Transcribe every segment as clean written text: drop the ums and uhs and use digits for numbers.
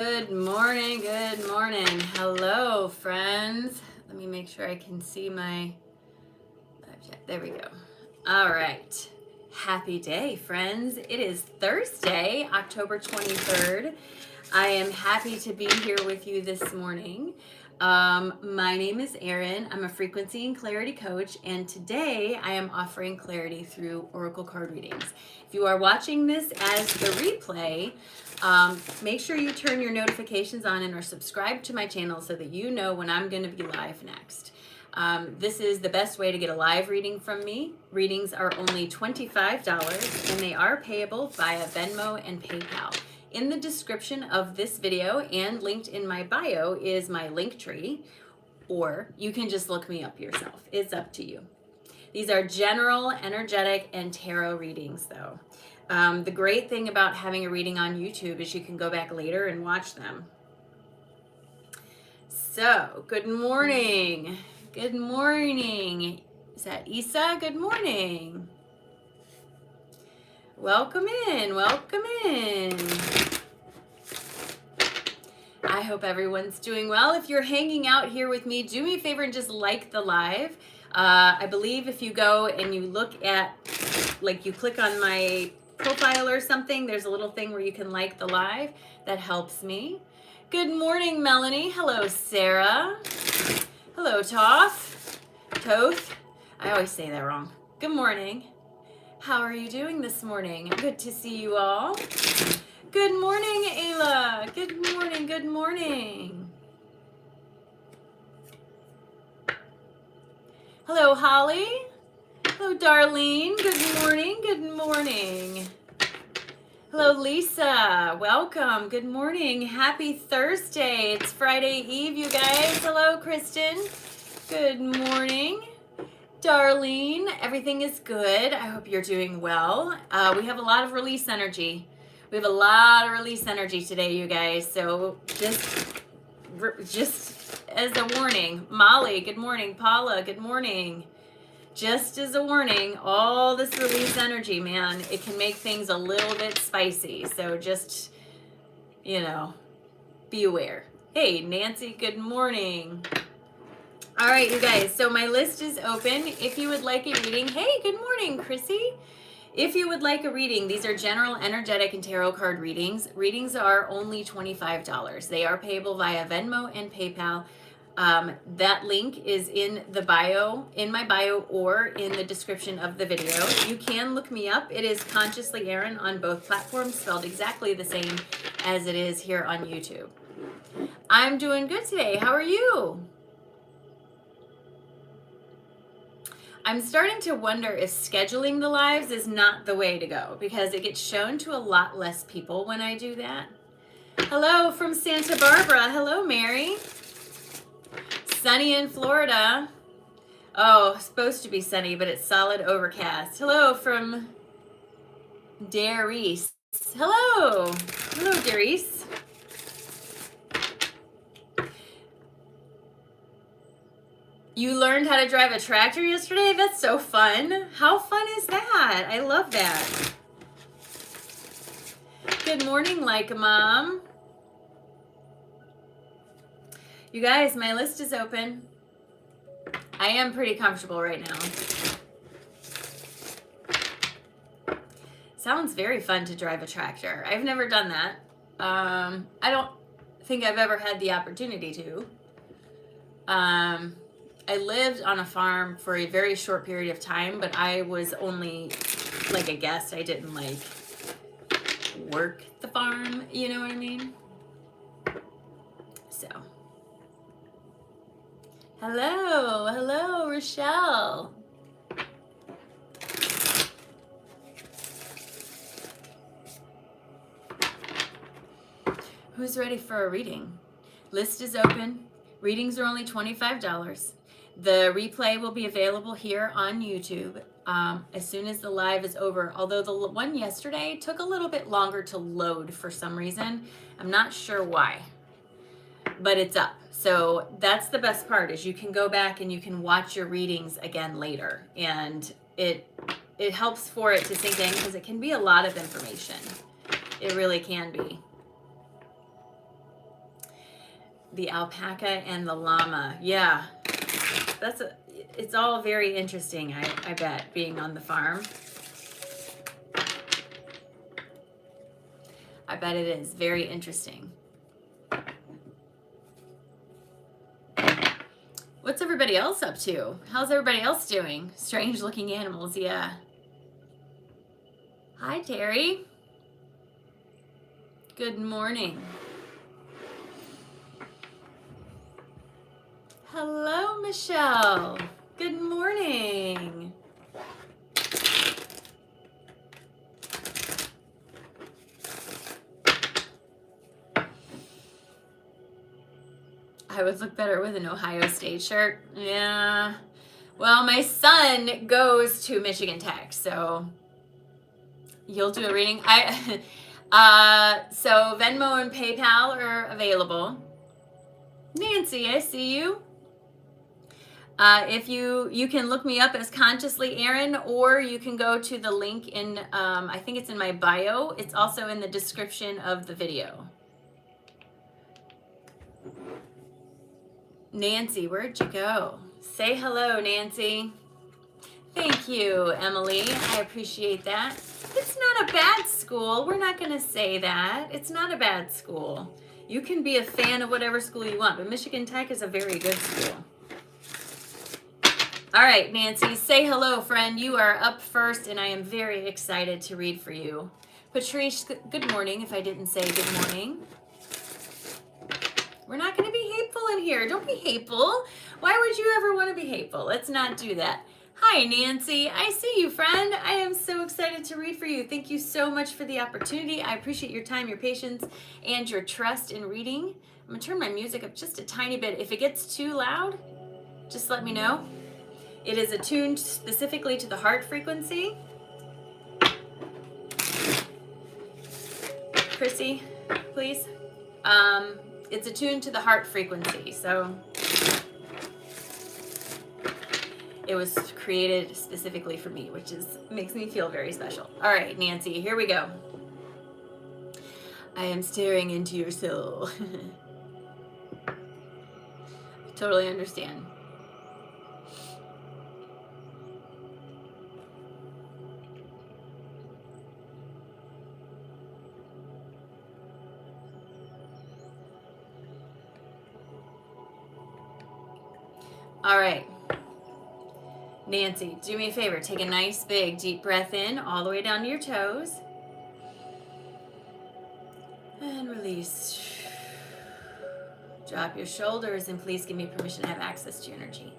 Good morning, good morning. Hello, friends. Let me make sure I can see my live chat. There we go. All right. Happy day, friends. It is Thursday, October 23rd. I am happy to be here with you this morning. My name is Erin. I'm a frequency and clarity coach, and today I am offering clarity through oracle card readings. If you are watching this as the replay, make sure you turn your notifications on and are subscribed to my channel so that you know when I'm going to be live next. This is the best way to get a live reading from me. Readings are only $25 and they are payable via Venmo and PayPal. In the description of this video and linked in my bio is my link tree, or you can just look me up yourself. It's up to you. These are general, energetic, and tarot readings though. The great thing about having a reading on YouTube is you can go back later and watch them. So, good morning. Good morning. Is that Isa? Good morning. Welcome in. Welcome in. I hope everyone's doing well. If you're hanging out here with me, do me a favor and just like the live. I believe if you go and you look at, like you click on my profile or something, there's a little thing where you can like the live. That helps me. Good morning, Melanie. Hello, Sarah. Hello, Toth. I always say that wrong. Good morning. How are you doing this morning? Good to see you all. Good morning, Ayla. Good morning, good morning. Hello, Holly. Hello, Darlene. Good morning, good morning. Hello, Lisa. Welcome. Good morning. Happy Thursday. It's Friday Eve, you guys. Hello, Kristen. Good morning. Darlene, everything is good. I hope you're doing well. We have a lot of release energy. We have a lot of release energy today, you guys. So just as a warning, Molly, good morning. Paula, good morning. Just as a warning, all this release energy, man, it can make things a little bit spicy. So just, be aware. Hey, Nancy, good morning. All right, you guys, so my list is open. If you would like a reading, hey, good morning, Chrissy. If you would like a reading, these are general, energetic, and tarot card readings. Readings are only $25. They are payable via Venmo and PayPal. That link is in my bio, or in the description of the video. You can look me up. It is Consciously Erin on both platforms, spelled exactly the same as it is here on YouTube. I'm doing good today. How are you? I'm starting to wonder if scheduling the lives is not the way to go, because it gets shown to a lot less people when I do that. Hello from Santa Barbara. Hello, Mary. Sunny in Florida. Oh, supposed to be sunny, but it's solid overcast. Hello from Darice. Hello. Hello, Darice. You learned how to drive a tractor yesterday? That's so fun. How fun is that? I love that. Good morning, Like a Mom. You guys, my list is open. I am pretty comfortable right now. Sounds very fun to drive a tractor. I've never done that. I don't think I've ever had the opportunity to. I lived on a farm for a very short period of time, but I was only like a guest. I didn't like work the farm, you know what I mean? So, hello, Rochelle. Who's ready for a reading? List is open. Readings are only $25. The replay will be available here on YouTube as soon as the live is over. Although the one yesterday took a little bit longer to load for some reason. I'm not sure why, but it's up. So that's the best part, is you can go back and you can watch your readings again later. And it helps for it to sink in, because it can be a lot of information. It really can be. The alpaca and the llama. Yeah. It's all very interesting, I bet, being on the farm. I bet it is very interesting. What's everybody else up to? How's everybody else doing? Strange looking animals, yeah. Hi, Terry. Good morning. Hello, Michelle. Good morning. I would look better with an Ohio State shirt. Yeah. Well, my son goes to Michigan Tech, so you'll do a reading. So Venmo and PayPal are available. Nancy, I see you. If you can look me up as Consciously Erin, or you can go to the link in, I think it's in my bio. It's also in the description of the video. Nancy, where'd you go? Say hello, Nancy. Thank you, Emily. I appreciate that. It's not a bad school. We're not going to say that. It's not a bad school. You can be a fan of whatever school you want, but Michigan Tech is a very good school. All right, Nancy, say hello, friend. You are up first, and I am very excited to read for you. Patrice, good morning, if I didn't say good morning. We're not going to be hateful in here. Don't be hateful. Why would you ever want to be hateful? Let's not do that. Hi, Nancy. I see you, friend. I am so excited to read for you. Thank you so much for the opportunity. I appreciate your time, your patience, and your trust in reading. I'm going to turn my music up just a tiny bit. If it gets too loud, just let me know. It is attuned specifically to the heart frequency. Chrissy, please. It's attuned to the heart frequency, so it was created specifically for me, which makes me feel very special. All right, Nancy, here we go. I am staring into your soul. I totally understand. All right, Nancy, do me a favor. Take a nice big deep breath in all the way down to your toes. And release. Drop your shoulders and please give me permission to have access to your energy.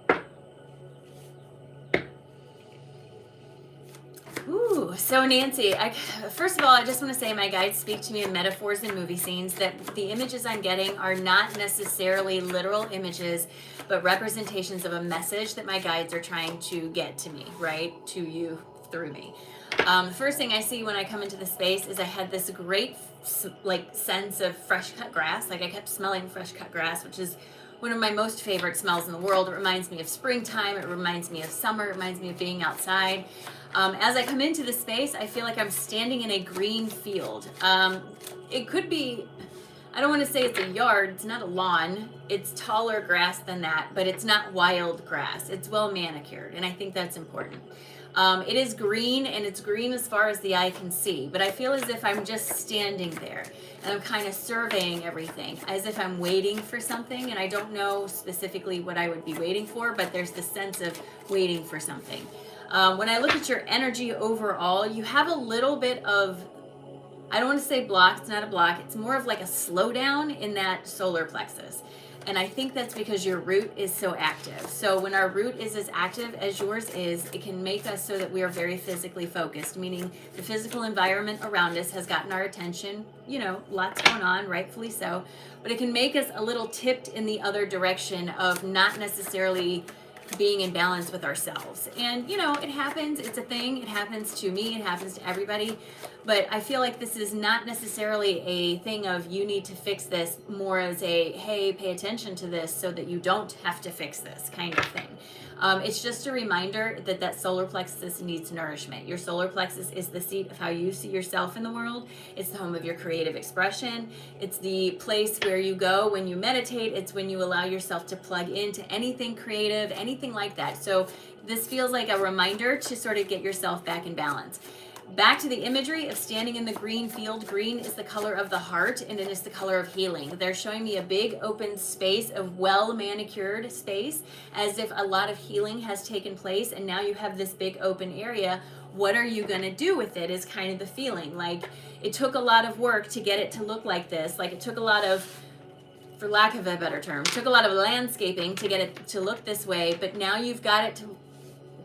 Ooh, so Nancy, first of all, I just want to say my guides speak to me in metaphors and movie scenes, that the images I'm getting are not necessarily literal images, but representations of a message that my guides are trying to get to me, right? To you through me. The first thing I see when I come into the space is I had this great sense of fresh cut grass. Like I kept smelling fresh cut grass, which is one of my most favorite smells in the world. It reminds me of springtime. It reminds me of summer. It reminds me of being outside. As I come into the space, I feel like I'm standing in a green field. It could be, I don't want to say it's a yard. It's not a lawn. It's taller grass than that, but it's not wild grass. It's well manicured, and I think that's important. It is green, and it's green as far as the eye can see, but I feel as if I'm just standing there, and I'm kind of surveying everything, as if I'm waiting for something, and I don't know specifically what I would be waiting for, but there's the sense of waiting for something. When I look at your energy overall, you have a little bit of, I don't want to say block, it's not a block, it's more of like a slowdown in that solar plexus. And I think that's because your root is so active. So when our root is as active as yours is, it can make us so that we are very physically focused, meaning the physical environment around us has gotten our attention, lots going on, rightfully so, but it can make us a little tipped in the other direction of not necessarily being in balance with ourselves. And, you know, it happens. It's a thing. It happens to me. It happens to everybody. But I feel like this is not necessarily a thing of you need to fix this, more as a, hey, pay attention to this so that you don't have to fix this kind of thing. It's just a reminder that that solar plexus needs nourishment. Your solar plexus is the seat of how you see yourself in the world. It's the home of your creative expression. It's the place where you go when you meditate. It's when you allow yourself to plug into anything creative, anything like that. So this feels like a reminder to sort of get yourself back in balance. Back to the imagery of standing in the green field. Green is the color of the heart, and it is the color of healing. They're showing me a big open space of well manicured space, as if a lot of healing has taken place, and now you have this big open area. What are you going to do with it is kind of the feeling. Like, it took a lot of work to get it to look like this. Like, it took a lot of, for lack of a better term, took a lot of landscaping to get it to look this way, but now you've got it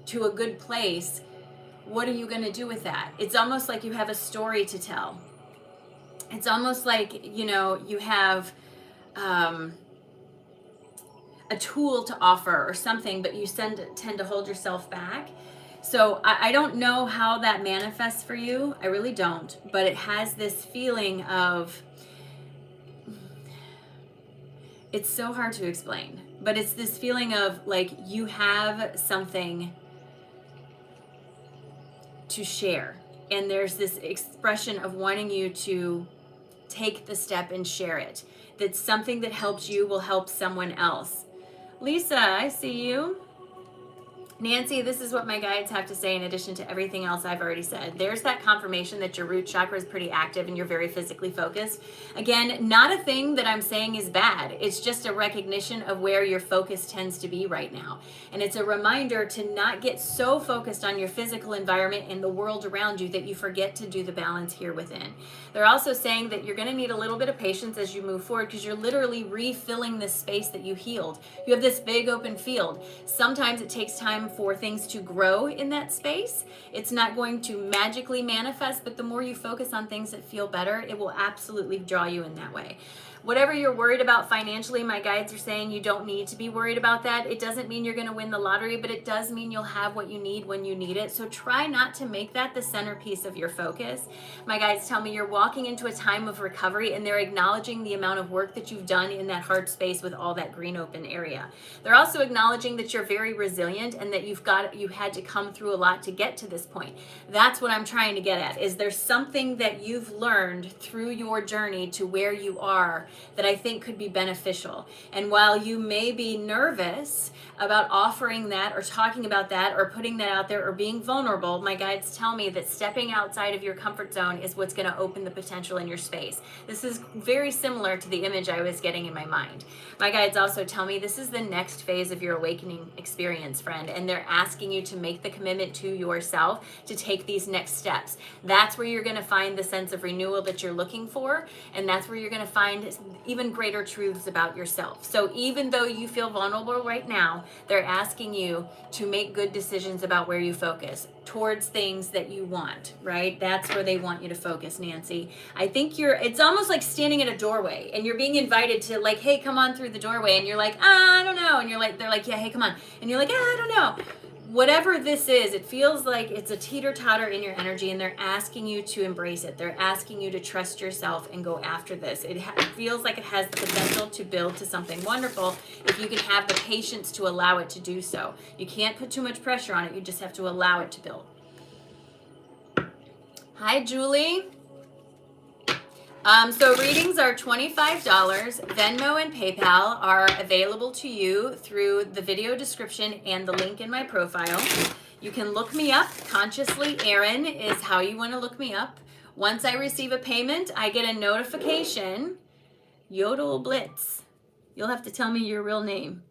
to a good place. What are you going to do with that? It's almost like you have a story to tell. It's almost like, you know, you have a tool to offer or something, but you tend to hold yourself back. So I don't know how that manifests for you. I really don't. But it has this feeling of, it's so hard to explain, but it's this feeling of like you have something to share, and there's this expression of wanting you to take the step and share it. That something that helps you will help someone else. Lisa, I see you. Nancy, this is what my guides have to say in addition to everything else I've already said. There's that confirmation that your root chakra is pretty active and you're very physically focused. Again, not a thing that I'm saying is bad. It's just a recognition of where your focus tends to be right now. And it's a reminder to not get so focused on your physical environment and the world around you that you forget to do the balance here within. They're also saying that you're going to need a little bit of patience as you move forward, because you're literally refilling this space that you healed. You have this big open field. Sometimes it takes time for things to grow in that space. It's not going to magically manifest, but the more you focus on things that feel better, it will absolutely draw you in that way. Whatever you're worried about financially, my guides are saying you don't need to be worried about that. It doesn't mean you're going to win the lottery, but it does mean you'll have what you need when you need it. So try not to make that the centerpiece of your focus. My guides tell me you're walking into a time of recovery, and they're acknowledging the amount of work that you've done in that hard space with all that green open area. They're also acknowledging that you're very resilient and that you had to come through a lot to get to this point. That's what I'm trying to get at. Is there something that you've learned through your journey to where you are that I think could be beneficial? And while you may be nervous about offering that or talking about that or putting that out there or being vulnerable, my guides tell me that stepping outside of your comfort zone is what's going to open the potential in your space. This is very similar to the image I was getting in my mind. My guides also tell me this is the next phase of your awakening experience, friend, and they're asking you to make the commitment to yourself to take these next steps. That's where you're going to find the sense of renewal that you're looking for, and that's where you're going to find even greater truths about yourself. So even though you feel vulnerable right now, they're asking you to make good decisions about where you focus towards things that you want, right? That's where they want you to focus, Nancy. I think it's almost like standing at a doorway and you're being invited to, like, hey, come on through the doorway, and you're like, I don't know. And they're like, yeah, hey, come on. And you're like, I don't know. Whatever this is, it feels like it's a teeter-totter in your energy, and they're asking you to embrace it. They're asking you to trust yourself and go after this. It feels like it has the potential to build to something wonderful if you can have the patience to allow it to do so. You can't put too much pressure on it. You just have to allow it to build. Hi, Julie. So readings are $25. Venmo and PayPal are available to you through the video description and the link in my profile. You can look me up. Consciously Erin is how you want to look me up. Once I receive a payment, I get a notification. Yodel Blitz. You'll have to tell me your real name.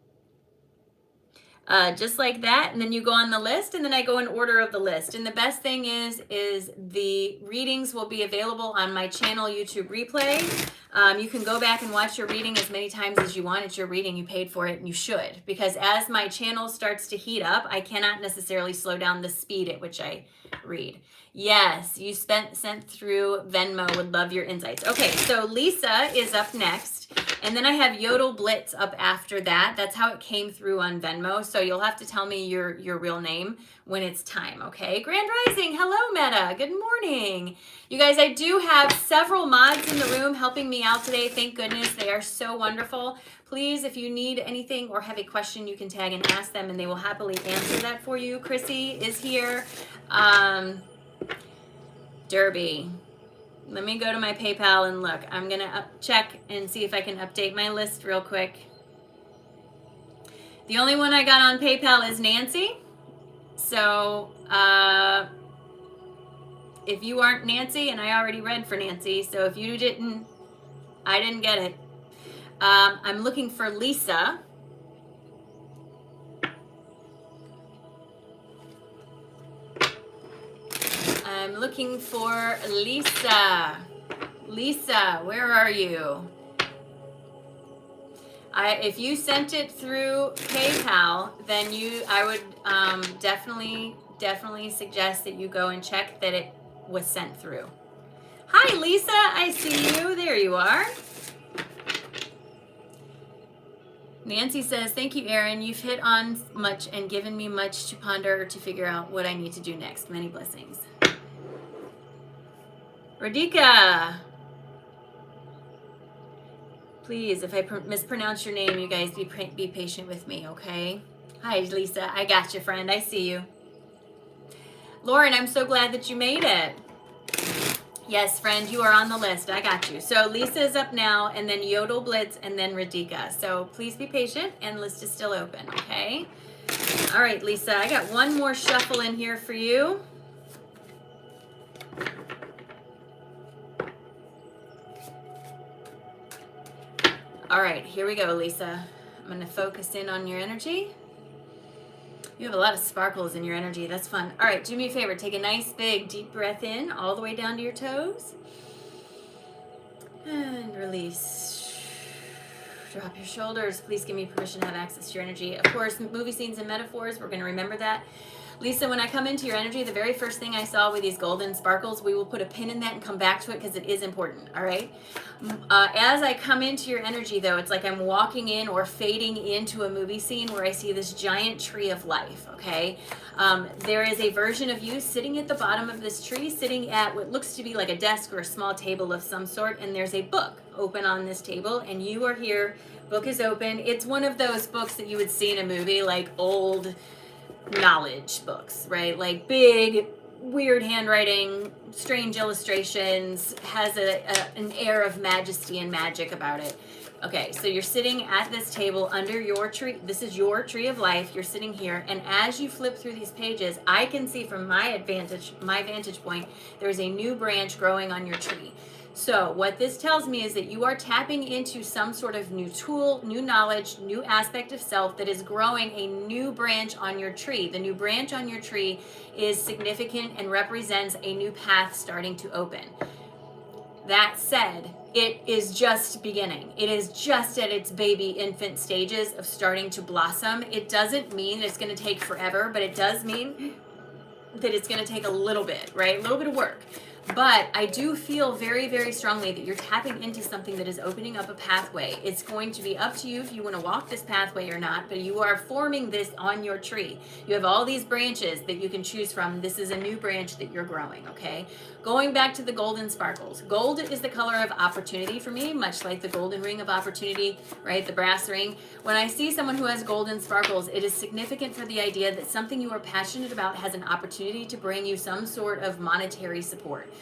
Just like that, and then you go on the list, and then I go in order of the list. And the best thing is the readings will be available on my channel YouTube replay. You can go back and watch your reading as many times as you want. It's your reading, you paid for it, and you should. Because as my channel starts to heat up, I cannot necessarily slow down the speed at which I read. Yes, you sent through Venmo, would love your insights. Okay, so Lisa is up next. And then I have Yodel Blitz up after that. That's how it came through on Venmo. So you'll have to tell me your real name when it's time, okay? Grand Rising, hello Meta, good morning. You guys, I do have several mods in the room helping me out today. Thank goodness, they are so wonderful. Please, if you need anything or have a question, you can tag and ask them and they will happily answer that for you. Chrissy is here. Derby. Let me go to my PayPal and look. I'm going to check and see if I can update my list real quick. The only one I got on PayPal is Nancy. So if you aren't Nancy, and I already read for Nancy, so if you didn't, I didn't get it. I'm looking for Lisa. I'm looking for Lisa. Lisa, where are you? If you sent it through PayPal, then I would definitely suggest that you go and check that it was sent through. Hi, Lisa. I see you. There you are. Nancy says, thank you, Erin. You've hit on much and given me much to ponder to figure out what I need to do next. Many blessings. Radhika. Please, if I mispronounce your name, you guys be patient with me, okay? Hi, Lisa. I got you, friend. I see you. Lauren, I'm so glad that you made it. Yes, friend, you are on the list. I got you. So Lisa is up now, and then Yodel Blitz, and then Radhika. So please be patient, and list is still open, okay? All right, Lisa, I got one more shuffle in here for you. All right, here we go, Lisa. I'm going to focus in on your energy. You have a lot of sparkles in your energy. That's fun. All right, do me a favor. Take a nice, big, deep breath in all the way down to your toes. And release. Drop your shoulders. Please give me permission to have access to your energy. Of course, movie scenes and metaphors, we're going to remember that. Lisa, when I come into your energy, the very first thing I saw with these golden sparkles, we will put a pin in that and come back to it because it is important, all right? As I come into your energy, though, it's like I'm walking in or fading into a movie scene where I see this giant tree of life, okay? There is a version of you sitting at the bottom of this tree, sitting at what looks to be like a desk or a small table of some sort, and there's a book open on this table, and you are here, book is open. It's one of those books that you would see in a movie, like old knowledge books, right? Like big, weird handwriting, strange illustrations, has an air of majesty and magic about it. Okay, so you're sitting at this table under your tree. This is your tree of life. You're sitting here, and as you flip through these pages, I can see from my vantage point, there's a new branch growing on your tree. So what this tells me is that you are tapping into some sort of new tool, new knowledge, new aspect of self that is growing a new branch on your tree. The new branch on your tree is significant and represents a new path starting to open. That said, it is just beginning. It is just at its baby infant stages of starting to blossom. It doesn't mean it's going to take forever, but it does mean that it's going to take a little bit, right? A little bit of work. But I do feel very, very strongly that you're tapping into something that is opening up a pathway. It's going to be up to you if you want to walk this pathway or not, but you are forming this on your tree. You have all these branches that you can choose from. This is a new branch that you're growing, okay? Going back to the golden sparkles. Gold is the color of opportunity for me, much like the golden ring of opportunity, right? The brass ring. When I see someone who has golden sparkles, it is significant for the idea that something you are passionate about has an opportunity to bring you some sort of monetary support.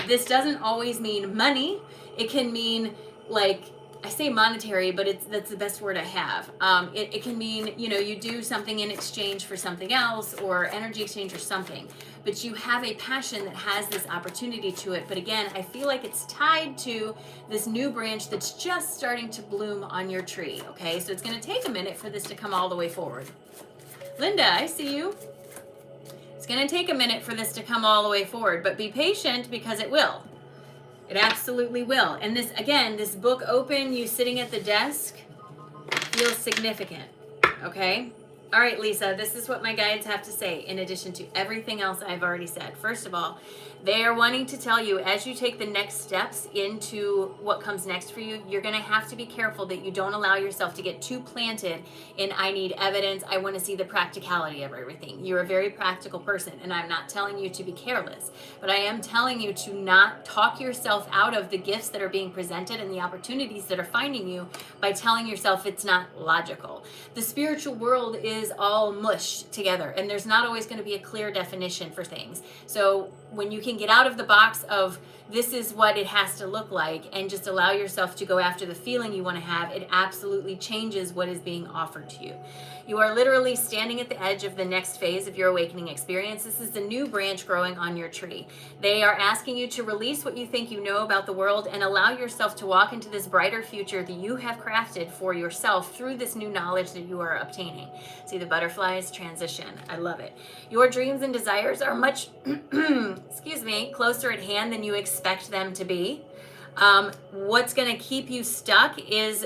This doesn't always mean money. It can mean, like, I say monetary, but that's the best word I have. It can mean, you do something in exchange for something else, or energy exchange or something. But you have a passion that has this opportunity to it. But again, I feel like it's tied to this new branch that's just starting to bloom on your tree, okay? So it's going to take a minute for this to come all the way forward. Linda, I see you. It's going to take a minute for this to come all the way forward, but be patient because it will. It absolutely will. And this, again, this book open, you sitting at the desk, feels significant, okay? All right, Lisa, this is what my guides have to say in addition to everything else I've already said. First of all, They are wanting to tell you, as you take the next steps into what comes next for you, you're going to have to be careful that you don't allow yourself to get too planted in, I need evidence, I want to see the practicality of everything. You're a very practical person, and I'm not telling you to be careless, but I am telling you to not talk yourself out of the gifts that are being presented and the opportunities that are finding you by telling yourself it's not logical. The spiritual world is all mushed together, and there's not always going to be a clear definition for things. So when you can get out of the box of this is what it has to look like and just allow yourself to go after the feeling you want to have, it absolutely changes what is being offered to you. You are literally standing at the edge of the next phase of your awakening experience. This is the new branch growing on your tree. They are asking you to release what you think you know about the world and allow yourself to walk into this brighter future that you have crafted for yourself through this new knowledge that you are obtaining. See the butterflies? Transition. I love it. Your dreams and desires are much, closer at hand than you expect them to be. What's going to keep you stuck is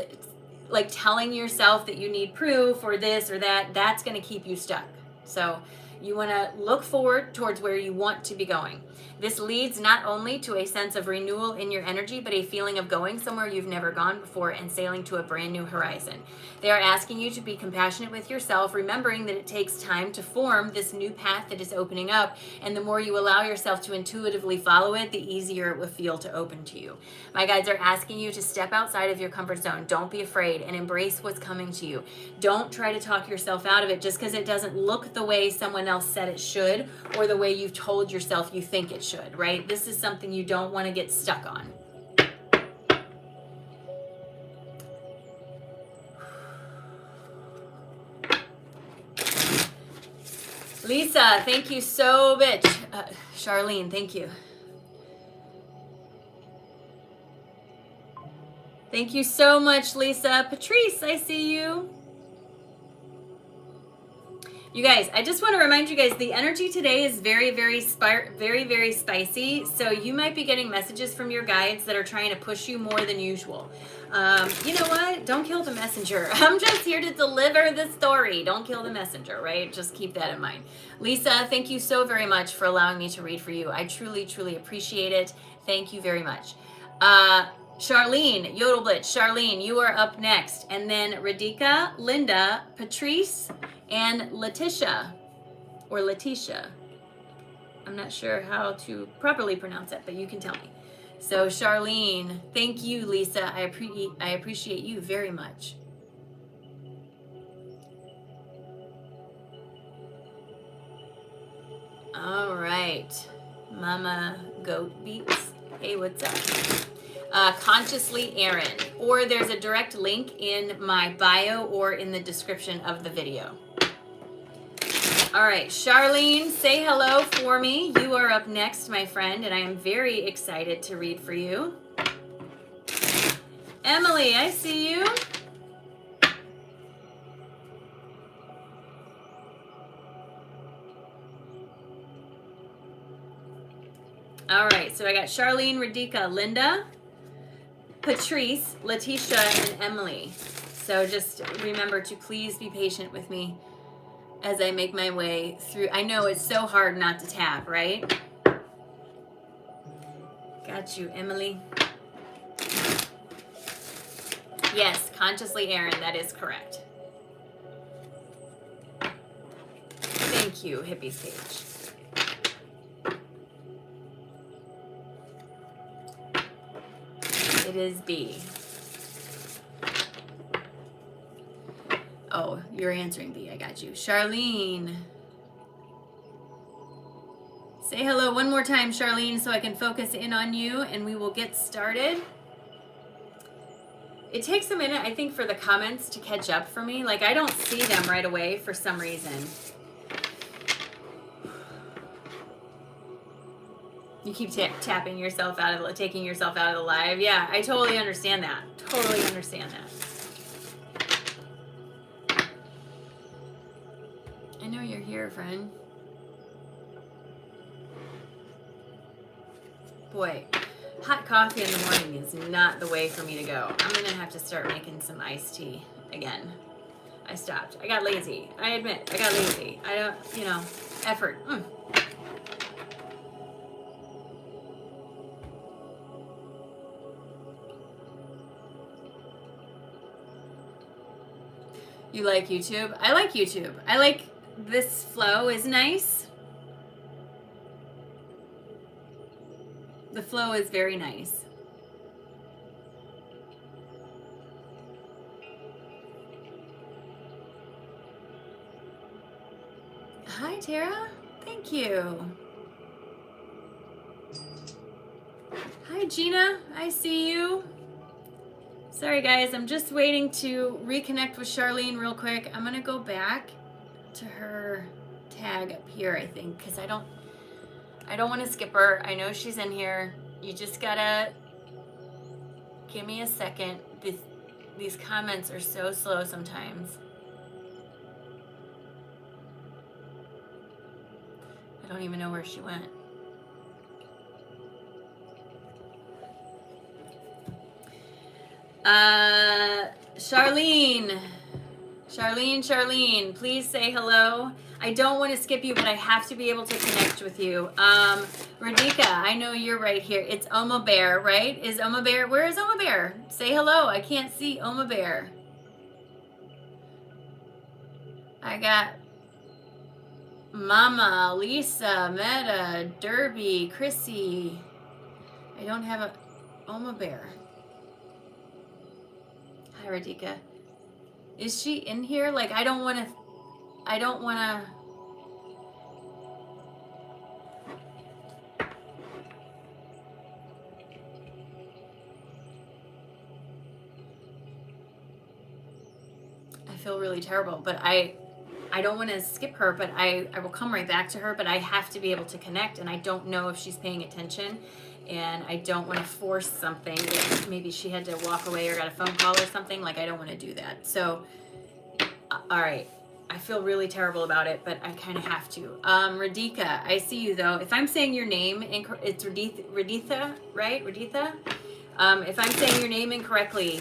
like telling yourself that you need proof or this or that. That's going to keep you stuck. So you want to look forward towards where you want to be going. This leads not only to a sense of renewal in your energy, but a feeling of going somewhere you've never gone before and sailing to a brand new horizon. They are asking you to be compassionate with yourself, remembering that it takes time to form this new path that is opening up, and the more you allow yourself to intuitively follow it, the easier it will feel to open to you. My guides are asking you to step outside of your comfort zone. Don't be afraid and embrace what's coming to you. Don't try to talk yourself out of it just because it doesn't look the way someone else said it should or the way you've told yourself you think it should, right? This is something you don't want to get stuck on. Lisa, thank you so much. Charlene, thank you. Thank you so much, Lisa. Patrice, I see you. You guys, I just want to remind you guys, the energy today is very, very spicy. So you might be getting messages from your guides that are trying to push you more than usual. You know what? Don't kill the messenger. I'm just here to deliver the story. Don't kill the messenger, right? Just keep that in mind. Lisa, thank you so very much for allowing me to read for you. I truly, truly appreciate it. Thank you very much. Charlene, Yodelblitz, Charlene, you are up next. And then Radhika, Linda, Patrice, and Letitia, or Letitia. I'm not sure how to properly pronounce it, but you can tell me. So Charlene, thank you, Lisa. I appreciate you very much. All right, Mama Goat Beats. Hey, what's up? Consciously Erin, or there's a direct link in my bio or in the description of the video. All right, Charlene, say hello for me. You are up next, my friend, and I am very excited to read for you. Emily, I see you. All right, so I got Charlene, Radhika, Linda, Patrice, Letitia, and Emily. So just remember to please be patient with me as I make my way through. I know it's so hard not to tap, right? Got you, Emily. Yes, consciously Erin, that is correct. Thank you, Hippie's Page. It is B. Oh, you're answering B. I got you. Charlene. Say hello one more time, Charlene, so I can focus in on you and we will get started. It takes a minute, I think, for the comments to catch up for me. Like, I don't see them right away for some reason. You keep tapping yourself out of, taking yourself out of the live. Yeah, I totally understand that. Totally understand that. I know you're here, friend. Boy, hot coffee in the morning is not the way for me to go. I'm gonna have to start making some iced tea again. I stopped. I got lazy. I admit, I got lazy. I don't, effort. You like YouTube? I like YouTube. I like this flow is nice. The flow is very nice. Hi, Tara. Thank you. Hi, Gina. I see you. Sorry, guys. I'm just waiting to reconnect with Charlene real quick. I'm going to go back to her tag up here, I think, because I don't want to skip her. I know she's in here. You just got to give me a second. These comments are so slow sometimes. I don't even know where she went. Charlene, please say hello. I don't want to skip you, but I have to be able to connect with you. Radhika, I know you're right here. It's Oma Bear, right? Is Oma Bear, where is Oma Bear? Say hello. I can't see Oma Bear. I got Mama, Lisa, Meta, Derby, Chrissy. I don't have a Oma Bear. Hi, Radhika. Is she in here? Like, I don't want to. I feel really terrible, but I don't want to skip her, but I will come right back to her, but I have to be able to connect, and I don't know if she's paying attention, and I don't want to force something. Maybe she had to walk away or got a phone call or something. Like, I don't want to do that. So, all right. I feel really terrible about it, but I kind of have to. Radhika, I see you though. If I'm saying your name, it's Radhitha, right? Radhitha? If I'm saying your name incorrectly,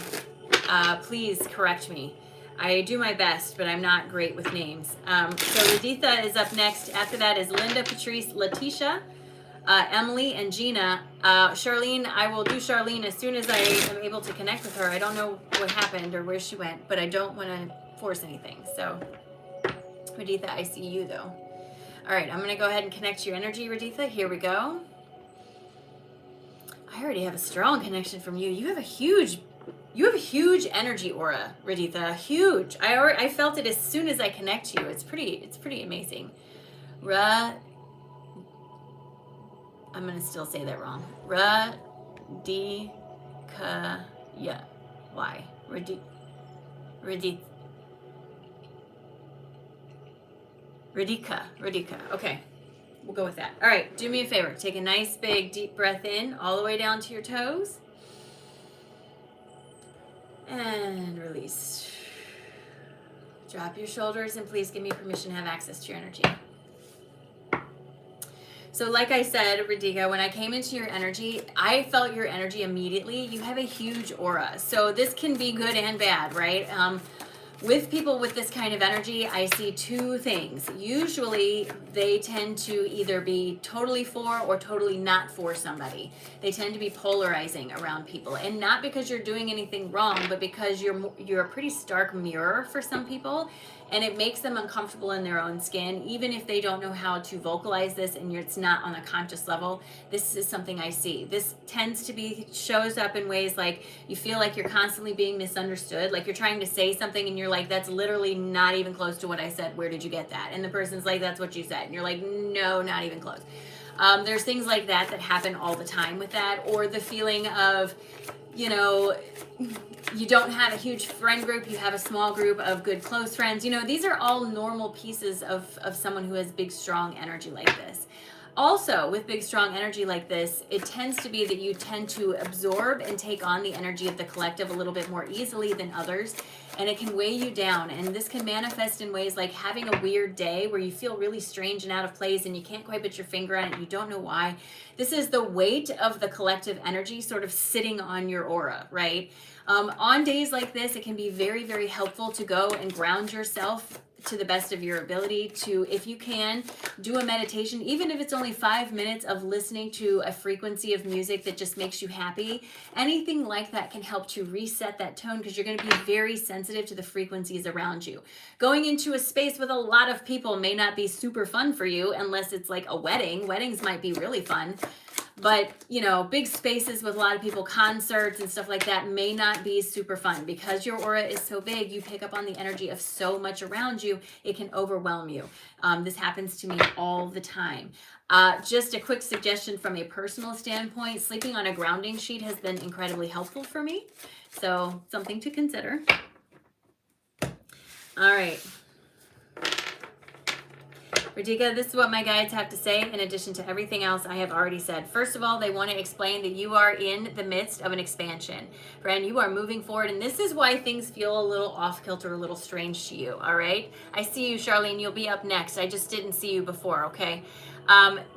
please correct me. I do my best, but I'm not great with names. So Radhitha is up next. After that is Linda, Patrice, Letitia, Emily, and Gina. Charlene, I will do Charlene as soon as I am able to connect with her. I don't know what happened or where she went, but I don't want to force anything. So Radhitha, I see you though. All right, I'm going to go ahead and connect your energy, Radhitha. Here we go. I already have a strong connection from you. You have a huge energy aura, Radhitha. Huge. I felt it as soon as I connect you. It's pretty amazing. I'm going to still say that wrong. Radhika. Why? Radhika. Okay. We'll go with that. All right. Do me a favor. Take a nice big deep breath in all the way down to your toes. And release. Drop your shoulders and please give me permission to have access to your energy. So like I said, Radhika, when I came into your energy, I felt your energy immediately. You have a huge aura. So this can be good and bad, right? With people with this kind of energy, I see two things. Usually, they tend to either be totally for or totally not for somebody. They tend to be polarizing around people. And not because you're doing anything wrong, but because you're a pretty stark mirror for some people. And it makes them uncomfortable in their own skin, even if they don't know how to vocalize this and it's not on a conscious level. This is something I see. This tends to shows up in ways like you feel like you're constantly being misunderstood, like you're trying to say something and you're like, that's literally not even close to what I said. Where did you get that? And the person's like, that's what you said. And you're like, no, not even close. There's things like that happen all the time with that, or the feeling of, you don't have a huge friend group, you have a small group of good close friends. These are all normal pieces of someone who has big, strong energy like this. Also, with big, strong energy like this, it tends to be that you tend to absorb and take on the energy of the collective a little bit more easily than others, and it can weigh you down. And this can manifest in ways like having a weird day where you feel really strange and out of place and you can't quite put your finger on it, you don't know why. This is the weight of the collective energy sort of sitting on your aura, right? On days like this, it can be very, very helpful to go and ground yourself to the best of your ability to, if you can, do a meditation, even if it's only 5 minutes of listening to a frequency of music that just makes you happy. Anything like that can help to reset that tone, because you're going to be very sensitive to the frequencies around you. Going into a space with a lot of people may not be super fun for you unless it's like a wedding. Weddings might be really fun. But, you know, big spaces with a lot of people, concerts and stuff like that may not be super fun. Because your aura is so big, you pick up on the energy of so much around you, it can overwhelm you. This happens to me all the time. Just a quick suggestion from a personal standpoint, sleeping on a grounding sheet has been incredibly helpful for me. So something to consider. All right. Radhika, this is what my guides have to say in addition to everything else I have already said. First of all, they want to explain that you are in the midst of an expansion. Friend, you are moving forward, and this is why things feel a little off-kilter, a little strange to you, all right? I see you, Charlene. You'll be up next. I just didn't see you before, okay?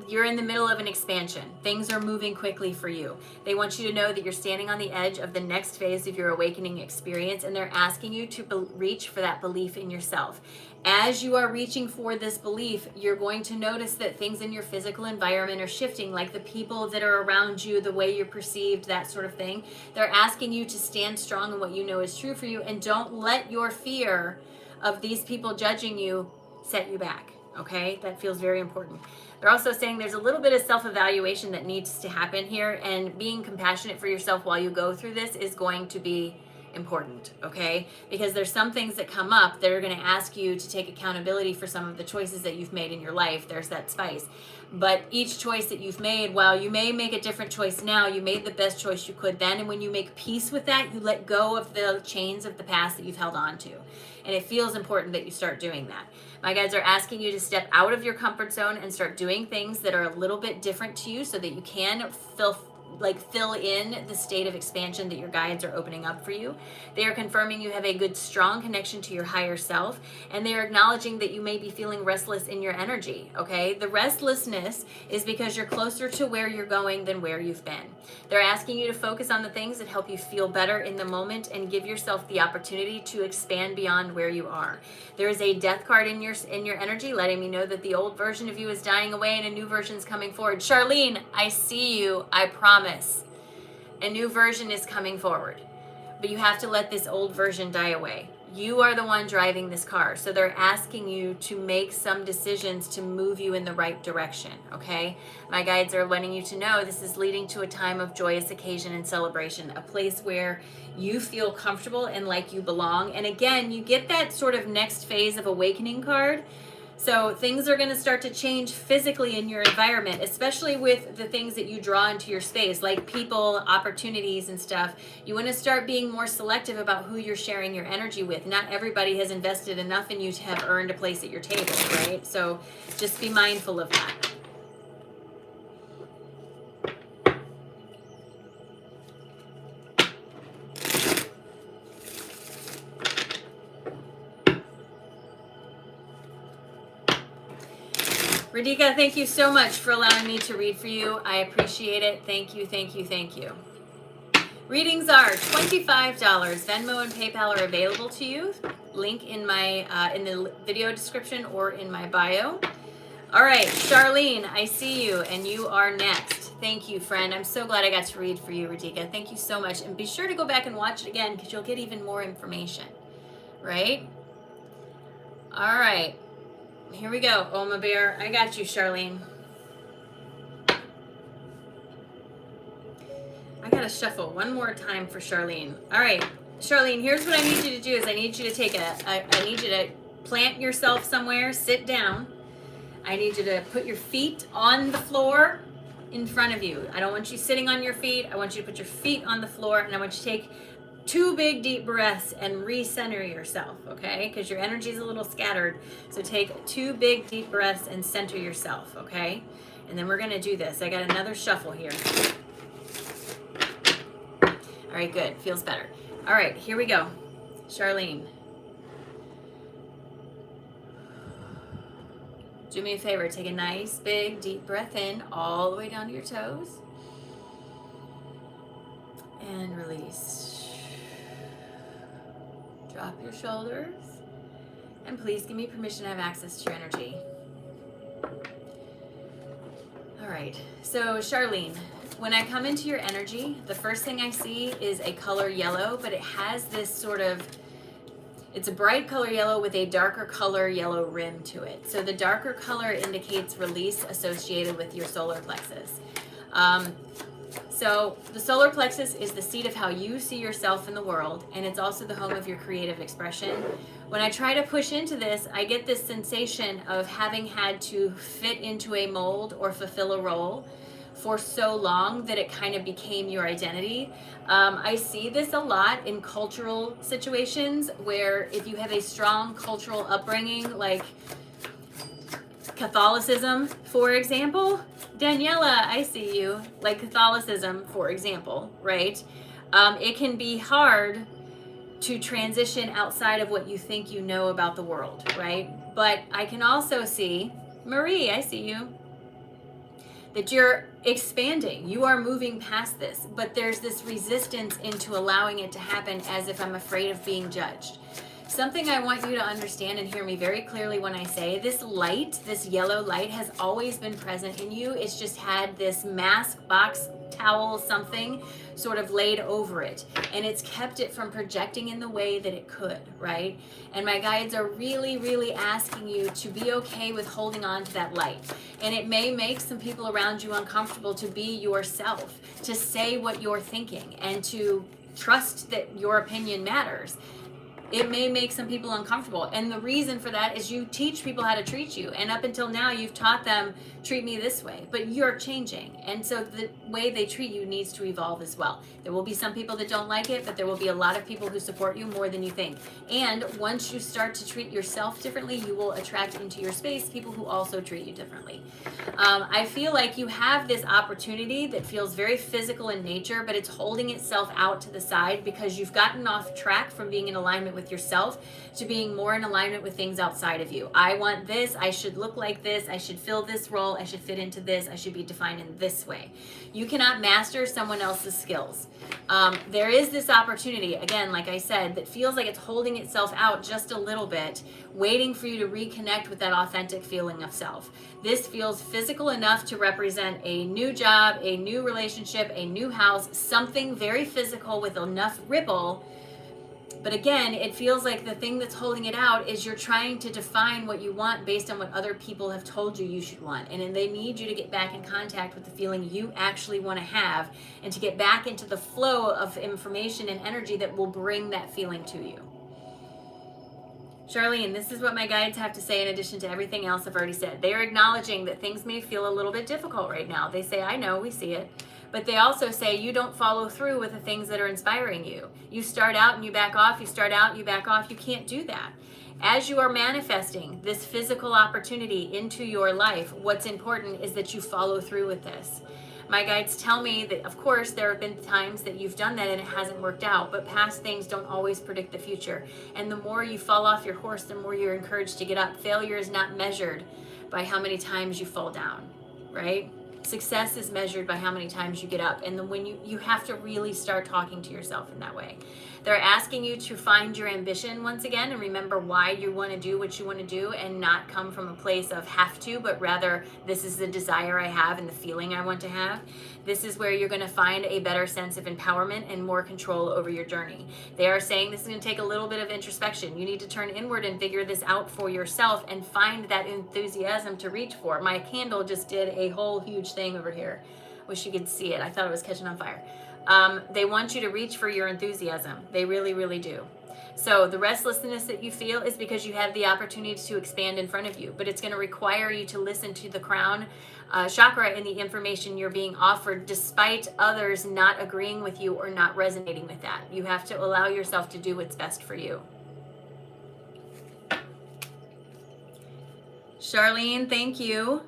You're in the middle of an expansion. Things are moving quickly for you. They want you to know that you're standing on the edge of the next phase of your awakening experience, and they're asking you to reach for that belief in yourself. As you are reaching for this belief, you're going to notice that things in your physical environment are shifting, like the people that are around you, the way you're perceived, that sort of thing. They're asking you to stand strong in what you know is true for you, and don't let your fear of these people judging you set you back, okay? That feels very important. They're also saying there's a little bit of self-evaluation that needs to happen here, and being compassionate for yourself while you go through this is going to be important, okay? Because there's some things that come up that are going to ask you to take accountability for some of the choices that you've made in your life. There's that spice. But each choice that you've made, while you may make a different choice now, you made the best choice you could then. And when you make peace with that, you let go of the chains of the past that you've held on to. And it feels important that you start doing that. My guides are asking you to step out of your comfort zone and start doing things that are a little bit different to you so that you can fill in the state of expansion that your guides are opening up for you. They are confirming you have a good, strong connection to your higher self, and they are acknowledging that you may be feeling restless in your energy, okay? The restlessness is because you're closer to where you're going than where you've been. They're asking you to focus on the things that help you feel better in the moment and give yourself the opportunity to expand beyond where you are. There is a death card in your energy letting me know that the old version of you is dying away and a new version is coming forward. Charlene, I see you. I promise. A new version is coming forward. But you have to let this old version die away. You are the one driving this car. So they're asking you to make some decisions to move you in the right direction, okay? My guides are letting you to know this is leading to a time of joyous occasion and celebration, a place where you feel comfortable and like you belong. And again, you get that sort of next phase of awakening card. So things are going to start to change physically in your environment, especially with the things that you draw into your space, like people, opportunities, and stuff. You want to start being more selective about who you're sharing your energy with. Not everybody has invested enough in you to have earned a place at your table, right? So just be mindful of that. Radhika, thank you so much for allowing me to read for you. I appreciate it. Thank you, thank you, thank you. Readings are $25. Venmo and PayPal are available to you. Link in my in the video description or in my bio. All right, Charlene, I see you, and you are next. Thank you, friend. I'm so glad I got to read for you, Radhika. Thank you so much. And be sure to go back and watch it again because you'll get even more information, right? All right. Here we go, Oma Bear. I got you, Charlene. I gotta shuffle one more time for Charlene. All right, Charlene, here's what I need you to do is I need you to take I need you to plant yourself somewhere, sit down. I need you to put your feet on the floor in front of you. I don't want you sitting on your feet. I want you to put your feet on the floor, and I want you to take 2 big deep breaths and recenter yourself, okay? Because your energy is a little scattered. So take 2 big deep breaths and center yourself, okay? And then we're gonna do this. I got another shuffle here. All right, good, feels better. All right, here we go. Charlene. Do me a favor, take a nice big deep breath in all the way down to your toes. And release. Drop your shoulders And please give me permission to have access to your energy. All right, so Charlene, when I come into your energy, the first thing I see is a color yellow, but it has this sort of, it's a bright color yellow with a darker color yellow rim to it. So the darker color indicates release associated with your solar plexus. So the solar plexus is the seat of how you see yourself in the world, and it's also the home of your creative expression. When I try to push into this, I get this sensation of having had to fit into a mold or fulfill a role for so long that it kind of became your identity. I see this a lot in cultural situations where if you have a strong cultural upbringing, like Catholicism, for example, Daniela, I see you, like Catholicism, for example, right? It can be hard to transition outside of what you think you know about the world, right? But I can also see, Marie, I see you, that you're expanding. You are moving past this, but there's this resistance into allowing it to happen as if I'm afraid of being judged. Something I want you to understand and hear me very clearly when I say this light, this yellow light has always been present in you. It's just had this mask, box, towel, something sort of laid over it. And it's kept it from projecting in the way that it could, right? And my guides are really, really asking you to be okay with holding on to that light. And it may make some people around you uncomfortable to be yourself, to say what you're thinking, and to trust that your opinion matters. It may make some people uncomfortable. And the reason for that is you teach people how to treat you. And up until now, you've taught them, treat me this way. But you're changing. And so the way they treat you needs to evolve as well. There will be some people that don't like it, but there will be a lot of people who support you more than you think. And once you start to treat yourself differently, you will attract into your space people who also treat you differently. I feel like you have this opportunity that feels very physical in nature, but it's holding itself out to the side because you've gotten off track from being in alignment with yourself to being more in alignment with things outside of you. I want this, I should look like this, I should fill this role, I should fit into this, I should be defined in this way. You cannot master someone else's skills. There is this opportunity, again, like I said, that feels like it's holding itself out just a little bit, waiting for you to reconnect with that authentic feeling of self. This feels physical enough to represent a new job, a new relationship, a new house, something very physical with enough ripple. But again, it feels like the thing that's holding it out is you're trying to define what you want based on what other people have told you should want. And they need you to get back in contact with the feeling you actually want to have and to get back into the flow of information and energy that will bring that feeling to you. Charlene, this is what my guides have to say in addition to everything else I've already said. They are acknowledging that things may feel a little bit difficult right now. They say, I know, we see it. But they also say you don't follow through with the things that are inspiring you. You start out and you back off, you start out, you back off. You can't do that. As you are manifesting this physical opportunity into your life, what's important is that you follow through with this. My guides tell me that, of course, there have been times that you've done that and it hasn't worked out, but past things don't always predict the future. And the more you fall off your horse, the more you're encouraged to get up. Failure is not measured by how many times you fall down, right? Success is measured by how many times you get up. And then when you have to really start talking to yourself in that way. They're asking you to find your ambition once again and remember why you want to do what you want to do and not come from a place of have to, but rather this is the desire I have and the feeling I want to have. This is where you're going to find a better sense of empowerment and more control over your journey. They are saying this is going to take a little bit of introspection. You need to turn inward and figure this out for yourself and find that enthusiasm to reach for. My candle just did a whole huge thing over here. Wish you could see it. I thought it was catching on fire. They want you to reach for your enthusiasm. They really, really do. So the restlessness that you feel is because you have the opportunity to expand in front of you, but it's going to require you to listen to the crown chakra and the information you're being offered despite others not agreeing with you or not resonating with that. You have to allow yourself to do what's best for you. Charlene, thank you.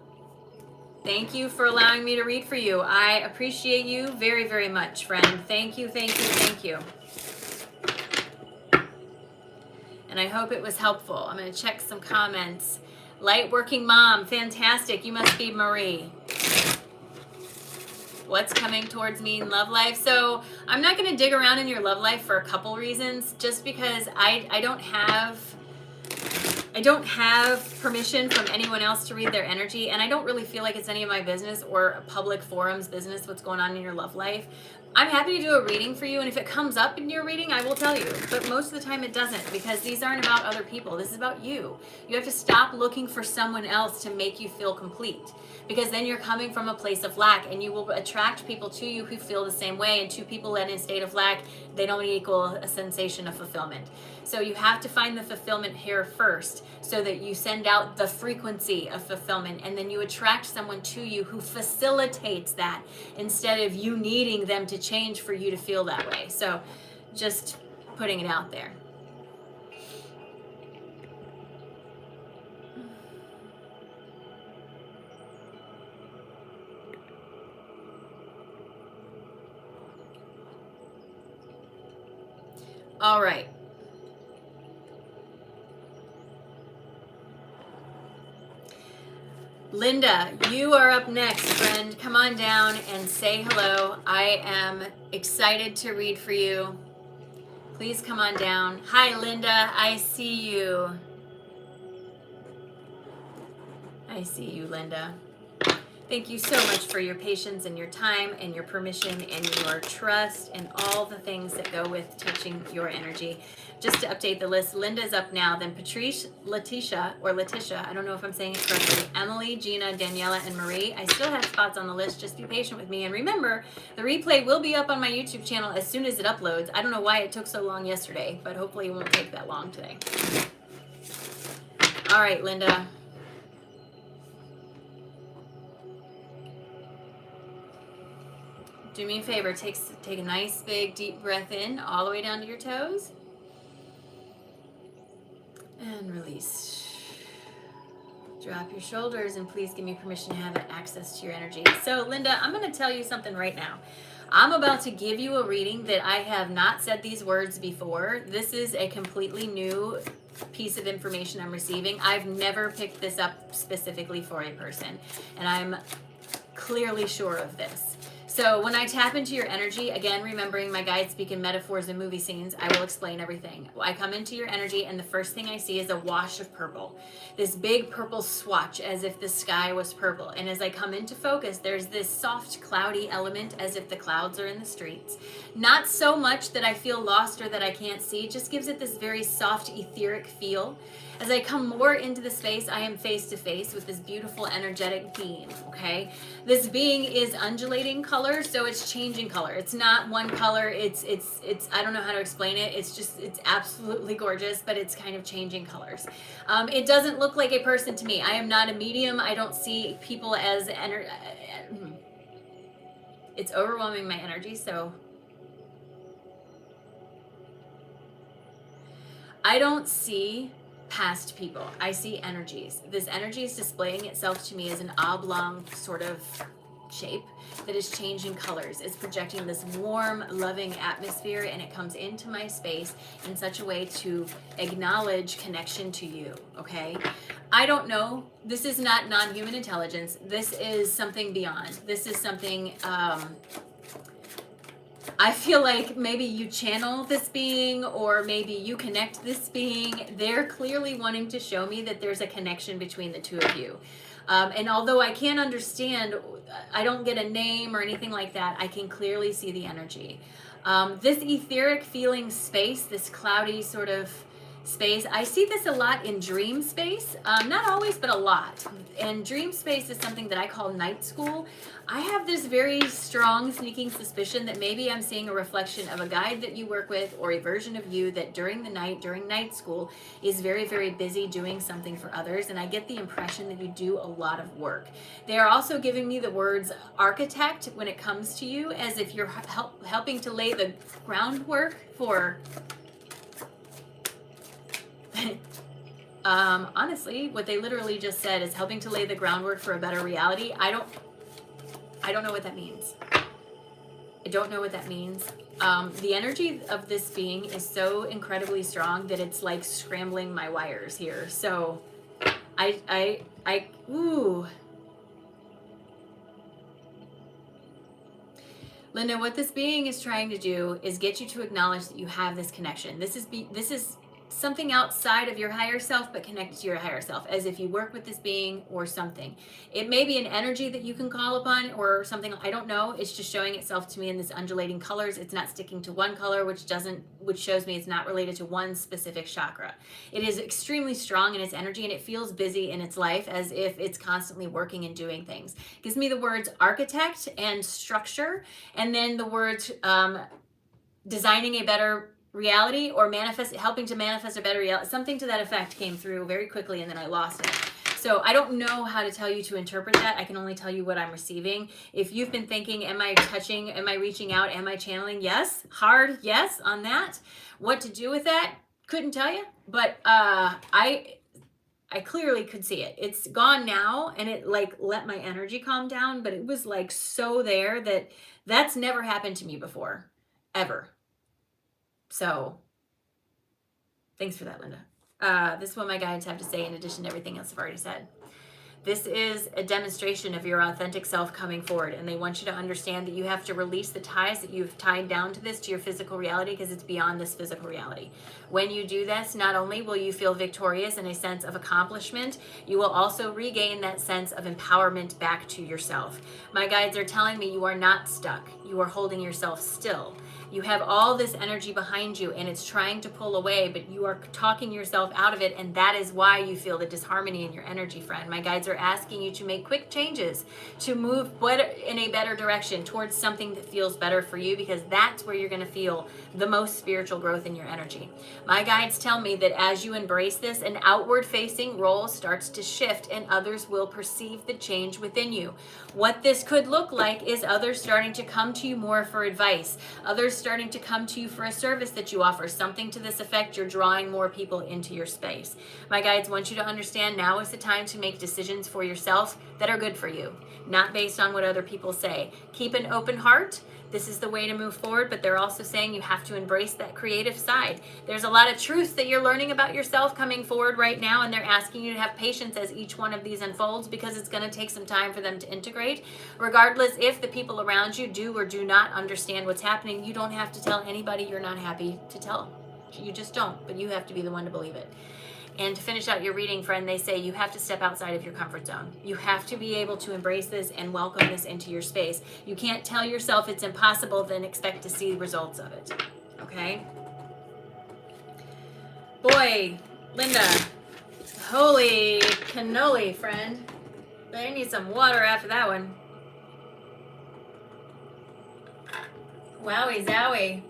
Thank you for allowing me to read for you. I appreciate you very, very much, friend. Thank you, thank you, thank you. And I hope it was helpful. I'm going to check some comments. Light working mom, fantastic. You must be Marie. What's coming towards me in love life? So I'm not going to dig around in your love life for a couple reasons. Just because I I don't have permission from anyone else to read their energy, and I don't really feel like it's any of my business or a public forum's business what's going on in your love life. I'm happy to do a reading for you, and if it comes up in your reading, I will tell you. But most of the time it doesn't, because these aren't about other people. This is about you. You have to stop looking for someone else to make you feel complete, because then you're coming from a place of lack, and you will attract people to you who feel the same way, and two people in a state of lack, they don't equal a sensation of fulfillment. So you have to find the fulfillment here first, so that you send out the frequency of fulfillment, and then you attract someone to you who facilitates that, instead of you needing them to change for you to feel that way. So just putting it out there. All right. Linda, you are up next, friend. Come on down and say hello. I am excited to read for you. Please come on down. Hi, Linda. I see you. I see you, Linda. Thank you so much for your patience and your time and your permission and your trust and all the things that go with touching your energy. Just to update the list, Linda's up now, then Patrice, Letitia, I don't know if I'm saying it correctly, Emily, Gina, Daniela, and Marie. I still have spots on the list. Just be patient with me. And remember, the replay will be up on my YouTube channel as soon as it uploads. I don't know why it took so long yesterday, but hopefully it won't take that long today. All right, Linda. Do me a favor, take a nice big deep breath in all the way down to your toes. And release. Drop your shoulders, and please give me permission to have access to your energy. So Linda, I'm going to tell you something right now. I'm about to give you a reading that I have not said these words before. This is a completely new piece of information I'm receiving. I've never picked this up specifically for a person, and I'm clearly sure of this. So when I tap into your energy, again, remembering my guides speak in metaphors and movie scenes, I will explain everything. I come into your energy, and the first thing I see is a wash of purple. This big purple swatch, as if the sky was purple. And as I come into focus, there's this soft, cloudy element, as if the clouds are in the streets. Not so much that I feel lost or that I can't see, just gives it this very soft, etheric feel. As I come more into the space, I am face to face with this beautiful, energetic being, okay? This being is undulating color, so it's changing color. It's not one color. It's I don't know how to explain it. It's absolutely gorgeous, but it's kind of changing colors. It doesn't look like a person to me. I am not a medium. I don't see people as it's overwhelming my energy, so I don't see past people. I see energies. This energy is displaying itself to me as an oblong sort of shape that is changing colors. It's projecting this warm, loving atmosphere, and it comes into my space in such a way to acknowledge connection to you, okay? I don't know. This is not non-human intelligence. This is something beyond. This is something I feel like maybe you channel this being, or maybe you connect this being. They're clearly wanting to show me that there's a connection between the two of you. And although I can't understand, I don't get a name or anything like that, I can clearly see the energy. This etheric feeling space, this cloudy sort of space, I see this a lot in dream space. Not always, but a lot. And dream space is something that I call night school. I have this very strong, sneaking suspicion that maybe I'm seeing a reflection of a guide that you work with, or a version of you that during the night, during night school, is very, very busy doing something for others. And I get the impression that you do a lot of work. They are also giving me the words architect when it comes to you, as if you're helping to lay the groundwork for... honestly, what they literally just said is helping to lay the groundwork for a better reality. I don't know what that means. I don't know what that means. The energy of this being is so incredibly strong that it's like scrambling my wires here. So ooh. Linda, what this being is trying to do is get you to acknowledge that you have this connection. This is something outside of your higher self, but connected to your higher self, as if you work with this being or something. It may be an energy that you can call upon or something, I don't know. It's just showing itself to me in this undulating colors. It's not sticking to one color, which shows me it's not related to one specific chakra. It is extremely strong in its energy, and it feels busy in its life, as if it's constantly working and doing things. It gives me the words architect and structure, and then the words designing a better reality, or helping to manifest a better reality. Something to that effect came through very quickly, and then I lost it. So I don't know how to tell you to interpret that. I can only tell you what I'm receiving. If you've been thinking, am I touching, am I reaching out, am I channeling? Yes, hard yes on that. What to do with that? Couldn't tell you, but I clearly could see it. It's gone now, and it like let my energy calm down, but it was like so there that that's never happened to me before, ever. So thanks for that, Linda. This is what my guides have to say in addition to everything else I've already said. This is a demonstration of your authentic self coming forward, and they want you to understand that you have to release the ties that you've tied down to this, to your physical reality, because it's beyond this physical reality. When you do this, not only will you feel victorious and a sense of accomplishment, you will also regain that sense of empowerment back to yourself. My guides are telling me you are not stuck. You are holding yourself still. You have all this energy behind you, and it's trying to pull away, but you are talking yourself out of it, and that is why you feel the disharmony in your energy, friend. My guides are asking you to make quick changes, to move in a better direction towards something that feels better for you, because that's where you're going to feel the most spiritual growth in your energy. My guides tell me that as you embrace this, an outward-facing role starts to shift, and others will perceive the change within you. What this could look like is others starting to come to you more for advice, others starting to come to you for a service that you offer, something to this effect. You're drawing more people into your space. My guides want you to understand now is the time to make decisions for yourself that are good for you, not based on what other people say. Keep an open heart. This is the way to move forward, but they're also saying you have to embrace that creative side. There's a lot of truths that you're learning about yourself coming forward right now, and they're asking you to have patience as each one of these unfolds, because it's going to take some time for them to integrate. Regardless if the people around you do or do not understand what's happening, you don't have to tell anybody you're not happy to tell. You just don't, but you have to be the one to believe it. And to finish out your reading, friend, they say you have to step outside of your comfort zone. You have to be able to embrace this and welcome this into your space. You can't tell yourself it's impossible, then expect to see results of it. Okay? Boy, Linda, holy cannoli, friend. I need some water after that one. Wowie zowie.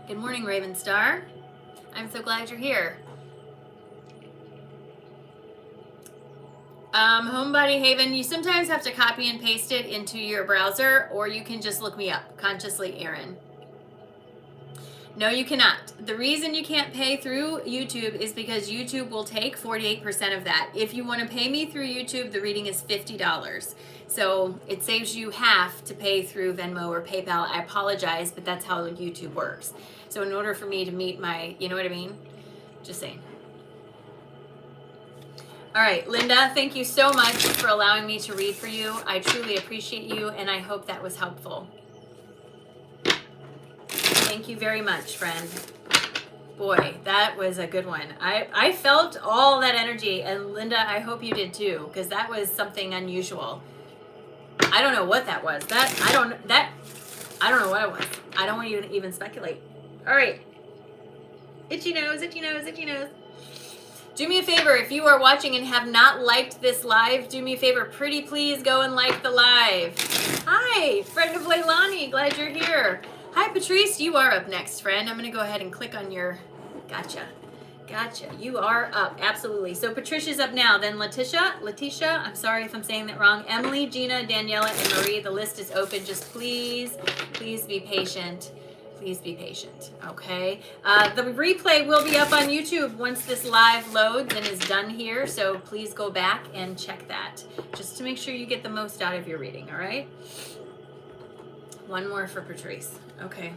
Good morning, Raven Star. I'm so glad you're here. Homebody Haven, you sometimes have to copy and paste it into your browser, or you can just look me up, Consciously Erin. No, you cannot. The reason you can't pay through YouTube is because YouTube will take 48% of that. If you want to pay me through YouTube, the reading is $50. So it saves you half to pay through Venmo or PayPal. I apologize, but that's how YouTube works. So in order for me to meet my, you know what I mean? Just saying. All right, Linda, thank you so much for allowing me to read for you. I truly appreciate you, and I hope that was helpful. Thank you very much, friend. Boy, that was a good one. I felt all that energy, and Linda, I hope you did too, because that was something unusual. I don't know what that was. I don't know what it was. I don't want you to even speculate. All right. Itchy nose, itchy nose, itchy nose. Do me a favor, if you are watching and have not liked this live, do me a favor, pretty please go and like the live. Hi, friend of Leilani, glad you're here. Hi, Patrice, you are up next, friend. I'm going to go ahead and click on your, gotcha, you are up, absolutely. So Patricia's up now, then Letitia, I'm sorry if I'm saying that wrong, Emily, Gina, Daniela, and Marie, the list is open. Just please be patient. Please be patient, okay? The replay will be up on YouTube once this live loads and is done here, so please go back and check that, just to make sure you get the most out of your reading, all right? One more for Patrice, okay.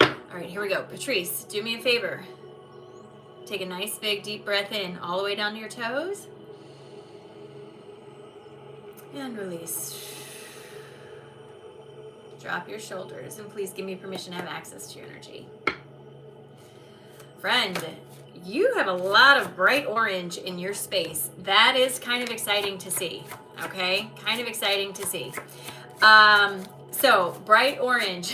All right, here we go. Patrice, do me a favor. Take a nice big deep breath in, all the way down to your toes. And release. Drop your shoulders and please give me permission to have access to your energy. Friend, you have a lot of bright orange in your space. That is kind of exciting to see, okay? Kind of exciting to see. So bright orange.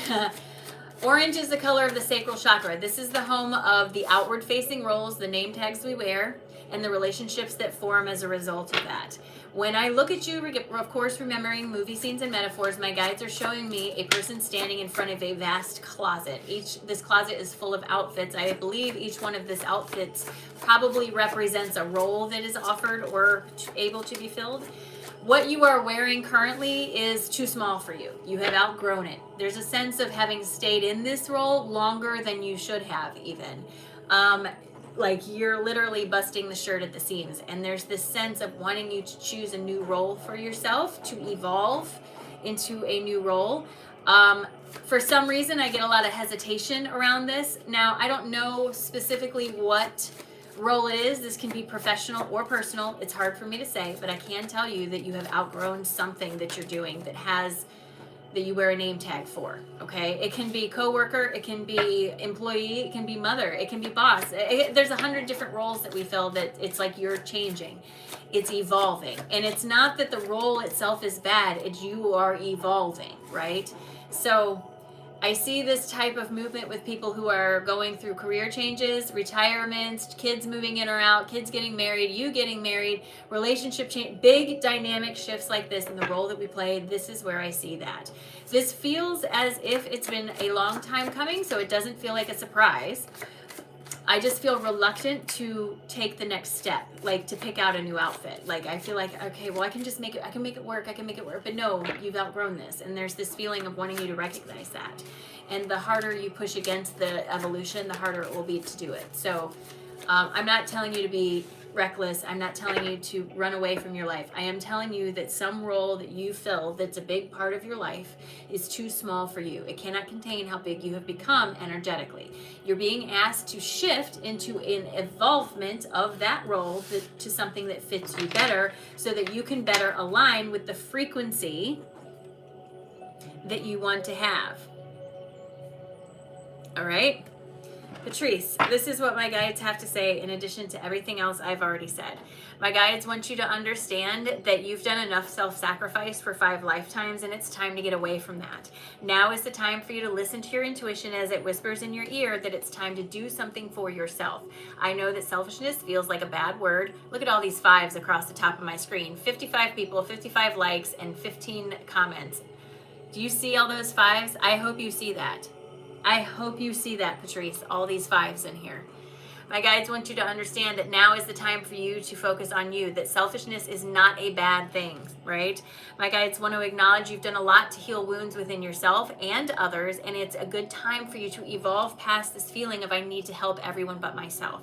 Orange is the color of the sacral chakra. This is the home of the outward facing roles, the name tags we wear, and the relationships that form as a result of that. When I look at you, of course, remembering movie scenes and metaphors, my guides are showing me a person standing in front of a vast closet. This closet is full of outfits. I believe each one of these outfits probably represents a role that is offered or able to be filled. What you are wearing currently is too small for you. You have outgrown it. There's a sense of having stayed in this role longer than you should have even. Like you're literally busting the shirt at the seams. And there's this sense of wanting you to choose a new role for yourself, to evolve into a new role. For some reason, I get a lot of hesitation around this. Now, I don't know specifically what role it is. This can be professional or personal. It's hard for me to say, but I can tell you that you have outgrown something that you're doing that you wear a name tag for. Okay, it can be coworker, it can be employee, it can be mother, it can be boss. There's 100 different roles that we fill that it's like you're changing. It's evolving, and it's not that the role itself is bad. It's you are evolving, right? So I see this type of movement with people who are going through career changes, retirements, kids moving in or out, kids getting married, you getting married, relationship change, big dynamic shifts like this in the role that we play. This is where I see that. This feels as if it's been a long time coming, so it doesn't feel like a surprise. I just feel reluctant to take the next step, like to pick out a new outfit. Like I feel like, okay, well I can just make it, I can make it work. But no, you've outgrown this. And there's this feeling of wanting you to recognize that. And the harder you push against the evolution, the harder it will be to do it. So I'm not telling you to be reckless. I'm not telling you to run away from your life. I am telling you that some role that you fill that's a big part of your life is too small for you. It cannot contain how big you have become energetically. You're being asked to shift into an evolvement of that role to something that fits you better so that you can better align with the frequency that you want to have. All right? Patrice, this is what my guides have to say in addition to everything else I've already said. My guides want you to understand that you've done enough self-sacrifice for 5 lifetimes and it's time to get away from that. Now is the time for you to listen to your intuition as it whispers in your ear that it's time to do something for yourself. I know that selfishness feels like a bad word. Look at all these 5s across the top of my screen. 55 people, 55 likes, and 15 comments. Do you see all those 5s? I hope you see that. I hope you see that, Patrice, all these 5s in here. My guides want you to understand that now is the time for you to focus on you, that selfishness is not a bad thing, right? My guides want to acknowledge you've done a lot to heal wounds within yourself and others, and it's a good time for you to evolve past this feeling of I need to help everyone but myself.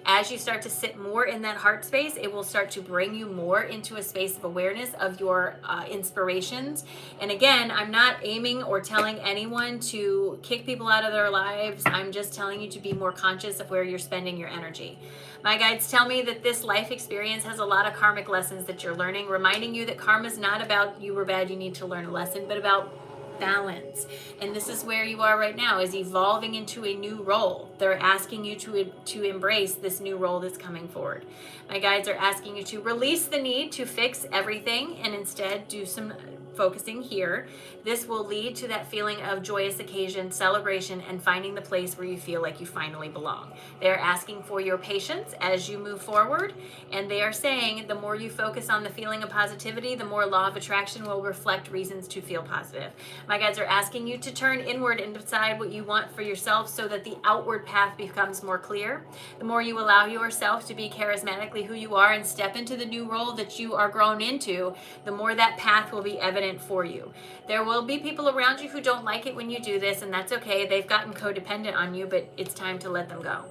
As you start to sit more in that heart space, it will start to bring you more into a space of awareness of your inspirations. And again, I'm not aiming or telling anyone to kick people out of their lives. I'm just telling you to be more conscious of where you're spending your energy. My guides tell me that this life experience has a lot of karmic lessons that you're learning, reminding you that karma is not about you were bad, you need to learn a lesson, but about balance. And this is where you are right now, is evolving into a new role. They're asking you to embrace this new role that's coming forward. My guides are asking you to release the need to fix everything and instead do some focusing here. This will lead to that feeling of joyous occasion, celebration, and finding the place where you feel like you finally belong. They're asking for your patience as you move forward, and they are saying the more you focus on the feeling of positivity, the more law of attraction will reflect reasons to feel positive. My guides are asking you to turn inward and decide what you want for yourself so that the outward path becomes more clear. The more you allow yourself to be charismatically who you are and step into the new role that you are grown into, the more that path will be evident for you. There will be people around you who don't like it when you do this, and that's okay. They've gotten codependent on you, but it's time to let them go.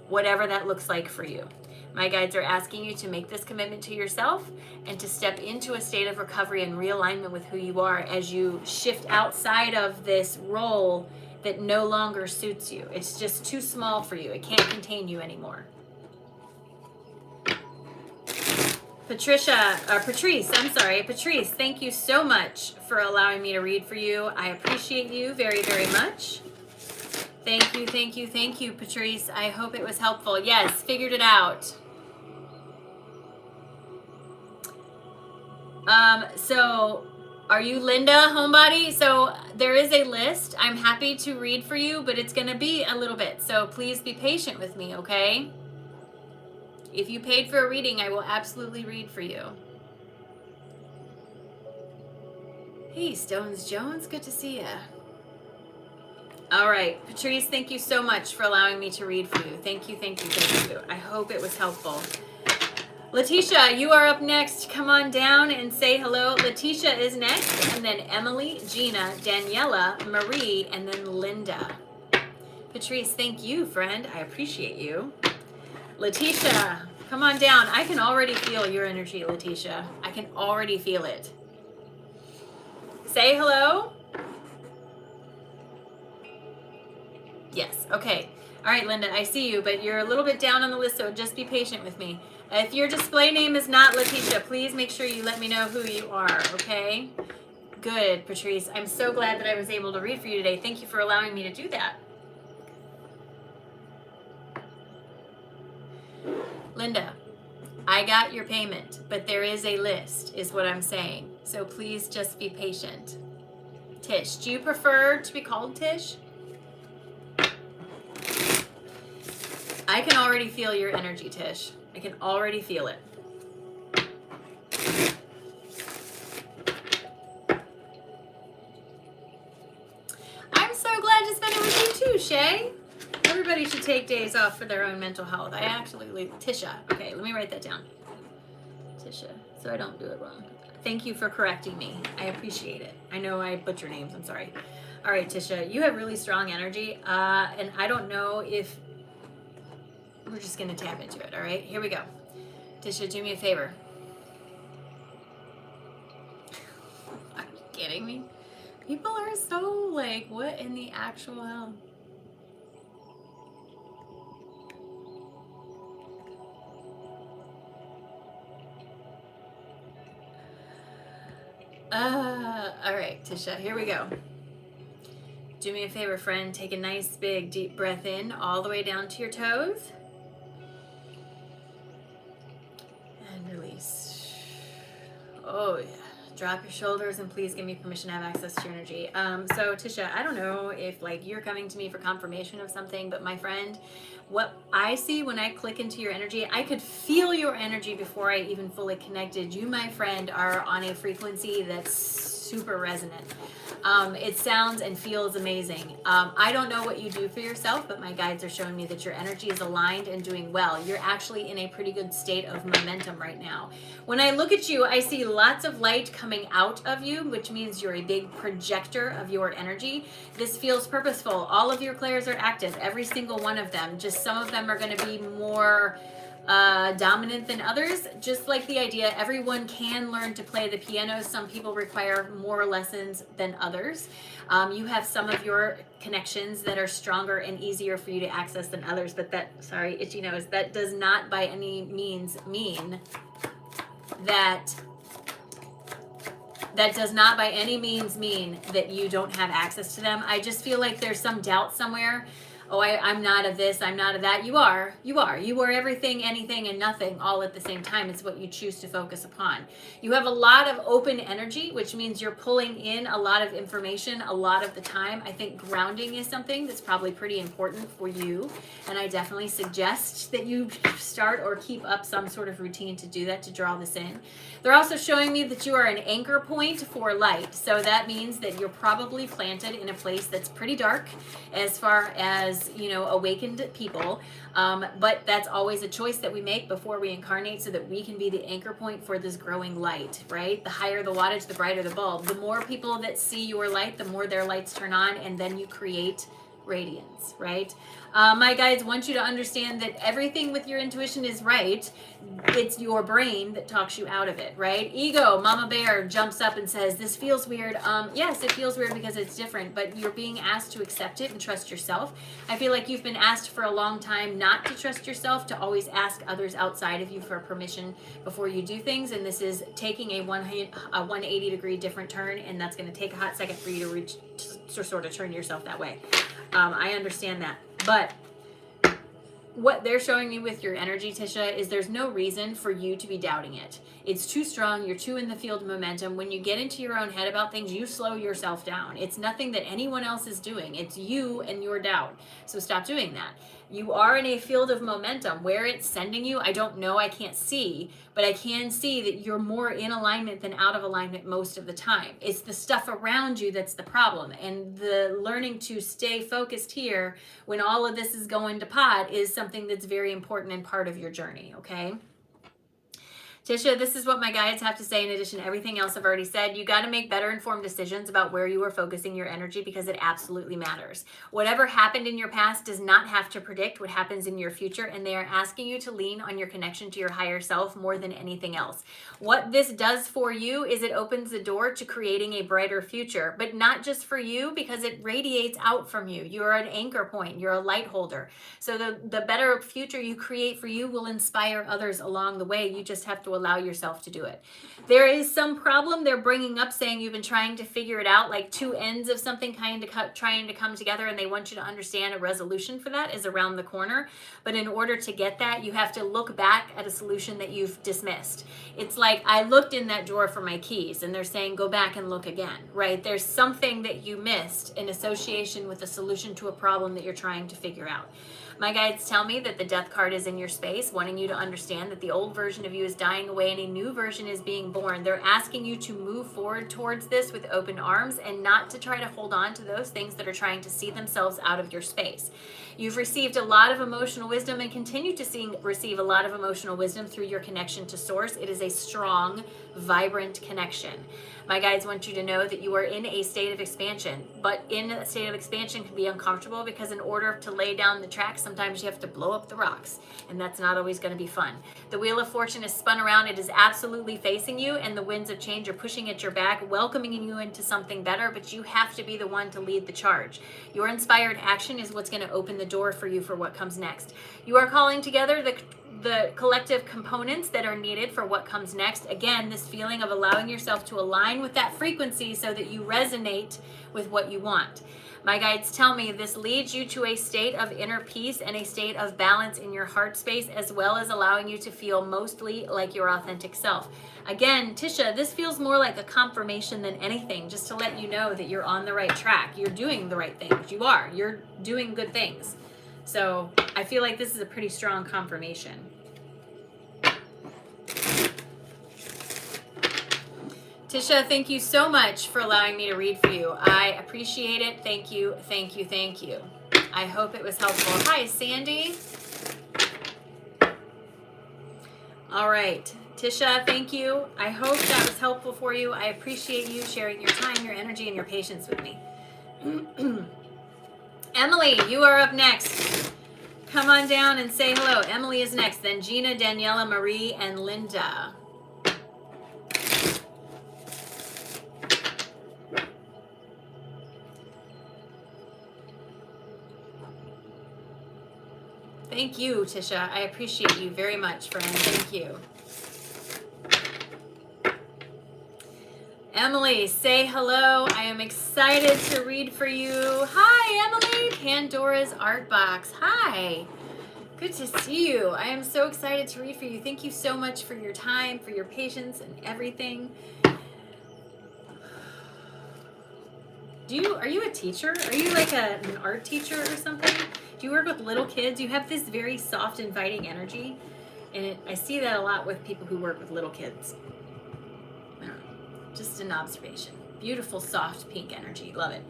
Whatever that looks like for you. My guides are asking you to make this commitment to yourself and to step into a state of recovery and realignment with who you are as you shift outside of this role that no longer suits you. It's just too small for you. It can't contain you anymore. Patrice, I'm sorry. Patrice, thank you so much for allowing me to read for you. I appreciate you very, very much. Thank you, thank you, thank you, Patrice. I hope it was helpful. Yes, figured it out. So are you Linda, homebody? So there is a list. I'm happy to read for you, but it's going to be a little bit. So please be patient with me, okay? If you paid for a reading, I will absolutely read for you. Hey, Stones Jones, good to see you. All right, Patrice, thank you so much for allowing me to read for you. Thank you, thank you, thank you. I hope it was helpful. Letitia, you are up next. Come on down and say hello. Letitia is next, and then Emily, Gina, Daniela, Marie, and then Linda. Patrice, thank you, friend. I appreciate you. Letitia, come on down. I can already feel your energy, Letitia. I can already feel it. Say hello. Yes, okay. All right, Linda, I see you, but you're a little bit down on the list, so just be patient with me. If your display name is not Letitia, please make sure you let me know who you are, okay? Good, Patrice. I'm so glad that I was able to read for you today. Thank you for allowing me to do that. Linda, I got your payment, but there is a list, is what I'm saying. So please just be patient. Tish, do you prefer to be called Tish? I can already feel your energy, Tish. I can already feel it. I'm so glad to spend it with you too, Shay. Everybody should take days off for their own mental health. I actually, Tisha. Okay, let me write that down. Tisha, so I don't do it wrong. Thank you for correcting me. I appreciate it. I know I butcher names. I'm sorry. All right, Tisha, you have really strong energy, and I don't know if we're just going to tap into it. All right, here we go. Tisha, do me a favor. Are you kidding me? People are so like, what in the actual hell? All right, Tisha, here we go. Do me a favor, friend. Take a nice big deep breath in all the way down to your toes. And release. Oh, yeah. Drop your shoulders and please give me permission to have access to your energy. So Tisha, I don't know if like you're coming to me for confirmation of something, but my friend, what I see when I click into your energy, I could feel your energy before I even fully connected. You, my friend, are on a frequency that's super resonant. It sounds and feels amazing. I don't know what you do for yourself, but my guides are showing me that your energy is aligned and doing well. You're actually in a pretty good state of momentum right now. When I look at you, I see lots of light coming out of you, which means you're a big projector of your energy. This feels purposeful. All of your clairs are active, every single one of them. Just some of them are going to be more dominant than others. Just like the idea, everyone can learn to play the piano. Some people require more lessons than others. You have some of your connections that are stronger and easier for you to access than others, but that, sorry, itchy nose, that does not by any means mean that does not by any means mean that you don't have access to them. I just feel like there's some doubt somewhere. Oh, I'm not of this, I'm not of that. You are everything, anything, and nothing all at the same time. It's what you choose to focus upon. You have a lot of open energy, which means you're pulling in a lot of information a lot of the time. I think grounding is something that's probably pretty important for you, and I definitely suggest that you start or keep up some sort of routine to do that, to draw this in. They're also showing me that you are an anchor point for light. So that means that you're probably planted in a place that's pretty dark as far as, you know, awakened people. But that's always a choice that we make before we incarnate so that we can be the anchor point for this growing light, right? The higher the wattage, the brighter the bulb. The more people that see your light, the more their lights turn on, and then you create radiance, right? My guides want you to understand that everything with your intuition is right. It's your brain that talks you out of it, right? Ego, Mama Bear, jumps up and says, this feels weird. Yes, it feels weird because it's different, but you're being asked to accept it and trust yourself. I feel like you've been asked for a long time not to trust yourself, to always ask others outside of you for permission before you do things, and this is taking a 180-degree different turn, and that's going to take a hot second for you to reach to sort of turn yourself that way. I understand that, but what they're showing me with your energy, Tisha, is there's no reason for you to be doubting it. It's too strong. You're too in the field of momentum. When you get into your own head about things, you slow yourself down. It's nothing that anyone else is doing. It's you and your doubt. So stop doing that. You are in a field of momentum. Where it's sending you, I don't know. I can't see, but I can see that you're more in alignment than out of alignment most of the time. It's the stuff around you that's the problem. And the learning to stay focused here when all of this is going to pot is something that's very important and part of your journey, okay? Tisha, this is what my guides have to say in addition to everything else I've already said. You got to make better informed decisions about where you are focusing your energy because it absolutely matters. Whatever happened in your past does not have to predict what happens in your future, and they are asking you to lean on your connection to your higher self more than anything else. What this does for you is it opens the door to creating a brighter future, but not just for you because it radiates out from you. You're an anchor point. You're a light holder. So the better future you create for you will inspire others along the way. You just have to allow yourself to do it. There is some problem they're bringing up, saying you've been trying to figure it out, like two ends of something kind of trying to come together, and they want you to understand a resolution for that is around the corner. But in order to get that, you have to look back at a solution that you've dismissed. It's like, I looked in that drawer for my keys, and they're saying go back and look again, right? There's something that you missed in association with a solution to a problem that you're trying to figure out. My guides tell me that the death card is in your space, wanting you to understand that the old version of you is dying away and a new version is being born. They're asking you to move forward towards this with open arms and not to try to hold on to those things that are trying to see themselves out of your space. You've received a lot of emotional wisdom and continue to receive a lot of emotional wisdom through your connection to Source. It is a strong, vibrant connection. My guides want you to know that you are in a state of expansion, but in a state of expansion can be uncomfortable because in order to lay down the tracks, sometimes you have to blow up the rocks, and that's not always going to be fun. The Wheel of Fortune is spun around. It is absolutely facing you, and the winds of change are pushing at your back, welcoming you into something better, but you have to be the one to lead the charge. Your inspired action is what's going to open the door for you for what comes next. You are calling together the collective components that are needed for what comes next. Again, this feeling of allowing yourself to align with that frequency so that you resonate with what you want. My guides tell me this leads you to a state of inner peace and a state of balance in your heart space, as well as allowing you to feel mostly like your authentic self. Again, Tisha, this feels more like a confirmation than anything, just to let you know that you're on the right track. You're doing the right things. You're doing good things. So I feel like this is a pretty strong confirmation. Tisha, thank you so much for allowing me to read for you. I appreciate it. Thank you, thank you, thank you. I hope it was helpful. Hi, Sandy. All right, Tisha, thank you. I hope that was helpful for you. I appreciate you sharing your time, your energy, and your patience with me. Emily, you are up next. Come on down and say hello. Emily is next, then Gina, Daniela, Marie, and Linda. Thank you, Tisha. I appreciate you very much, friend. Thank you. Emily, say hello. I am excited to read for you. Hi, Emily. Pandora's Art Box. Hi. Good to see you. I am so excited to read for you. Thank you so much for your time, for your patience, and everything. Are you a teacher? Are you like an art teacher or something? Do you work with little kids? You have this very soft, inviting energy. And I see that a lot with people who work with little kids. I don't know. Just an observation. Beautiful, soft, pink energy. Love it.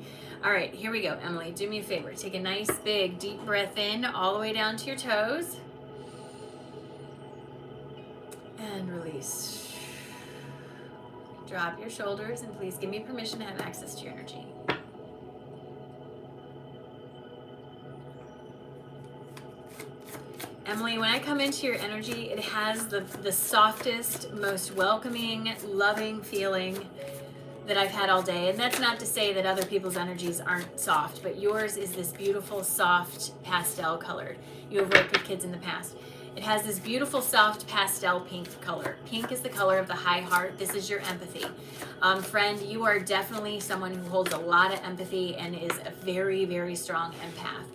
All right, here we go, Emily. Do me a favor. Take a nice, big, deep breath in all the way down to your toes. And release. Drop your shoulders, and please give me permission to have access to your energy. Emily, when I come into your energy, it has the softest, most welcoming, loving feeling that I've had all day. And that's not to say that other people's energies aren't soft, but yours is this beautiful, soft pastel color. You have worked with kids in the past. It has this beautiful, soft pastel pink color. Pink is the color of the high heart. This is your empathy. Friend, you are definitely someone who holds a lot of empathy and is a very, very strong empath.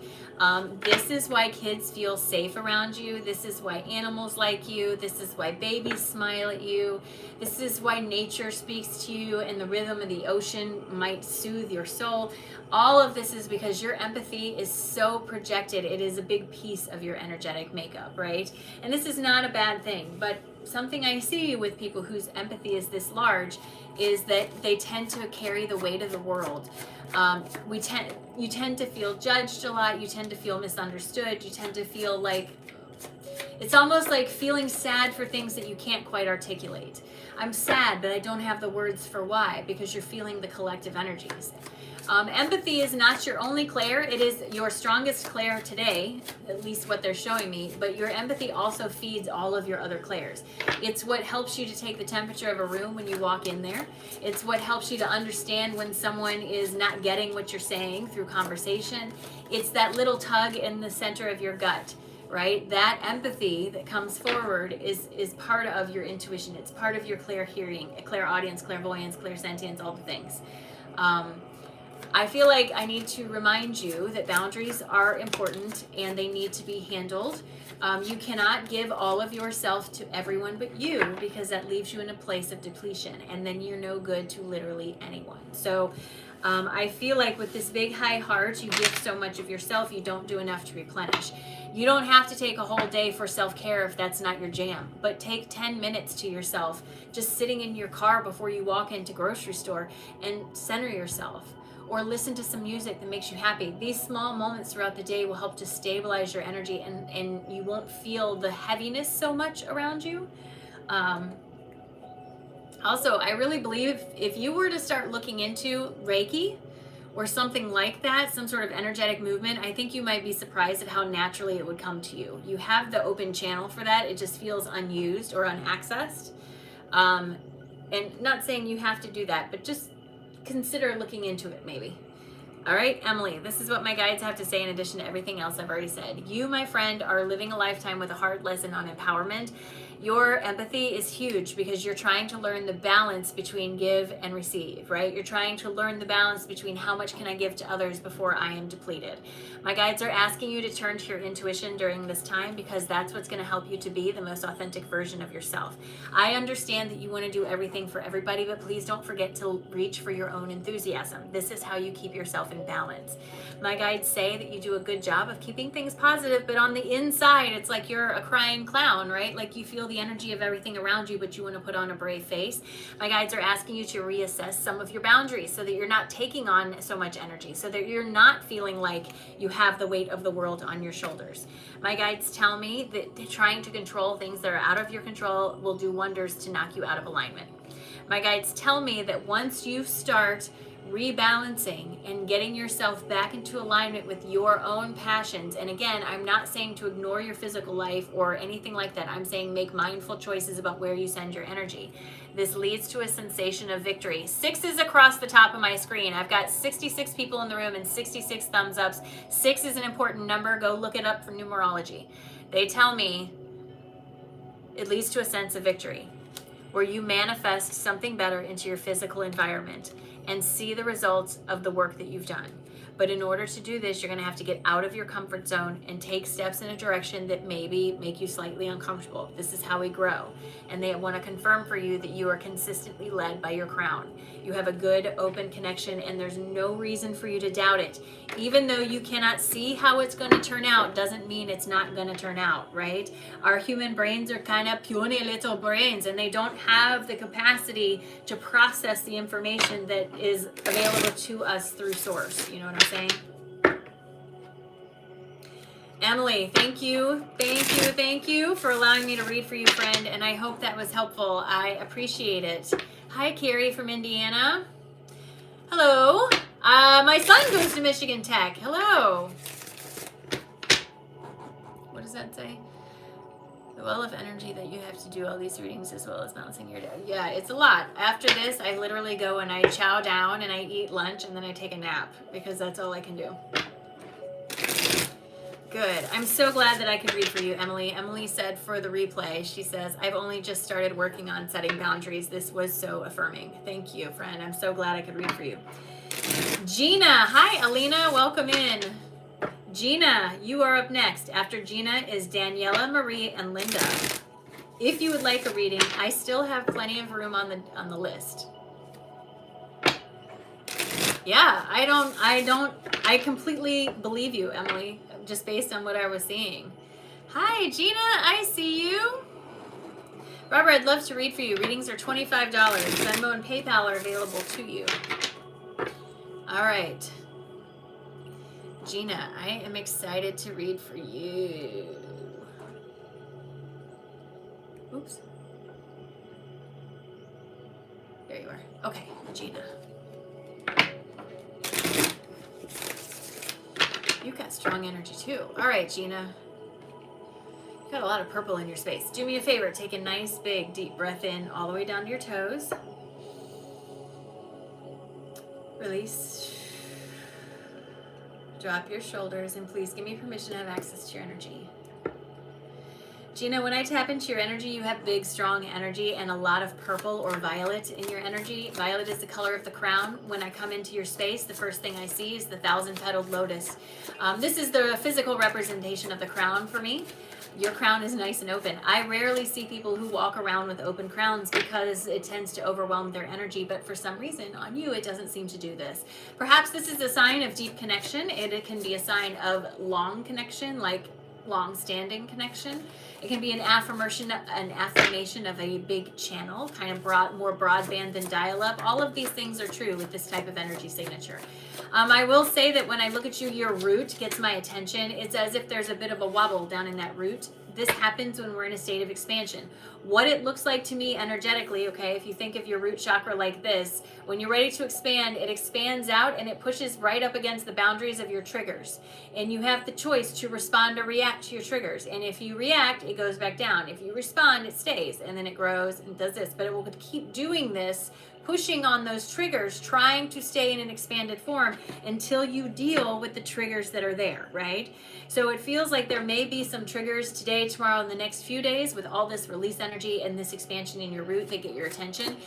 This is why kids feel safe around you. This is why animals like you. This is why babies smile at you. This is why nature speaks to you, and the rhythm of the ocean might soothe your soul. All of this is because your empathy is so projected. It is a big piece of your energetic makeup, right? And this is not a bad thing, but something I see with people whose empathy is this large is that they tend to carry the weight of the world. You tend to feel judged a lot. You tend to feel misunderstood. You tend to feel like it's almost like feeling sad for things that you can't quite articulate. I'm sad, but I don't have the words for why, because you're feeling the collective energies. Empathy is not your only clair. It is your strongest clair today, at least what they're showing me, but your empathy also feeds all of your other clairs. It's what helps you to take the temperature of a room when you walk in there. It's what helps you to understand when someone is not getting what you're saying through conversation. It's that little tug in the center of your gut, right? That empathy that comes forward is part of your intuition. It's part of your clear hearing, clairaudience, clairvoyance, clairsentience, all the things. I feel like I need to remind you that boundaries are important and they need to be handled. You cannot give all of yourself to everyone but you, because that leaves you in a place of depletion, and then you're no good to literally anyone. So I feel like with this big high heart, you give so much of yourself, you don't do enough to replenish. You don't have to take a whole day for self-care if that's not your jam, but take 10 minutes to yourself, just sitting in your car before you walk into grocery store, and center yourself. Or listen to some music that makes you happy. These small moments throughout the day will help to stabilize your energy, and you won't feel the heaviness so much around you. Also, I really believe if you were to start looking into Reiki or something like that, some sort of energetic movement, I think you might be surprised at how naturally it would come to you. You have the open channel for that. It just feels unused or unaccessed. And not saying you have to do that, but just consider looking into it maybe. All right, Emily, this is what my guides have to say in addition to everything else I've already said. You, my friend, are living a lifetime with a hard lesson on empowerment. Your empathy is huge because you're trying to learn the balance between give and receive, right? You're trying to learn the balance between how much can I give to others before I am depleted. My guides are asking you to turn to your intuition during this time because that's what's going to help you to be the most authentic version of yourself. I understand that you want to do everything for everybody, but please don't forget to reach for your own enthusiasm. This is how you keep yourself in balance. My guides say that you do a good job of keeping things positive, but on the inside, it's like you're a crying clown, right? Like you feel the energy of everything around you, but you want to put on a brave face. My guides are asking you to reassess some of your boundaries so that you're not taking on so much energy, so that you're not feeling like you have the weight of the world on your shoulders. My guides tell me that trying to control things that are out of your control will do wonders to knock you out of alignment. My guides tell me that once you start rebalancing and getting yourself back into alignment with your own passions, and again, I'm not saying to ignore your physical life or anything like that. I'm saying make mindful choices about where you send your energy. This leads to a sensation of victory. 6 is across the top of my screen. I've got 66 people in the room and 66 thumbs ups. 6 is an important number. Go look it up for numerology. They tell me it leads to a sense of victory, where you manifest something better into your physical environment and see the results of the work that you've done. But in order to do this, you're going to have to get out of your comfort zone and take steps in a direction that maybe make you slightly uncomfortable. This is how we grow. And they want to confirm for you that you are consistently led by your crown. You have a good, open connection, and there's no reason for you to doubt it. Even though you cannot see how it's going to turn out, doesn't mean it's not going to turn out, right? Our human brains are kind of puny little brains, and they don't have the capacity to process the information that is available to us through source. You know what I'm saying? Emily, thank you for allowing me to read for you, friend, and I hope that was helpful. I appreciate it. Hi, Carrie from Indiana. Hello. My son goes to Michigan Tech. Hello. What does that say? The well of energy that you have to do all these readings as well as balancing your day. Yeah, it's a lot. After this, I literally go and I chow down and I eat lunch and then I take a nap because that's all I can do. Good. I'm so glad that I could read for you, Emily. Emily said for the replay, she says, I've only just started working on setting boundaries. This was so affirming. Thank you, friend. I'm so glad I could read for you. Gina. Hi, Alina. Welcome in. Gina, you are up next. After Gina is Daniela, Marie, and Linda. If you would like a reading, I still have plenty of room on the list. Yeah, I completely believe you, Emily, just based on what I was seeing. Hi, Gina, I see you. Robert, I'd love to read for you. Readings are $25. Venmo and PayPal are available to you. All right. Gina, I am excited to read for you. Oops. There you are. Okay, Gina. You've got strong energy too. All right, Gina. You've got a lot of purple in your space. Do me a favor. Take a nice, big, deep breath in all the way down to your toes. Release. Drop your shoulders, and please give me permission to have access to your energy. Gina, when I tap into your energy, you have big, strong energy and a lot of purple or violet in your energy. Violet is the color of the crown. When I come into your space, the first thing I see is the 1,000-petaled lotus. This is the physical representation of the crown for me. Your crown is nice and open. I rarely see people who walk around with open crowns because it tends to overwhelm their energy, but for some reason on you, it doesn't seem to do this. Perhaps this is a sign of deep connection. It can be a sign of long connection, like long-standing connection. It can be an affirmation of a big channel, kind of more broadband than dial-up. All of these things are true with this type of energy signature. I will say that when I look at you, your root gets my attention. It's as if there's a bit of a wobble down in that root. This happens when we're in a state of expansion. What it looks like to me energetically, okay, if you think of your root chakra like this, when you're ready to expand, it expands out and it pushes right up against the boundaries of your triggers. And you have the choice to respond or react to your triggers. And if you react, it goes back down. If you respond, it stays, and then it grows and does this. But it will keep doing this, pushing on those triggers, trying to stay in an expanded form until you deal with the triggers that are there, right? So it feels like there may be some triggers today, tomorrow, and the next few days with all this release energy and this expansion in your root that get your attention.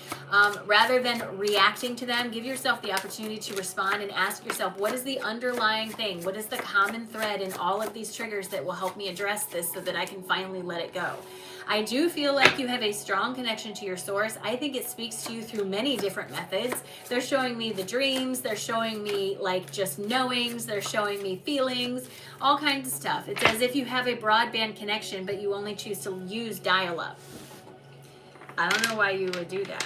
Rather than reacting to them, give yourself the opportunity to respond and ask yourself, what is the underlying thing? What is the common thread in all of these triggers that will help me address this so that I can finally let it go? I do feel like you have a strong connection to your source. I think it speaks to you through many different methods. They're showing me the dreams. They're showing me like just knowings. They're showing me feelings, all kinds of stuff. It's as if you have a broadband connection, but you only choose to use dial-up. I don't know why you would do that.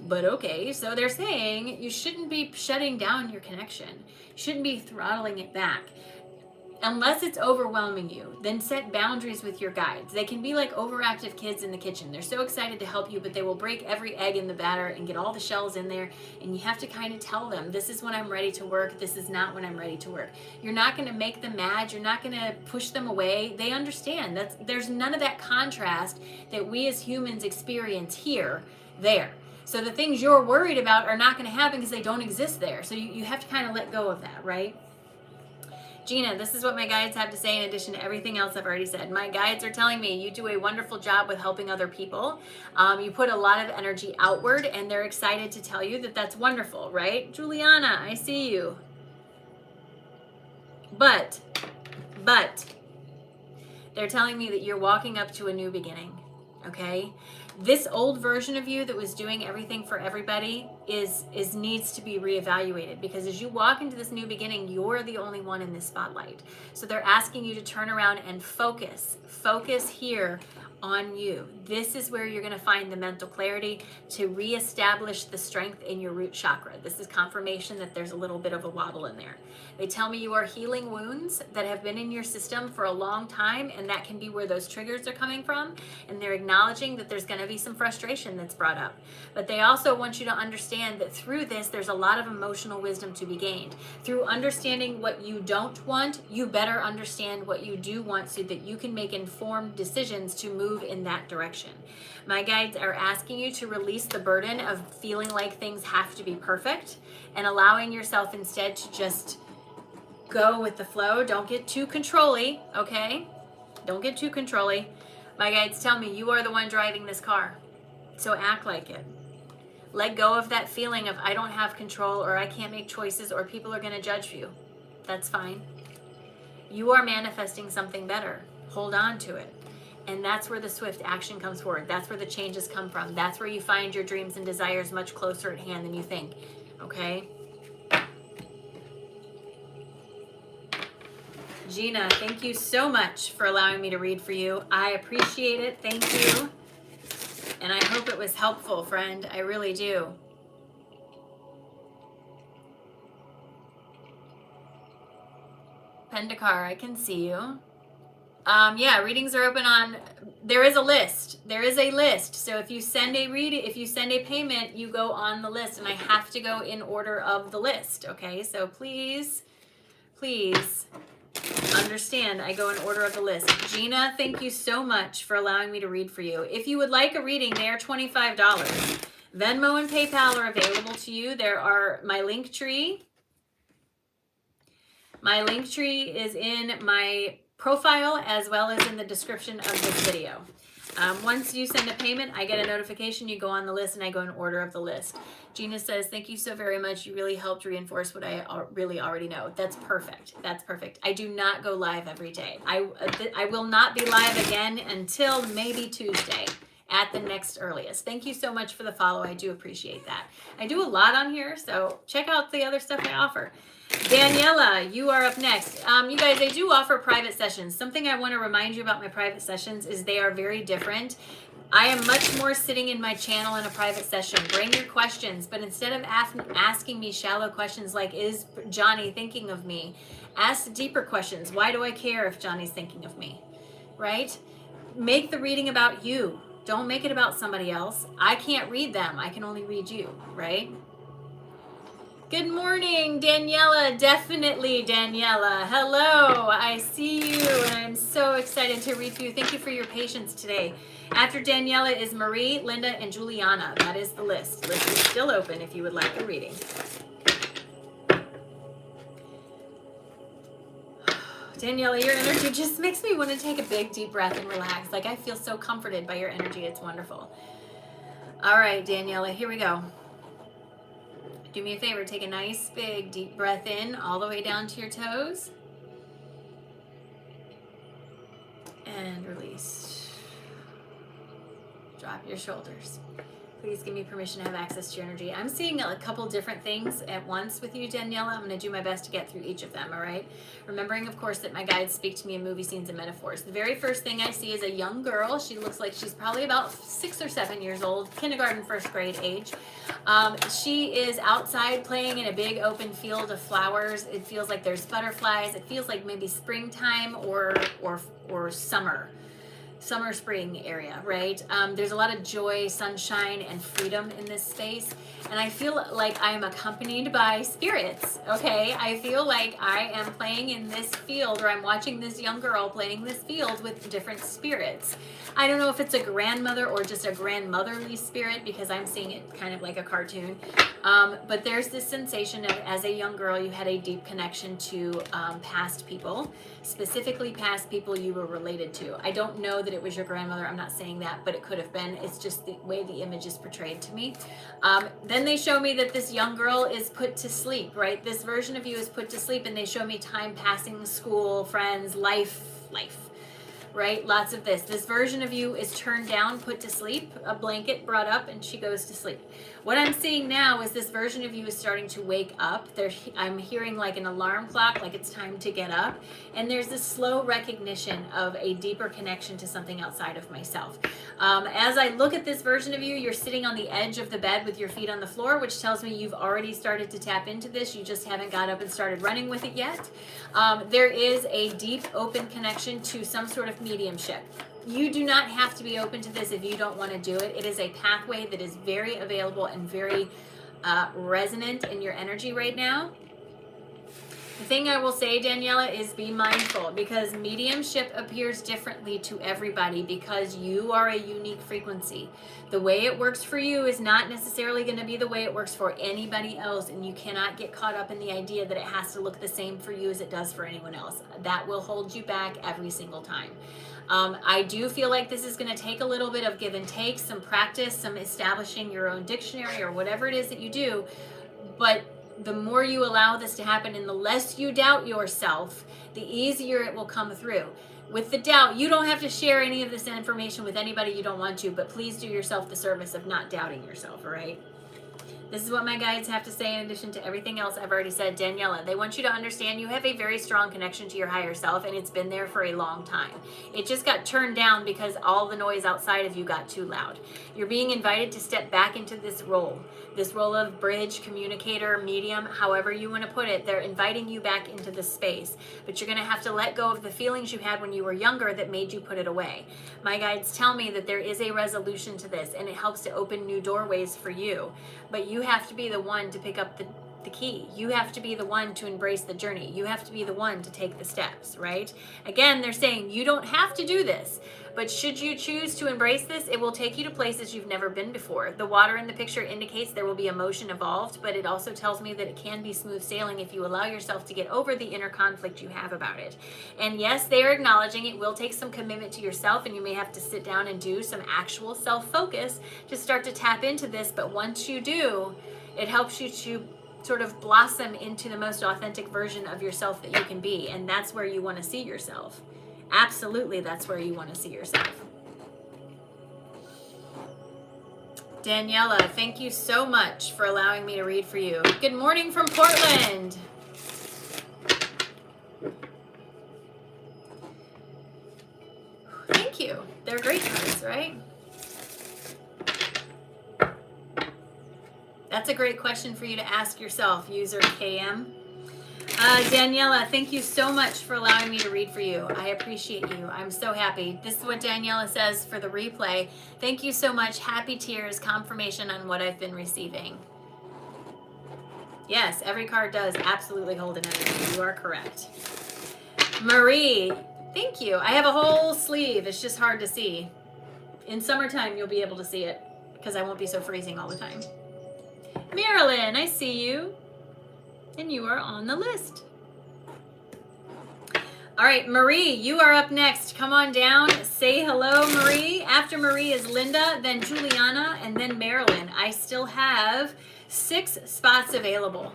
But okay, so they're saying you shouldn't be shutting down your connection. You shouldn't be throttling it back. Unless it's overwhelming you, then set boundaries with your guides. They can be like overactive kids in the kitchen. They're so excited to help you, but they will break every egg in the batter and get all the shells in there. And you have to kind of tell them, this is when I'm ready to work. This is not when I'm ready to work. You're not going to make them mad. You're not going to push them away. They understand. There's none of that contrast that we as humans experience here, there. So the things you're worried about are not going to happen because they don't exist there. So you have to kind of let go of that, right? Gina, this is what my guides have to say in addition to everything else I've already said. My guides are telling me you do a wonderful job with helping other people. You put a lot of energy outward, and they're excited to tell you that that's wonderful, right? Juliana, I see you. But, they're telling me that you're walking up to a new beginning, okay? This old version of you that was doing everything for everybody needs to be reevaluated, because as you walk into this new beginning, you're the only one in this spotlight. So they're asking you to turn around and focus here on you. This is where you're going to find the mental clarity to reestablish the strength in your root chakra. This is confirmation that there's a little bit of a wobble in there. They tell me you are healing wounds that have been in your system for a long time, and that can be where those triggers are coming from. And they're acknowledging that there's going to be some frustration that's brought up. But they also want you to understand that through this, there's a lot of emotional wisdom to be gained. Through understanding what you don't want, you better understand what you do want so that you can make informed decisions to move in that direction. My guides are asking you to release the burden of feeling like things have to be perfect and allowing yourself instead to just go with the flow. Don't get too controlly, okay? Don't get too controlly. My guides tell me you are the one driving this car, so act like it. Let go of that feeling of I don't have control, or I can't make choices, or people are going to judge you. That's fine. You are manifesting something better. Hold on to it. And that's where the swift action comes forward. That's where the changes come from. That's where you find your dreams and desires much closer at hand than you think. Okay? Gina, thank you so much for allowing me to read for you. I appreciate it. Thank you. And I hope it was helpful, friend. I really do. Pendakar, I can see you. Yeah, readings are open on, there is a list. There is a list. So if you send a if you send a payment, you go on the list, and I have to go in order of the list. Okay, so please understand, I go in order of the list. Gina, thank you so much for allowing me to read for you. If you would like a reading, they are $25. Venmo and PayPal are available to you. There are my link tree. My link tree is in my profile as well as in the description of this video. Once you send a payment, I get a notification, you go on the list, and I go in order of the list. Gina says, thank you so very much. You really helped reinforce what I really already know. That's perfect. That's perfect. I do not go live every day. I will not be live again until maybe Tuesday at the next earliest. Thank you so much for the follow. I do appreciate that. I do a lot on here, so check out the other stuff I offer. Daniela, you are up next. You guys, I do offer private sessions. Something I want to remind you about my private sessions is they are very different. I am much more sitting in my channel in a private session. Bring your questions, but instead of asking me shallow questions like, is Johnny thinking of me? Ask deeper questions. Why do I care if Johnny's thinking of me? Right? Make the reading about you. Don't make it about somebody else. I can't read them. I can only read you, right? Good morning, Daniela. Definitely, Daniela. Hello. I see you, and I'm so excited to read for you. Thank you for your patience today. After Daniela is Marie, Linda, and Juliana. That is the list. List is still open if you would like a reading. Daniela, your energy just makes me want to take a big, deep breath and relax. Like, I feel so comforted by your energy. It's wonderful. All right, Daniela, here we go. Do me a favor, take a nice big deep breath in all the way down to your toes. And release. Drop your shoulders. Please give me permission to have access to your energy. I'm seeing a couple different things at once with you, Daniela. I'm going to do my best to get through each of them, all right? Remembering, of course, that my guides speak to me in movie scenes and metaphors. The very first thing I see is a young girl. She looks like she's probably about 6 or 7 years old, kindergarten, first grade age. She is outside playing in a big open field of flowers. It feels like there's butterflies. It feels like maybe springtime or summer. Summer, spring area, right? There's a lot of joy, sunshine, and freedom in this space. And I feel like I'm accompanied by spirits, okay? I feel like I am playing in this field, or I'm watching this young girl playing this field with different spirits. I don't know if it's a grandmother or just a grandmotherly spirit, because I'm seeing it kind of like a cartoon. But there's this sensation of, as a young girl, you had a deep connection to past people, specifically past people you were related to. I don't know that it was your grandmother. I'm not saying that, but it could have been. It's just the way the image is portrayed to me. Then they show me that this young girl is put to sleep, right? This version of you is put to sleep, and they show me time passing, school, friends, life, right? Lots of this. This version of you is turned down, put to sleep, a blanket brought up, and she goes to sleep. What I'm seeing now is this version of you is starting to wake up. I'm hearing like an alarm clock, like it's time to get up. And there's this slow recognition of a deeper connection to something outside of myself. As I look at this version of you, you're sitting on the edge of the bed with your feet on the floor, which tells me you've already started to tap into this. You just haven't got up and started running with it yet. There is a deep, open connection to some sort of mediumship. You do not have to be open to this if you don't want to do it. It is a pathway that is very available and very resonant in your energy right now. The thing I will say, Daniela, is be mindful, because mediumship appears differently to everybody because you are a unique frequency. The way it works for you is not necessarily going to be the way it works for anybody else, and you cannot get caught up in the idea that it has to look the same for you as it does for anyone else. That will hold you back every single time. I do feel like this is going to take a little bit of give and take, some practice, some establishing your own dictionary or whatever it is that you do, but the more you allow this to happen and the less you doubt yourself, the easier it will come through. With the doubt, you don't have to share any of this information with anybody you don't want to, but please do yourself the service of not doubting yourself, all right? This is what my guides have to say in addition to everything else I've already said. Daniela, they want you to understand you have a very strong connection to your higher self, and it's been there for a long time. It just got turned down because all the noise outside of you got too loud. You're being invited to step back into this role of bridge, communicator, medium, however you want to put it. They're inviting you back into this space, but you're going to have to let go of the feelings you had when you were younger that made you put it away. My guides tell me that there is a resolution to this, and it helps to open new doorways for you. But you have to be the one to pick up the key. You have to be the one to embrace the journey. You have to be the one to take the steps, right? Again, they're saying you don't have to do this, but should you choose to embrace this, it will take you to places you've never been before. The water in the picture indicates there will be emotion involved, but it also tells me that it can be smooth sailing if you allow yourself to get over the inner conflict you have about it. And yes, they are acknowledging it will take some commitment to yourself, and you may have to sit down and do some actual self-focus to start to tap into this, but once you do, it helps you to sort of blossom into the most authentic version of yourself that you can be, and that's where you want to see yourself. Absolutely, that's where you want to see yourself. Daniela, thank you so much for allowing me to read for you. Good morning from Portland. Thank you. They're great cards, right? That's a great question for you to ask yourself, user KM. Daniela, thank you so much for allowing me to read for you. I appreciate you. I'm so happy. This is what Daniela says for the replay. Thank you so much. Happy tears, confirmation on what I've been receiving. Yes, every card does absolutely hold an energy. You are correct. Marie, thank you. I have a whole sleeve. It's just hard to see. In summertime, you'll be able to see it because I won't be so freezing all the time. Marilyn, I see you. And you are on the list. All right, Marie, you are up next. Come on down. Say hello, Marie. After Marie is Linda, then Juliana, and then Marilyn. I still have 6 spots available.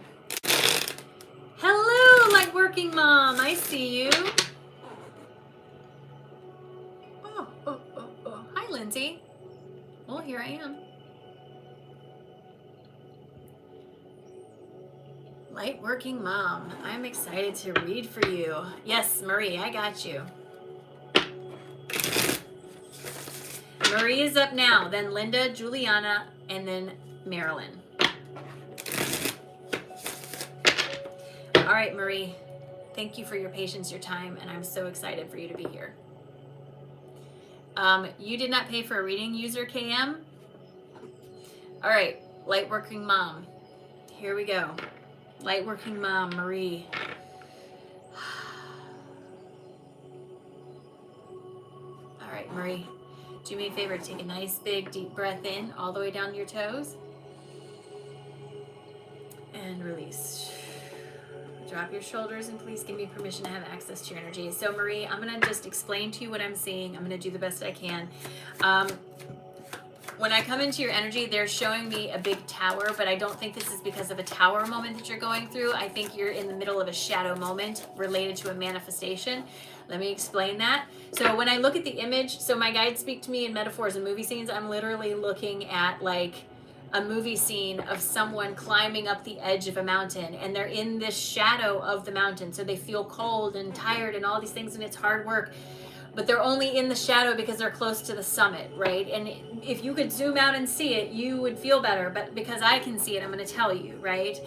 Hello, Light Working Mom. I see you. Oh. Hi, Lindsay. Well, here I am. Light Working Mom, I'm excited to read for you. Yes, Marie, I got you. Marie is up now, then Linda, Juliana, and then Marilyn. All right, Marie, thank you for your patience, your time, and I'm so excited for you to be here. You did not pay for a reading, user KM? All right, Light Working Mom, here we go. Light Working Mom, Marie. All right, Marie, do me a favor, take a nice big deep breath in all the way down to your toes and release. Drop your shoulders and please give me permission to have access to your energy. So Marie, I'm gonna just explain to you what I'm seeing. I'm gonna do the best I can. when I come into your energy, they're showing me a big tower, but I don't think this is because of a tower moment that you're going through. I think you're in the middle of a shadow moment related to a manifestation. Let me explain that. So when I look at the image, so my guides speak to me in metaphors and movie scenes. I'm literally looking at like a movie scene of someone climbing up the edge of a mountain, and they're in this shadow of the mountain. So they feel cold and tired and all these things, and it's hard work. But they're only in the shadow because they're close to the summit, right? And if you could zoom out and see it, you would feel better. But because I can see it, I'm going to tell you, right?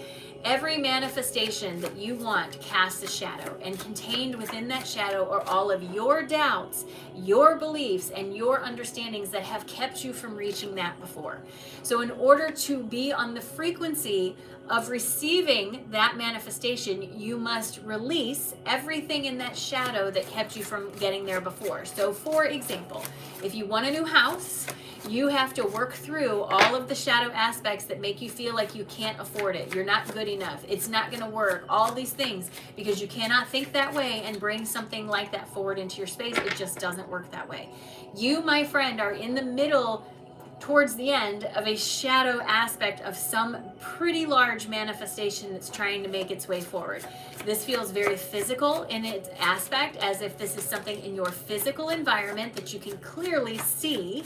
Every manifestation that you want casts a shadow, and contained within that shadow are all of your doubts, your beliefs, and your understandings that have kept you from reaching that before. So in order to be on the frequency of receiving that manifestation, you must release everything in that shadow that kept you from getting there before. So for example, if you want a new house, you have to work through all of the shadow aspects that make you feel like you can't afford it. You're not good enough. It's not going to work. All these things, because you cannot think that way and bring something like that forward into your space. It just doesn't work that way. You, my friend, are in the middle towards the end of a shadow aspect of some pretty large manifestation that's trying to make its way forward. This feels very physical in its aspect, as if this is something in your physical environment that you can clearly see.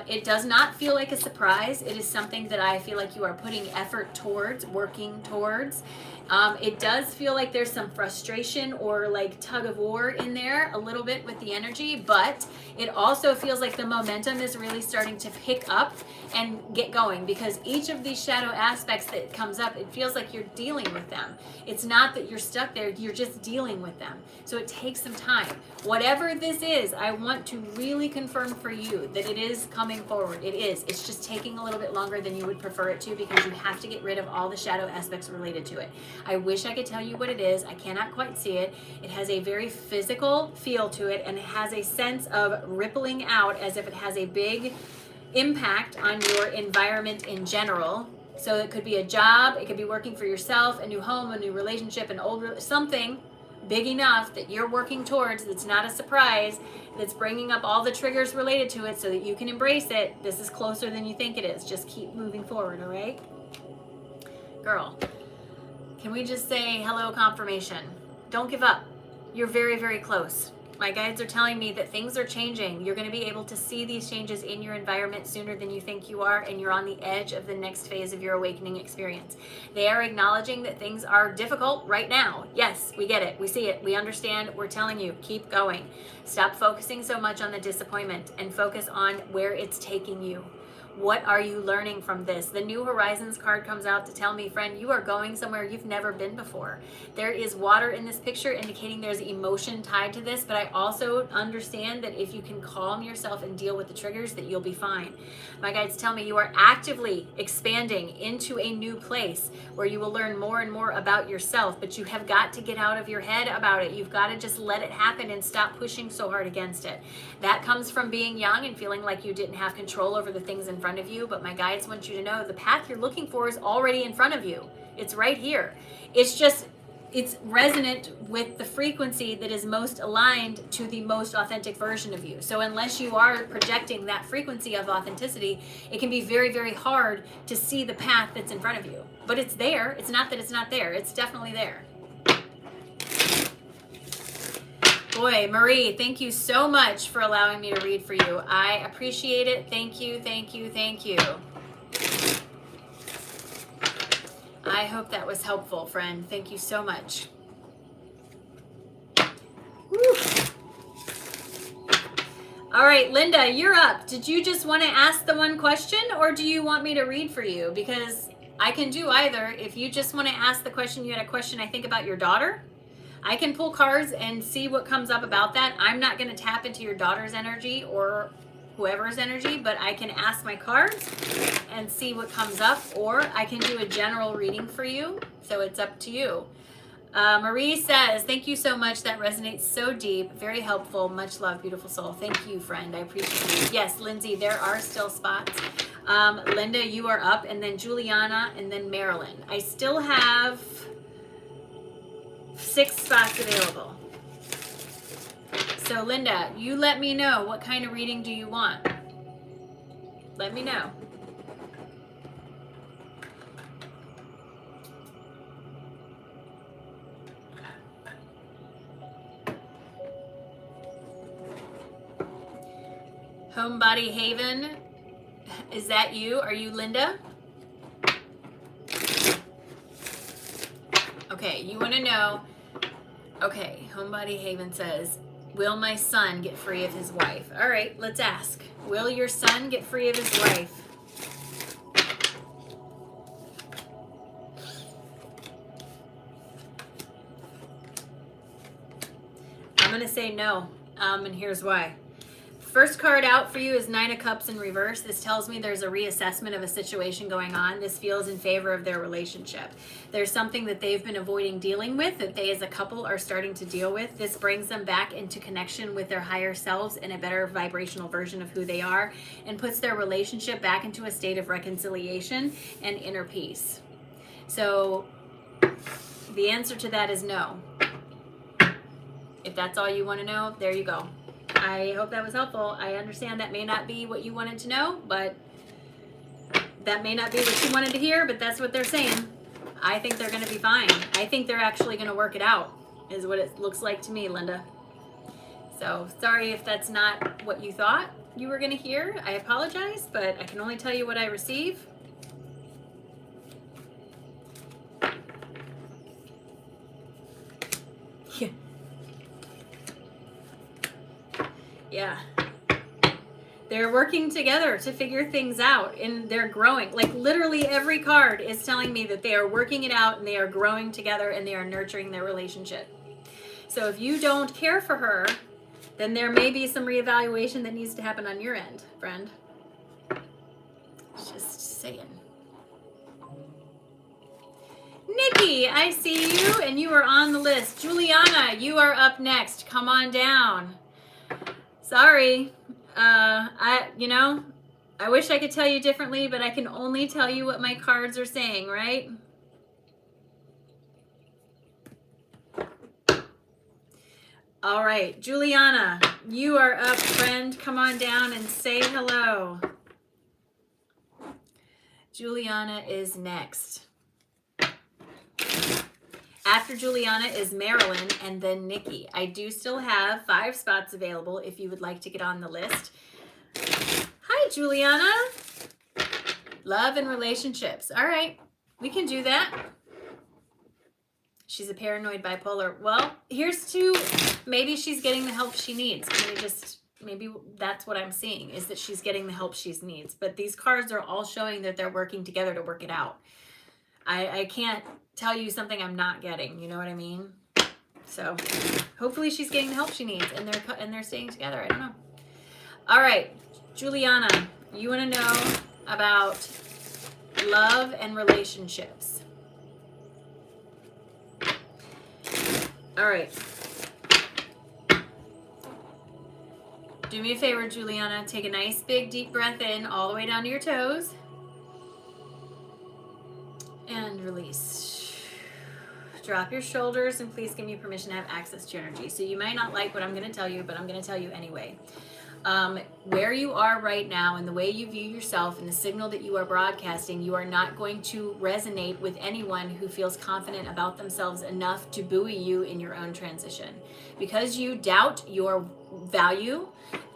It does not feel like a surprise. It is something that I feel like you are putting effort towards, working towards. It does feel like there's some frustration or like tug of war in there a little bit with the energy, but it also feels like the momentum is really starting to pick up and get going, because each of these shadow aspects that comes up, it feels like you're dealing with them. It's not that you're stuck there, you're just dealing with them. So it takes some time. Whatever this is, I want to really confirm for you that it is coming forward. It is. It's just taking a little bit longer than you would prefer it to, because you have to get rid of all the shadow aspects related to it. I wish I could tell you what it is. I cannot quite see it. It has a very physical feel to it, and it has a sense of rippling out as if it has a big impact on your environment in general. So it could be a job, it could be working for yourself, a new home, a new relationship, an old something big enough that you're working towards, that's not a surprise, that's bringing up all the triggers related to it so that you can embrace it. This is closer than you think it is. Just keep moving forward, all right? Girl, can we just say hello confirmation? Don't give up. You're very, very close. My guides are telling me that things are changing. You're going to be able to see these changes in your environment sooner than you think you are, and you're on the edge of the next phase of your awakening experience. They are acknowledging that things are difficult right now. Yes, we get it. We see it. We understand. We're telling you, keep going. Stop focusing so much on the disappointment and focus on where it's taking you. What are you learning from this? The New Horizons card comes out to tell me, friend, you are going somewhere you've never been before. There is water in this picture indicating there's emotion tied to this, but I also understand that if you can calm yourself and deal with the triggers, that you'll be fine. My guides tell me you are actively expanding into a new place where you will learn more and more about yourself, but you have got to get out of your head about it. You've got to just let it happen and stop pushing so hard against it. That comes from being young and feeling like you didn't have control over the things in front of you, but my guides want you to know the path you're looking for is already in front of you. It's right here. It's resonant with the frequency that is most aligned to the most authentic version of you. So unless you are projecting that frequency of authenticity, it can be very, very hard to see the path that's in front of you. But it's there. It's not that it's not there. It's definitely there. Boy, Marie, thank you so much for allowing me to read for you. I appreciate it. Thank you, thank you, thank you. I hope that was helpful, friend. Thank you so much. Woo. All right, Linda, you're up. Did you just want to ask the one question, or do you want me to read for you? Because I can do either. If you just want to ask the question, you had a question, I think, about your daughter, I can pull cards and see what comes up about that. I'm not going to tap into your daughter's energy or whoever's energy, but I can ask my cards and see what comes up, or I can do a general reading for you. So it's up to you. Marie says, thank you so much. That resonates so deep. Very helpful. Much love, beautiful soul. Thank you, friend. I appreciate you. Yes, Lindsay, there are still spots. Linda, you are up, and then Juliana, and then Marilyn. I still have 6 spots available. So Linda, you let me know, what kind of reading do you want? Let me know. Homebody Haven, is that you? Are you Linda? Okay, you want to know. Okay, Homebody Haven says, will my son get free of his wife? All right, let's ask. Will your son get free of his wife? I'm going to say no, and here's why. First card out for you is Nine of Cups in reverse. This tells me there's a reassessment of a situation going on. This feels in favor of their relationship. There's something that they've been avoiding dealing with that they as a couple are starting to deal with. This brings them back into connection with their higher selves and a better vibrational version of who they are, and puts their relationship back into a state of reconciliation and inner peace. So the answer to that is no. If that's all you want to know, there you go. I hope that was helpful. I understand that may not be what you wanted to know, but that may not be what you wanted to hear, but that's what they're saying. I think they're going to be fine. I think they're actually going to work it out, is what it looks like to me, Linda. So sorry if that's not what you thought you were going to hear. I apologize, but I can only tell you what I receive. Yeah. Yeah. They're working together to figure things out, and they're growing. Like literally every card is telling me that they are working it out and they are growing together and they are nurturing their relationship. So if you don't care for her, then there may be some reevaluation that needs to happen on your end, friend. Just saying. Nikki, I see you, and you are on the list. Juliana, you are up next. Come on down. Sorry. I wish I could tell you differently, but I can only tell you what my cards are saying, right? All right, Juliana, you are up, friend. Come on down and say hello. Juliana is next. After Juliana is Marilyn and then Nikki. I do still have 5 spots available if you would like to get on the list. Hi, Juliana. Love and relationships. All right, we can do that. She's a paranoid bipolar. Well, here's to maybe she's getting the help she needs. Maybe that's what I'm seeing, is that she's getting the help she needs. But these cards are all showing that they're working together to work it out. I can't tell you something I'm not getting. You know what I mean? So hopefully she's getting the help she needs, and they're staying together. I don't know. All right, Juliana, you want to know about love and relationships. All right. Do me a favor, Juliana. Take a nice big deep breath in all the way down to your toes. And release. Drop your shoulders, and please give me permission to have access to your energy. So you might not like what I'm going to tell you, but I'm going to tell you anyway. Where you are right now and the way you view yourself and the signal that you are broadcasting, you are not going to resonate with anyone who feels confident about themselves enough to buoy you in your own transition. Because you doubt your value,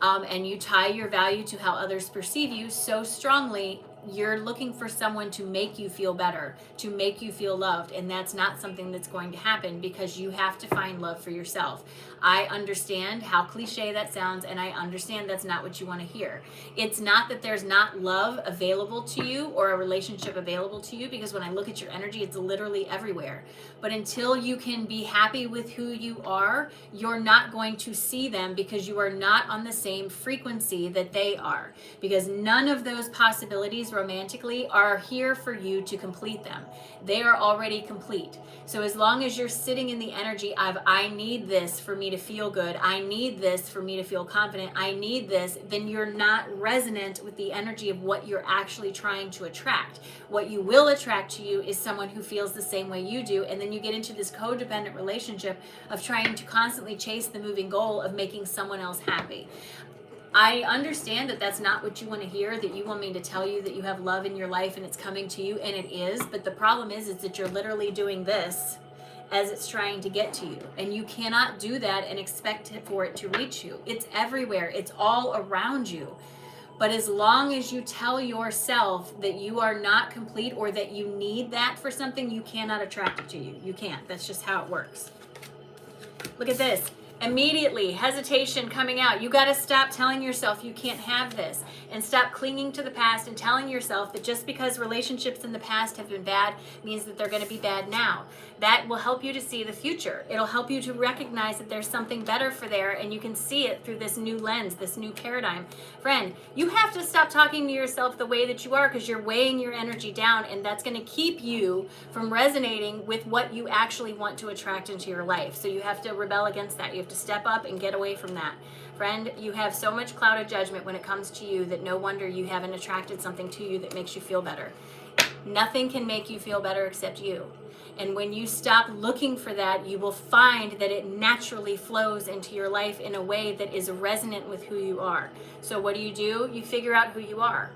and you tie your value to how others perceive you so strongly, you're looking for someone to make you feel better, to make you feel loved, and that's not something that's going to happen, because you have to find love for yourself. I understand how cliche that sounds, and I understand that's not what you want to hear. It's not that there's not love available to you or a relationship available to you, because when I look at your energy, it's literally everywhere. But until you can be happy with who you are, you're not going to see them, because you are not on the same frequency that they are, because none of those possibilities romantically are here for you to complete them. They are already complete. So as long as you're sitting in the energy of, I need this for me to feel good, I need this for me to feel confident, I need this, then you're not resonant with the energy of what you're actually trying to attract. What you will attract to you is someone who feels the same way you do, and then you get into this codependent relationship of trying to constantly chase the moving goal of making someone else happy. I understand that that's not what you want to hear, that you want me to tell you that you have love in your life and it's coming to you, and it is. But the problem is that you're literally doing this as it's trying to get to you. And you cannot do that and expect for it to reach you. It's everywhere. It's all around you. But as long as you tell yourself that you are not complete or that you need that for something, you cannot attract it to you. You can't. That's just how it works. Look at this. Immediately, hesitation coming out. You got to stop telling yourself you can't have this, and stop clinging to the past and telling yourself that just because relationships in the past have been bad means that they're going to be bad now. That will help you to see the future. It'll help you to recognize that there's something better for there, and you can see it through this new lens, this new paradigm. Friend, you have to stop talking to yourself the way that you are, because you're weighing your energy down, and that's going to keep you from resonating with what you actually want to attract into your life. So you have to rebel against that. You have to step up and get away from that. Friend, you have so much clouded judgment when it comes to you that no wonder you haven't attracted something to you that makes you feel better. Nothing can make you feel better except you. And when you stop looking for that, you will find that it naturally flows into your life in a way that is resonant with who you are. So what do? You figure out who you are.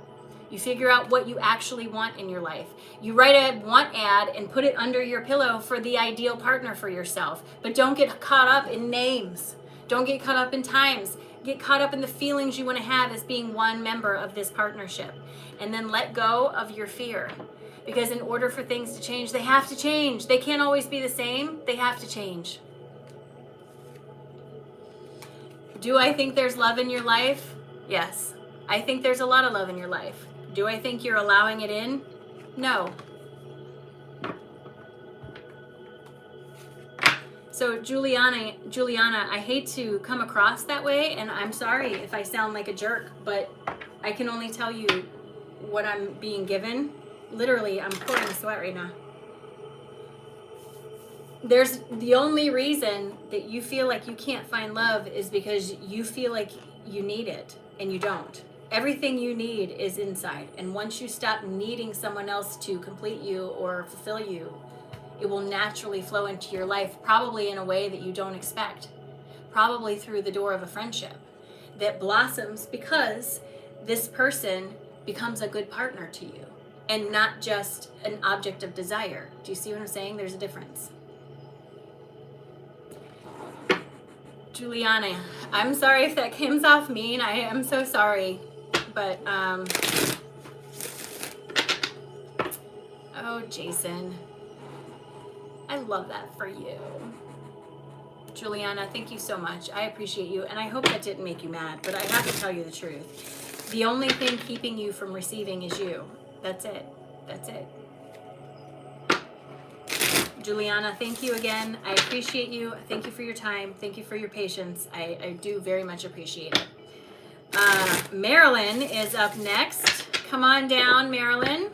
You figure out what you actually want in your life. You write a want ad and put it under your pillow for the ideal partner for yourself. But don't get caught up in names. Don't get caught up in times. Get caught up in the feelings you want to have as being one member of this partnership. And then let go of your fear. Because in order for things to change, they have to change. They can't always be the same. They have to change. Do I think there's love in your life? Yes. I think there's a lot of love in your life. Do I think you're allowing it in? No. So Juliana, I hate to come across that way, and I'm sorry if I sound like a jerk, but I can only tell you what I'm being given. Literally, I'm pouring sweat right now. There's the only reason that you feel like you can't find love is because you feel like you need it, and you don't. Everything you need is inside. And once you stop needing someone else to complete you or fulfill you, it will naturally flow into your life, probably in a way that you don't expect. Probably through the door of a friendship that blossoms because this person becomes a good partner to you and not just an object of desire. Do you see what I'm saying? There's a difference. Juliana, I'm sorry if that comes off mean. I am so sorry. But, oh, Jason, I love that for you. Juliana, thank you so much. I appreciate you, and I hope that didn't make you mad, but I have to tell you the truth. The only thing keeping you from receiving is you. That's it. That's it. Juliana, thank you again. I appreciate you. Thank you for your time. Thank you for your patience. I do very much appreciate it. Marilyn is up next. Come on down, Marilyn.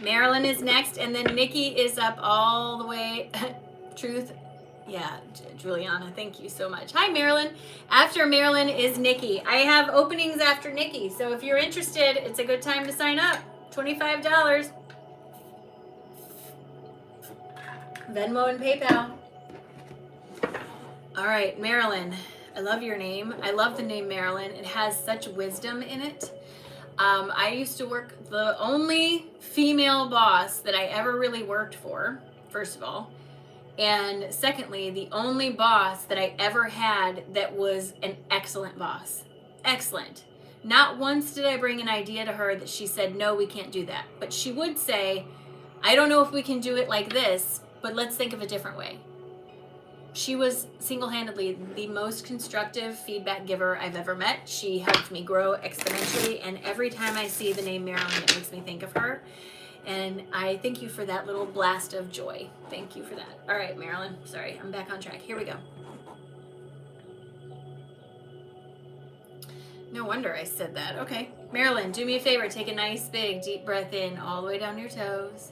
Marilyn is next, and then Nikki is up all the way. Truth. Yeah, Juliana, thank you so much. Hi, Marilyn. After Marilyn is Nikki. I have openings after Nikki, so if you're interested, it's a good time to sign up. $25. Venmo and PayPal. All right, Marilyn. I love your name. I love the name Marilyn. It has such wisdom in it. I used to work, the only female boss that I ever really worked for, first of all. And secondly, the only boss that I ever had that was an excellent boss. Excellent. Not once did I bring an idea to her that she said, no, we can't do that. But she would say, I don't know if we can do it like this, but let's think of a different way. She was single-handedly the most constructive feedback giver I've ever met. She helped me grow exponentially, and every time I see the name Marilyn, it makes me think of her. And I thank you for that little blast of joy. Thank you for that. All right, Marilyn. Sorry, I'm back on track. Here we go. No wonder I said that. Okay. Marilyn, do me a favor. Take a nice, big, deep breath in all the way down your toes.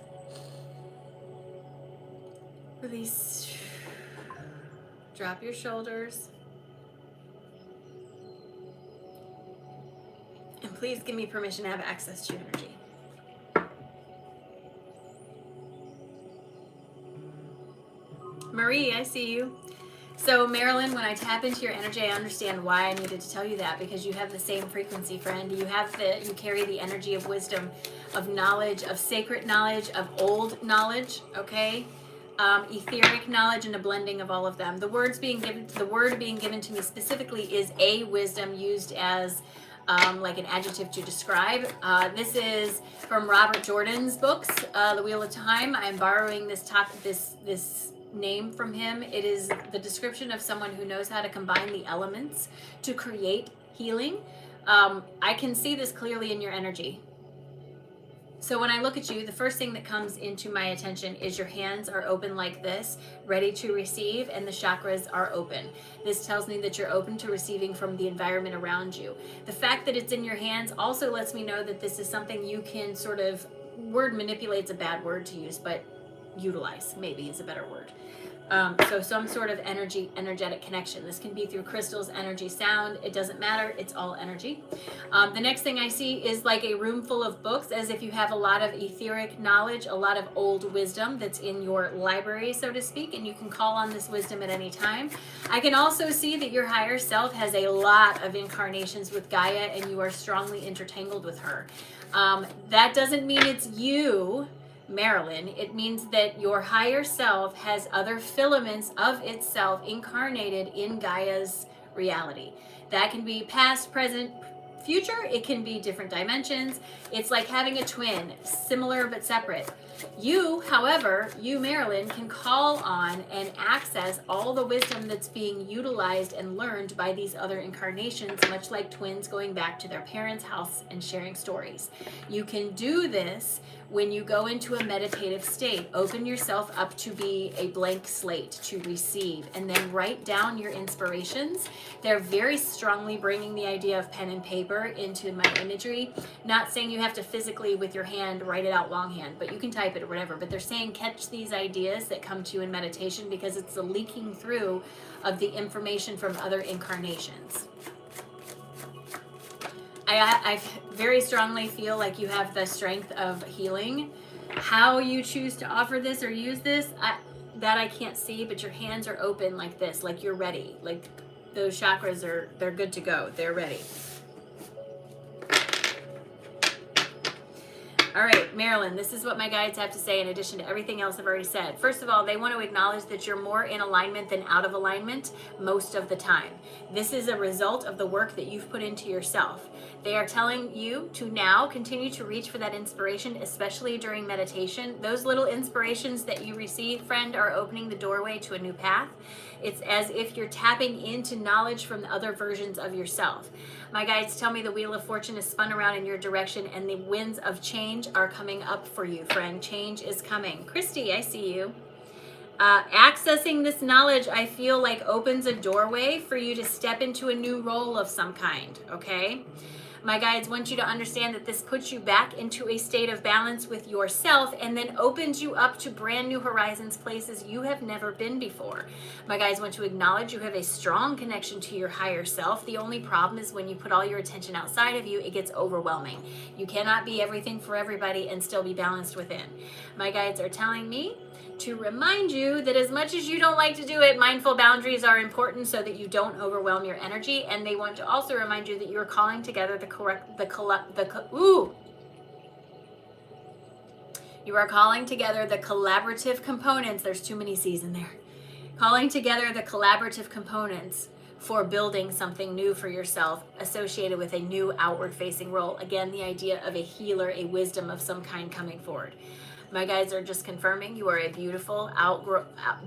Release. Drop your shoulders. And please give me permission to have access to your energy. Marie, I see you. So Marilyn, when I tap into your energy, I understand why I needed to tell you that, because you have the same frequency, friend. You carry the energy of wisdom, of knowledge, of sacred knowledge, of old knowledge, okay? Etheric knowledge, and a blending of all of them. The word being given to me specifically is a wisdom, used as like an adjective to describe. This is from Robert Jordan's books, The Wheel of Time. I'm borrowing this name from him. It is the description of someone who knows how to combine the elements to create healing. I can see this clearly in your energy. So when I look at you, the first thing that comes into my attention is your hands are open like this, ready to receive, and the chakras are open. This tells me that you're open to receiving from the environment around you. The fact that it's in your hands also lets me know that this is something you can sort of, word manipulate's a bad word to use, but utilize maybe is a better word. So some sort of energetic connection. This can be through crystals, energy, sound. It doesn't matter. It's all energy. The next thing I see is like a room full of books, as if you have a lot of etheric knowledge, a lot of old wisdom that's in your library, so to speak, and you can call on this wisdom at any time. I can also see that your higher self has a lot of incarnations with Gaia, and you are strongly intertangled with her. That doesn't mean it's you, Marilyn. It means that your higher self has other filaments of itself incarnated in Gaia's reality. That can be past, present, future. It can be different dimensions. It's like having a twin, similar but separate. You, however, Marilyn, can call on and access all the wisdom that's being utilized and learned by these other incarnations, much like twins going back to their parents' house and sharing stories. You can do this when you go into a meditative state. Open yourself up to be a blank slate to receive, and then write down your inspirations. They're very strongly bringing the idea of pen and paper into my imagery. Not saying you have to physically with your hand write it out longhand, but you can type it or whatever. But they're saying catch these ideas that come to you in meditation, because it's the leaking through of the information from other incarnations. I very strongly feel like you have the strength of healing. How you choose to offer this or use this, that I can't see, but your hands are open like this, like you're ready. Like those chakras they're good to go. They're ready. All right, Marilyn, this is what my guides have to say in addition to everything else I've already said. First of all, they want to acknowledge that you're more in alignment than out of alignment most of the time. This is a result of the work that you've put into yourself. They are telling you to now continue to reach for that inspiration, especially during meditation. Those little inspirations that you receive, friend, are opening the doorway to a new path. It's as if you're tapping into knowledge from the other versions of yourself. My guides tell me the Wheel of Fortune is spun around in your direction, and the winds of change are coming up for you, friend. Change is coming. Christy, I see you. Accessing this knowledge, I feel like opens a doorway for you to step into a new role of some kind, okay? My guides want you to understand that this puts you back into a state of balance with yourself, and then opens you up to brand new horizons, places you have never been before. My guides want to acknowledge you have a strong connection to your higher self. The only problem is when you put all your attention outside of you, it gets overwhelming. You cannot be everything for everybody and still be balanced within. My guides are telling me to remind you that as much as you don't like to do it, mindful boundaries are important so that you don't overwhelm your energy. And they want to also remind you that you're calling together you are calling together the collaborative components. There's too many C's in there. Calling together the collaborative components for building something new for yourself, associated with a new outward facing role. Again, the idea of a healer, a wisdom of some kind coming forward. My guides are just confirming you are a beautiful,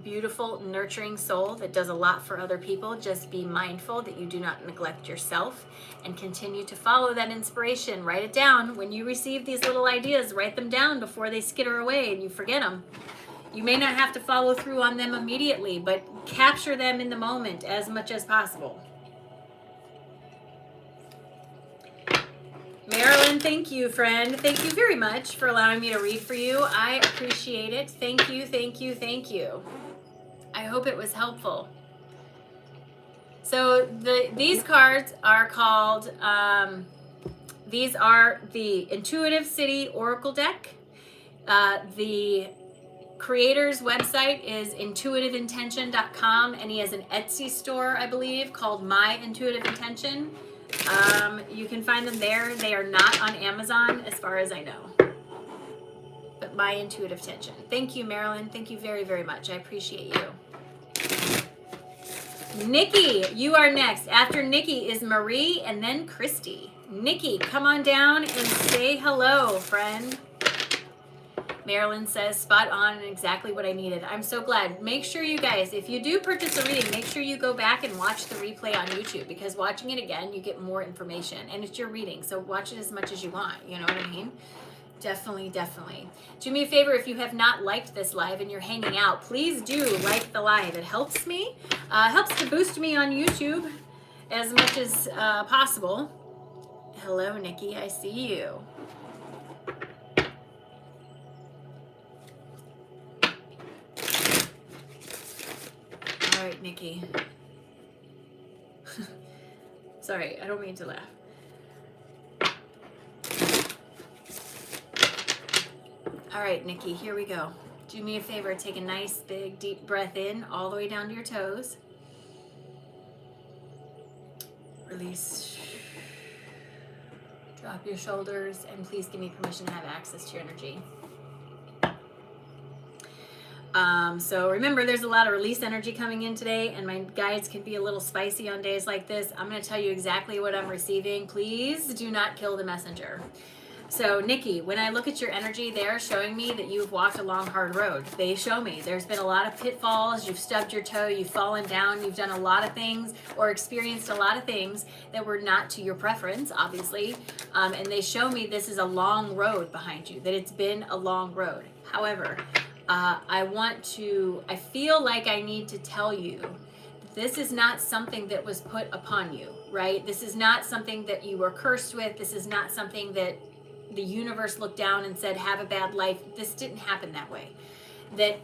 beautiful, nurturing soul that does a lot for other people. Just be mindful that you do not neglect yourself, and continue to follow that inspiration. Write it down. When you receive these little ideas, write them down before they skitter away and you forget them. You may not have to follow through on them immediately, but capture them in the moment as much as possible. Marilyn, thank you, friend. Thank you very much for allowing me to read for you. I appreciate it. Thank you, thank you, thank you. I hope it was helpful. So these cards are called, these are the Intuitive City Oracle deck, the creator's website is intuitiveintention.com, and he has an Etsy store, I believe, called My Intuitive Intention. You can find them there. They are not on Amazon as far as I know. But My Intuitive Tension. Thank you, Marilyn. Thank you very, very much. I appreciate you. Nikki, you are next. After Nikki is Marie and then Christy. Nikki, come on down and say hello, friend. Marilyn says, spot on and exactly what I needed. I'm so glad. Make sure you guys, if you do purchase a reading, make sure you go back and watch the replay on YouTube, because watching it again, you get more information. And it's your reading, so watch it as much as you want. You know what I mean? Definitely, definitely. Do me a favor, if you have not liked this live and you're hanging out, please do like the live. It helps me. Helps to boost me on YouTube as much as possible. Hello, Nikki. I see you. All right, Nikki. Sorry, I don't mean to laugh. All right, Nikki, here we go. Do me a favor, take a nice, big, deep breath in all the way down to your toes. Release. Drop your shoulders, and please give me permission to have access to your energy. So remember, there's a lot of release energy coming in today, and my guides can be a little spicy on days like this. I'm going to tell you exactly what I'm receiving. Please do not kill the messenger. So Nikki, when I look at your energy, they're showing me that you've walked a long, hard road. They show me there's been a lot of pitfalls. You've stubbed your toe. You've fallen down. You've done a lot of things or experienced a lot of things that were not to your preference, obviously. And they show me this is a long road behind you, that it's been a long road. However, I feel like I need to tell you that this is not something that was put upon you, right? This is not something that you were cursed with. This is not something that the universe looked down and said, have a bad life. This didn't happen that way. That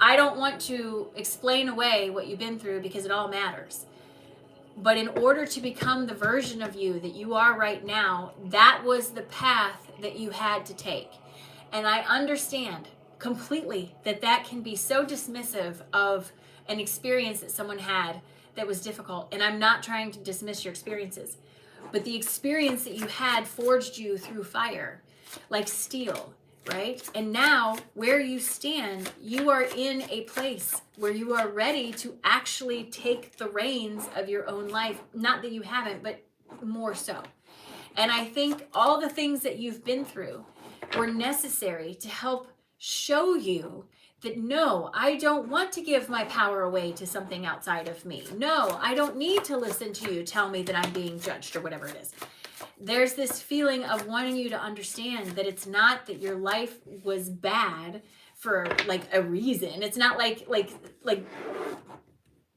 I don't want to explain away what you've been through, because it all matters. But in order to become the version of you that you are right now, that was the path that you had to take. And I understand completely that that can be so dismissive of an experience that someone had that was difficult. And I'm not trying to dismiss your experiences. But the experience that you had forged you through fire, like steel, right? And now, where you stand, you are in a place where you are ready to actually take the reins of your own life. Not that you haven't, but more so. And I think all the things that you've been through were necessary to help show you that, no, I don't want to give my power away to something outside of me. No, I don't need to listen to you tell me that I'm being judged or whatever it is. There's this feeling of wanting you to understand that it's not that your life was bad for like a reason. It's not like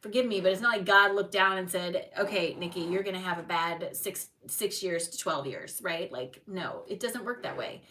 forgive me, but it's not like God looked down and said, okay, Nikki, you're going to have a bad 6 years to 12 years, right? Like, no, it doesn't work that way.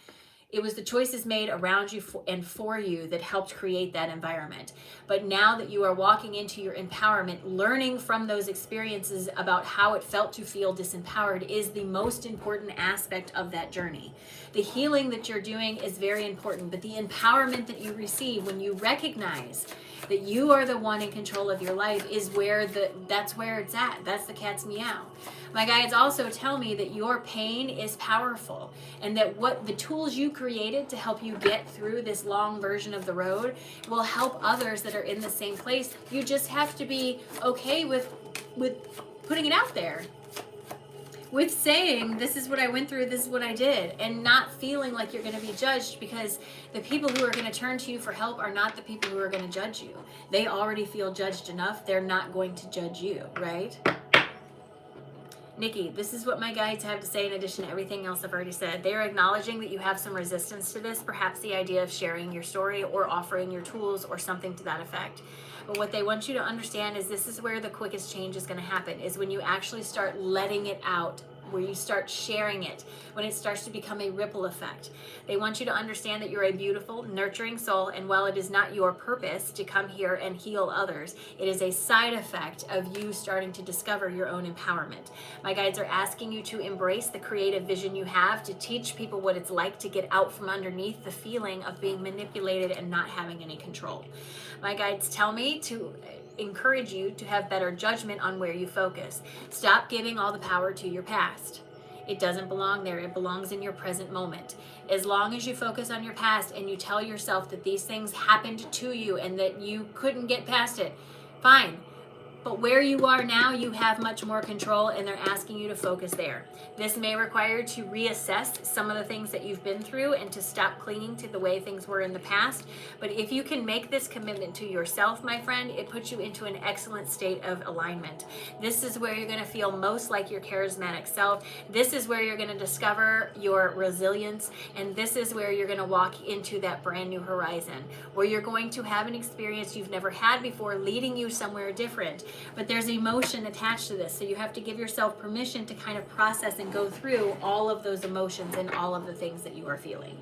It was the choices made around you and for you that helped create that environment. But now that you are walking into your empowerment, learning from those experiences about how it felt to feel disempowered is the most important aspect of that journey. The healing that you're doing is very important, but the empowerment that you receive when you recognize that you are the one in control of your life is where that's where it's at. That's the cat's meow. My guides also tell me that your pain is powerful, and that what the tools you created to help you get through this long version of the road will help others that are in the same place. You just have to be okay with putting it out there, with saying, this is what I went through, this is what I did, and not feeling like you're going to be judged, because the people who are going to turn to you for help are not the people who are going to judge you. They already feel judged enough. They're not going to judge you, right? Nikki, this is what my guides have to say in addition to everything else I've already said. They are acknowledging that you have some resistance to this, perhaps the idea of sharing your story or offering your tools or something to that effect. But what they want you to understand is this is where the quickest change is going to happen, is when you actually start letting it out where you start sharing it, when it starts to become a ripple effect. They want you to understand that you're a beautiful, nurturing soul, and while it is not your purpose to come here and heal others, it is a side effect of you starting to discover your own empowerment. My guides are asking you to embrace the creative vision you have to teach people what it's like to get out from underneath the feeling of being manipulated and not having any control. My guides tell me to encourage you to have better judgment on where you focus. Stop giving all the power to your past. It doesn't belong there. It belongs in your present moment. As long as you focus on your past and you tell yourself that these things happened to you and that you couldn't get past it, fine. But where you are now, you have much more control, and they're asking you to focus there. This may require you to reassess some of the things that you've been through and to stop clinging to the way things were in the past. But if you can make this commitment to yourself, my friend, it puts you into an excellent state of alignment. This is where you're going to feel most like your charismatic self. This is where you're going to discover your resilience, and this is where you're going to walk into that brand new horizon, where you're going to have an experience you've never had before, leading you somewhere different. But there's emotion attached to this, so you have to give yourself permission to kind of process and go through all of those emotions and all of the things that you are feeling.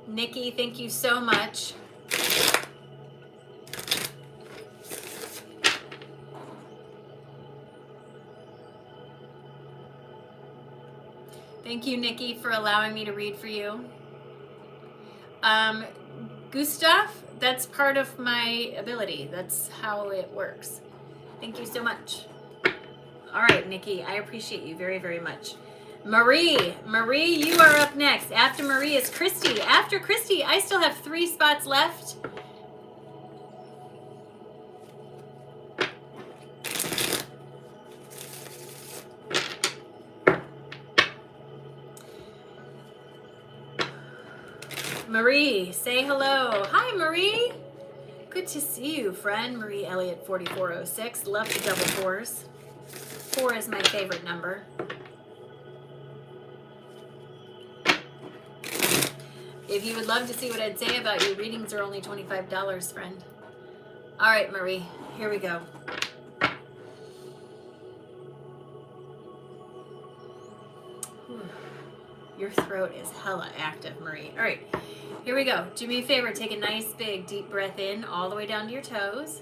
Nikki, thank you so much. Thank you, Nikki, for allowing me to read for you. Gustav, that's part of my ability. That's how it works. Thank you so much. All right, Nikki, I appreciate you very, very much. Marie, you are up next. After Marie is Christy. After Christy, I still have 3 spots left. Marie, say hello. Hi, Marie. Good to see you, friend. Marie Elliott, 4406. Love the double 4s. 4 is my favorite number. If you would love to see what I'd say about you, readings are only $25, friend. All right, Marie, here we go. Your throat is hella active, Marie. All right, here we go. Do me a favor, take a nice big deep breath in all the way down to your toes.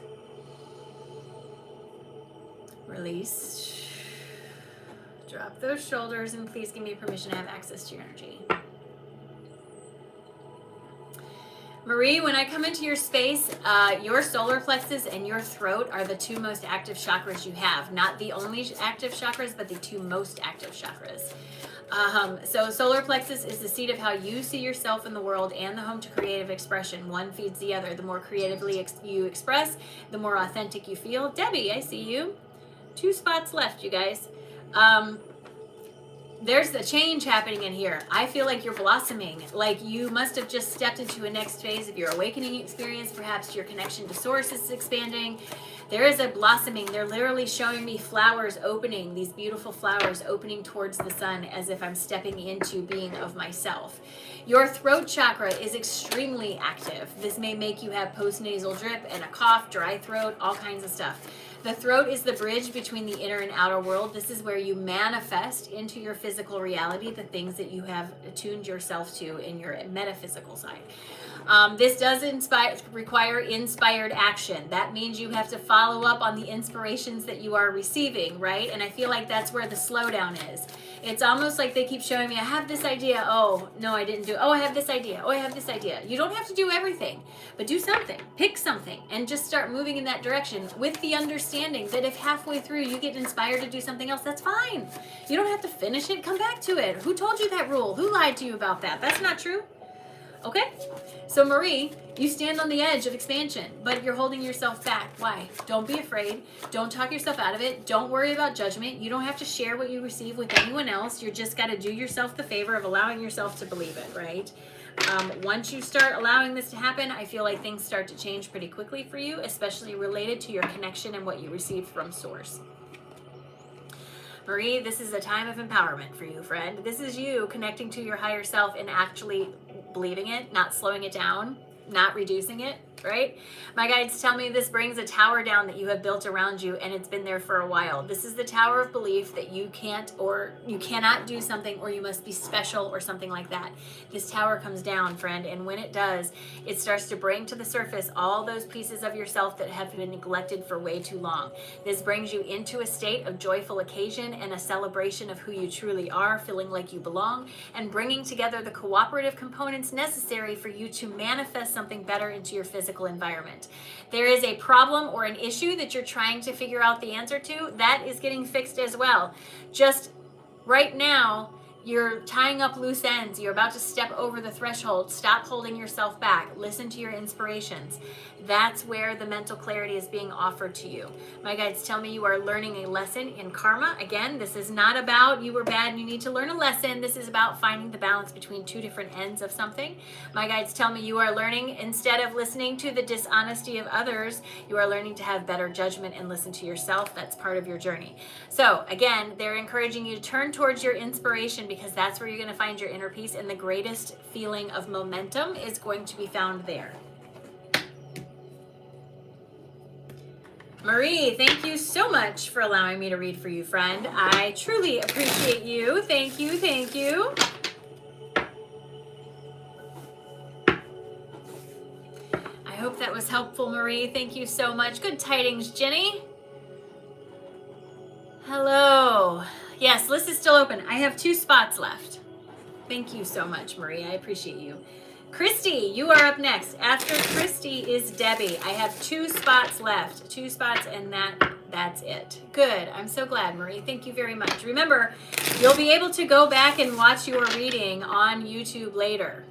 Release. Drop those shoulders, and please give me permission to have access to your energy. Marie, when I come into your space, your solar plexus and your throat are the 2 most active chakras you have. Not the only active chakras, but the 2 most active chakras. So solar plexus is the seat of how you see yourself in the world and the home to creative expression. One feeds the other. The more creatively you express, the more authentic you feel. Debbie, I see you. 2 spots left, you guys. There's the change happening in here. I feel like you're blossoming. Like you must have just stepped into a next phase of your awakening experience. Perhaps your connection to source is expanding. There is a blossoming. They're literally showing me flowers opening, these beautiful flowers opening towards the sun as if I'm stepping into being of myself. Your throat chakra is extremely active. This may make you have postnasal drip and a cough, dry throat, all kinds of stuff. The throat is the bridge between the inner and outer world. This is where you manifest into your physical reality the things that you have attuned yourself to in your metaphysical side. This does require inspired action. That means you have to follow up on the inspirations that you are receiving, right? And I feel like that's where the slowdown is. It's almost like they keep showing me, I have this idea. Oh, no, I didn't do it. Oh, I have this idea. Oh, I have this idea. You don't have to do everything, but do something. Pick something and just start moving in that direction with the understanding that if halfway through you get inspired to do something else, that's fine. You don't have to finish it. Come back to it. Who told you that rule? Who lied to you about that? That's not true. Okay? So Marie, you stand on the edge of expansion, but you're holding yourself back. Why? Don't be afraid. Don't talk yourself out of it. Don't worry about judgment. You don't have to share what you receive with anyone else. You're just got to do yourself the favor of allowing yourself to believe it, right? Once you start allowing this to happen, I feel like things start to change pretty quickly for you, especially related to your connection and what you receive from source. Marie, this is a time of empowerment for you, friend. This is you connecting to your higher self and actually believing it, not slowing it down, not reducing it. right? My guides tell me this brings a tower down that you have built around you, and it's been there for a while. This is the tower of belief that you can't or you cannot do something, or you must be special or something like that. This tower comes down, friend, and when it does, it starts to bring to the surface all those pieces of yourself that have been neglected for way too long. This brings you into a state of joyful occasion and a celebration of who you truly are, feeling like you belong, and bringing together the cooperative components necessary for you to manifest something better into your physical environment. There is a problem or an issue that you're trying to figure out the answer to. That is getting fixed as well. Just right now, you're tying up loose ends. You're about to step over the threshold. Stop holding yourself back. Listen to your inspirations. That's where the mental clarity is being offered to you. My guides tell me you are learning a lesson in karma. Again, this is not about you were bad and you need to learn a lesson. This is about finding the balance between two different ends of something. My guides tell me you are learning, instead of listening to the dishonesty of others, you are learning to have better judgment and listen to yourself. That's part of your journey. So again, they're encouraging you to turn towards your inspiration, because that's where you're going to find your inner peace, and the greatest feeling of momentum is going to be found there. Marie, thank you so much for allowing me to read for you, friend. I truly appreciate you. Thank you, thank you. I hope that was helpful, Marie. Thank you so much. Good tidings, Jenny. Hello. Yes, list is still open. I have 2 spots left. Thank you so much, Marie. I appreciate you. Christy, you are up next. After Christy is Debbie. I have 2 spots left. 2 spots, and that's it. Good. I'm so glad, Marie. Thank you very much. Remember, you'll be able to go back and watch your reading on YouTube later.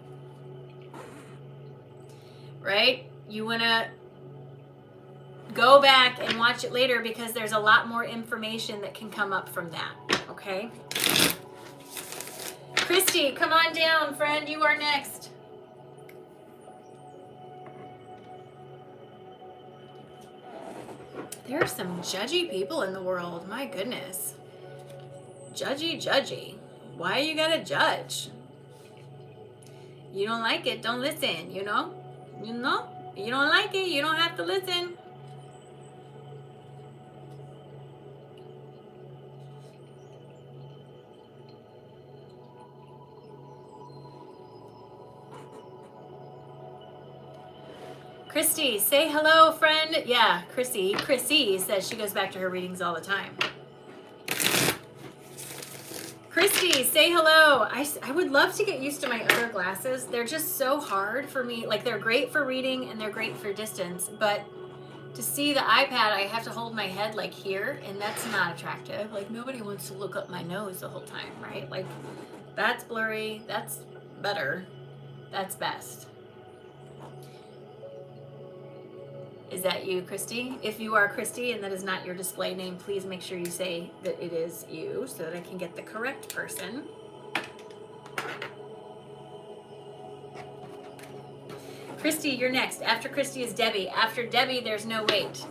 Right? You want to go back and watch it later, because there's a lot more information that can come up from that. Okay? Christy, come on down, friend. You are next. There are some judgy people in the world. My goodness. Judgy. Why you gotta judge? You don't like it, don't listen, you know? You know? You don't like it, you don't have to listen. Christy, say hello, friend. Yeah, Chrissy says she goes back to her readings all the time. Christy, say hello. I would love to get used to my other glasses. They're just so hard for me. Like, they're great for reading and they're great for distance, but to see the iPad, I have to hold my head like here, and that's not attractive. Like, nobody wants to look up my nose the whole time, right? Like, that's blurry. That's better. That's best. Is that you, Christy? If you are Christy and that is not your display name, please make sure you say that it is you so that I can get the correct person. Christy, you're next. After Christy is Debbie. After Debbie, there's no wait.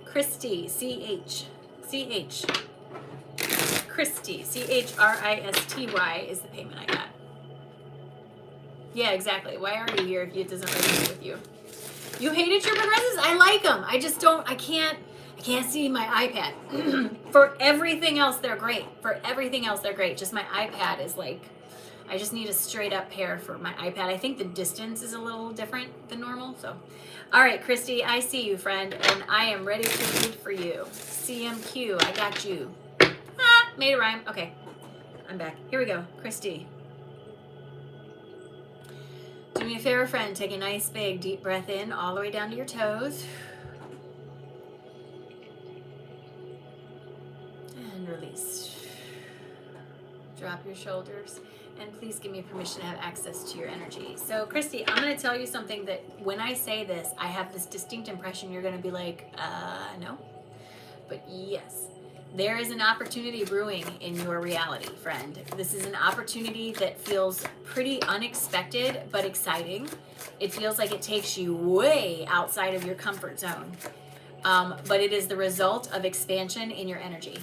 Christy, C-H. Christy, C-H-R-I-S-T-Y is the payment I got. Yeah, exactly. Why are you here if it doesn't resonate with you? You hated your progressives? I like them. I just don't, I can't see my iPad. For everything else, they're great. Just my iPad is like, I just need a straight up pair for my iPad. I think the distance is a little different than normal, so. All right, Christy, I see you, friend, and I am ready to read for you. CMQ, I got you. Ah, made a rhyme. Okay, I'm back. Here we go, Christy. Do me a favor, friend. Take a nice big deep breath in all the way down to your toes. And release. Drop your shoulders. And please give me permission to have access to your energy. So, Christy, I'm going to tell you something that when I say this, I have this distinct impression you're going to be like, no. But yes. There is an opportunity brewing in your reality, friend. This is an opportunity that feels pretty unexpected, but exciting. It feels like it takes you way outside of your comfort zone. But it is the result of expansion in your energy.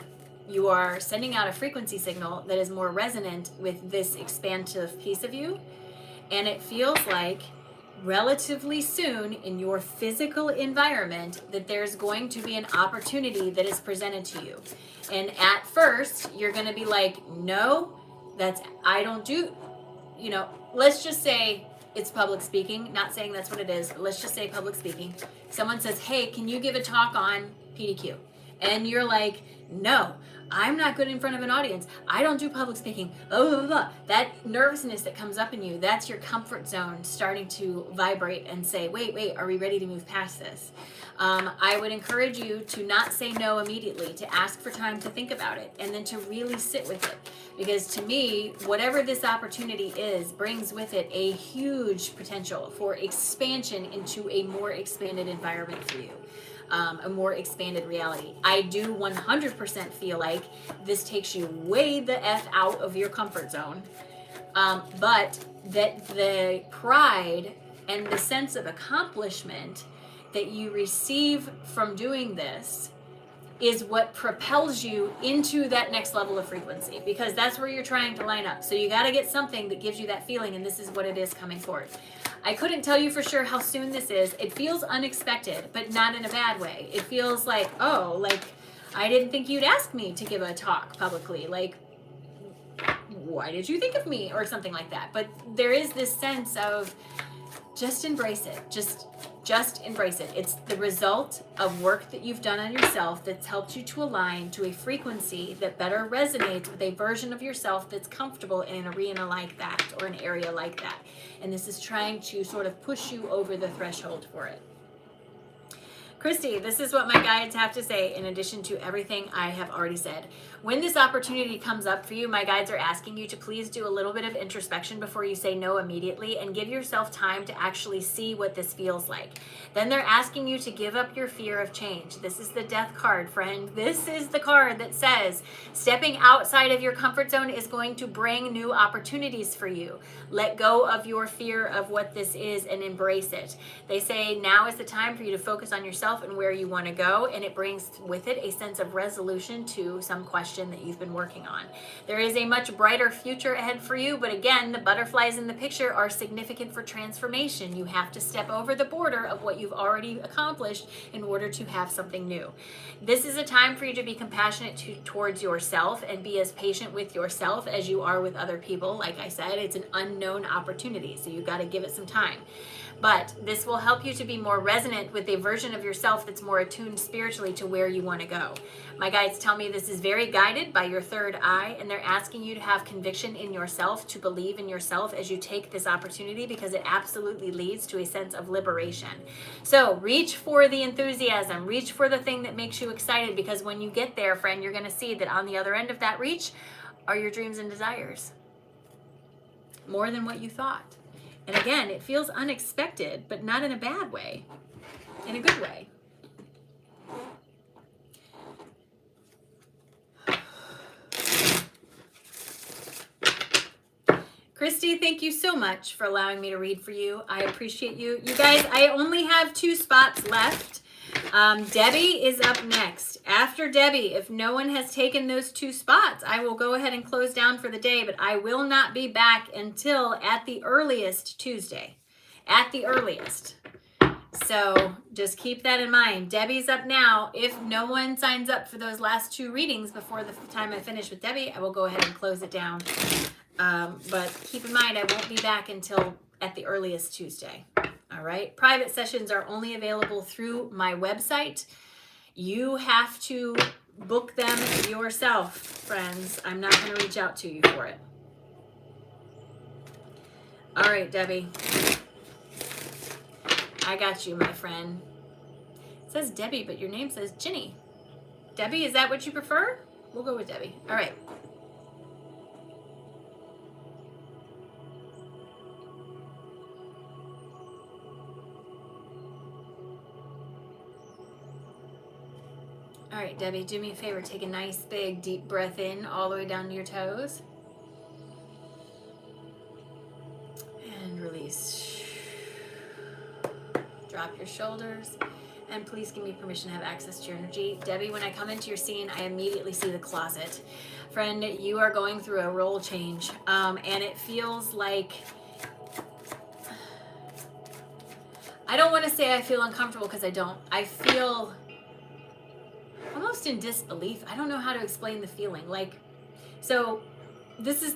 You are sending out a frequency signal that is more resonant with this expansive piece of you. And it feels like relatively soon in your physical environment that there's going to be an opportunity that is presented to you. And at first, you're going to be like, no, I don't do, let's just say it's public speaking. Not saying that's what it is, but let's just say public speaking. Someone says, hey, can you give a talk on PDQ? And you're like, no, I'm not good in front of an audience. I don't do public speaking. Blah, blah, blah. That nervousness that comes up in you, that's your comfort zone starting to vibrate and say, wait, are we ready to move past this? I would encourage you to not say no immediately, to ask for time to think about it, and then to really sit with it. Because to me, whatever this opportunity is, brings with it a huge potential for expansion into a more expanded environment for you. A more expanded reality. I do 100% feel like this takes you way the F out of your comfort zone, but that the pride and the sense of accomplishment that you receive from doing this is what propels you into that next level of frequency, because that's where you're trying to line up. So you got to get something that gives you that feeling, and this is what it is coming forward. I couldn't tell you for sure how soon this is. It feels unexpected, but not in a bad way. It feels like, oh, like I didn't think you'd ask me to give a talk publicly. Like, why did you think of me? Or something like that. But there is this sense of just embrace it. Just embrace it. It's the result of work that you've done on yourself that's helped you to align to a frequency that better resonates with a version of yourself that's comfortable in an arena like that or an area like that. And this is trying to sort of push you over the threshold for it. Christy, this is what my guides have to say in addition to everything I have already said. When this opportunity comes up for you, my guides are asking you to please do a little bit of introspection before you say no immediately, and give yourself time to actually see what this feels like. Then they're asking you to give up your fear of change. This is the death card, friend. This is the card that says stepping outside of your comfort zone is going to bring new opportunities for you. Let go of your fear of what this is and embrace it. They say now is the time for you to focus on yourself and where you want to go, and it brings with it a sense of resolution to some question that you've been working on. There is a much brighter future ahead for you, but again, the butterflies in the picture are significant for transformation. You have to step over the border of what you've already accomplished in order to have something new. This is a time for you to be compassionate towards yourself and be as patient with yourself as you are with other people. Like I said, it's an unknown opportunity, so you've got to give it some time. But this will help you to be more resonant with a version of yourself that's more attuned spiritually to where you want to go. My guides tell me this is very guided by your third eye, and they're asking you to have conviction in yourself, to believe in yourself as you take this opportunity, because it absolutely leads to a sense of liberation. So reach for the enthusiasm, reach for the thing that makes you excited, because when you get there, friend, you're going to see that on the other end of that reach are your dreams and desires. More than what you thought. And again, it feels unexpected, but not in a bad way, in a good way. Christy, thank you so much for allowing me to read for you. I appreciate you. You guys, I only have 2 spots left. Debbie is up next. After Debbie, if no one has taken those 2 spots, I will go ahead and close down for the day, but I will not be back until at the earliest Tuesday. At the earliest. So just keep that in mind. Debbie's up now. If no one signs up for those last 2 readings before the time I finish with Debbie, I will go ahead and close it down. But keep in mind, I won't be back until at the earliest Tuesday. All right. Private sessions are only available through my website. You have to book them yourself, friends. I'm not going to reach out to you for it. All right, Debbie. I got you, my friend. It says Debbie, but your name says Ginny. Debbie, is that what you prefer? We'll go with Debbie. All right. All right, Debbie, do me a favor. Take a nice, big, deep breath in all the way down to your toes. And release. Drop your shoulders. And please give me permission to have access to your energy. Debbie, when I come into your scene, I immediately see the closet. Friend, you are going through a role change. And it feels like I don't want to say I feel uncomfortable because I don't. I feel almost in disbelief. I don't know how to explain the feeling. Like, so this is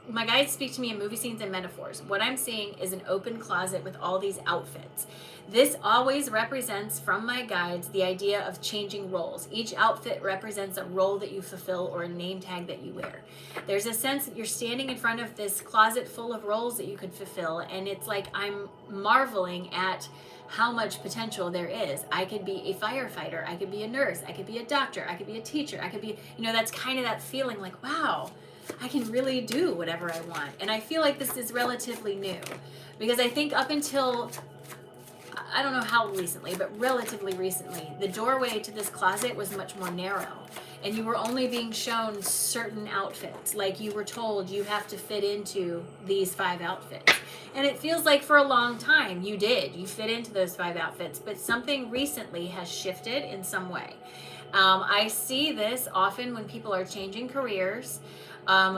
my guides speak to me in movie scenes and metaphors. What I'm seeing is an open closet with all these outfits. This always represents, from my guides, the idea of changing roles. Each outfit represents a role that you fulfill or a name tag that you wear. There's a sense that you're standing in front of this closet full of roles that you could fulfill, and it's like I'm marveling at how much potential there is. I could be a firefighter, I could be a nurse, I could be a doctor, I could be a teacher, I could be, that's kind of that feeling like, wow, I can really do whatever I want. And I feel like this is relatively new, because I think up until, I don't know how recently, but relatively recently, the doorway to this closet was much more narrow, and you were only being shown certain outfits. Like, you were told you have to fit into these 5 outfits. And it feels like for a long time you fit into those 5 outfits, but something recently has shifted in some way. I see this often when people are changing careers,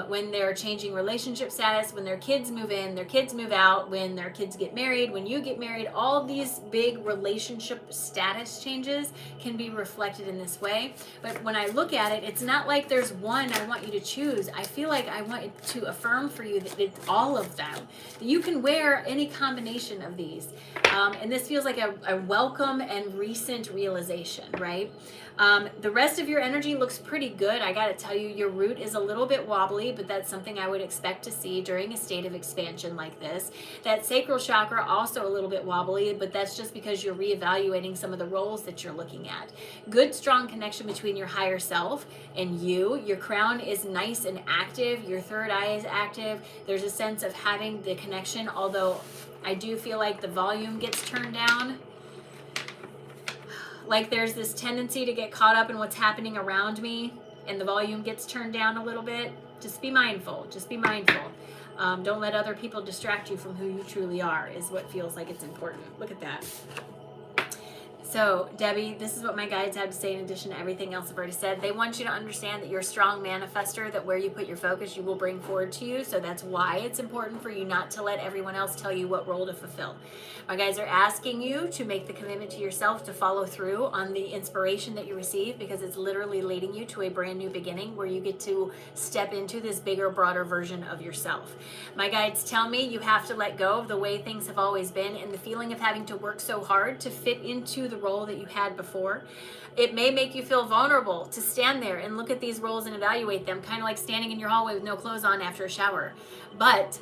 when they're changing relationship status, when their kids move in, their kids move out, when their kids get married, when you get married. All these big relationship status changes can be reflected in this way. But when I look at it, it's not like there's one I want you to choose. I feel like I want to affirm for you that it's all of them, that you can wear any combination of these. And this feels like a welcome and recent realization, right? The rest of your energy looks pretty good. I got to tell you, your root is a little bit wobbly, but that's something I would expect to see during a state of expansion like this. That sacral chakra also a little bit wobbly, but that's just because you're reevaluating some of the roles that you're looking at. Good, strong connection between your higher self and you. Your crown is nice and active. Your third eye is active. There's a sense of having the connection, although I do feel like the volume gets turned down. Like there's this tendency to get caught up in what's happening around me, and the volume gets turned down a little bit. Just be mindful. Just be mindful. Don't let other people distract you from who you truly are, is what feels like it's important. Look at that. So, Debbie, this is what my guides have to say in addition to everything else I've already said. They want you to understand that you're a strong manifester, that where you put your focus, you will bring forward to you. So that's why it's important for you not to let everyone else tell you what role to fulfill. My guides are asking you to make the commitment to yourself to follow through on the inspiration that you receive, because it's literally leading you to a brand new beginning where you get to step into this bigger, broader version of yourself. My guides tell me you have to let go of the way things have always been and the feeling of having to work so hard to fit into the role that you had before. It may make you feel vulnerable to stand there and look at these roles and evaluate them, kind of like standing in your hallway with no clothes on after a shower. But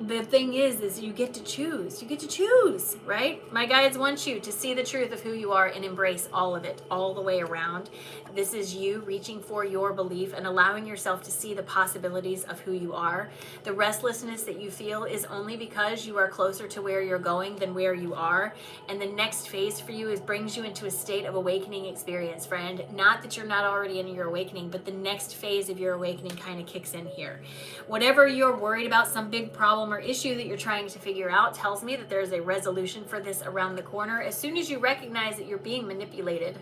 the thing is you get to choose. You get to choose, right? My guides want you to see the truth of who you are and embrace all of it, all the way around. This is you reaching for your belief and allowing yourself to see the possibilities of who you are. The restlessness that you feel is only because you are closer to where you're going than where you are. And the next phase for you brings you into a state of awakening experience, friend. Not that you're not already in your awakening, but the next phase of your awakening kind of kicks in here. Whatever you're worried about, some big problem or issue that you're trying to figure out, tells me that there's a resolution for this around the corner. As soon as you recognize that you're being manipulated,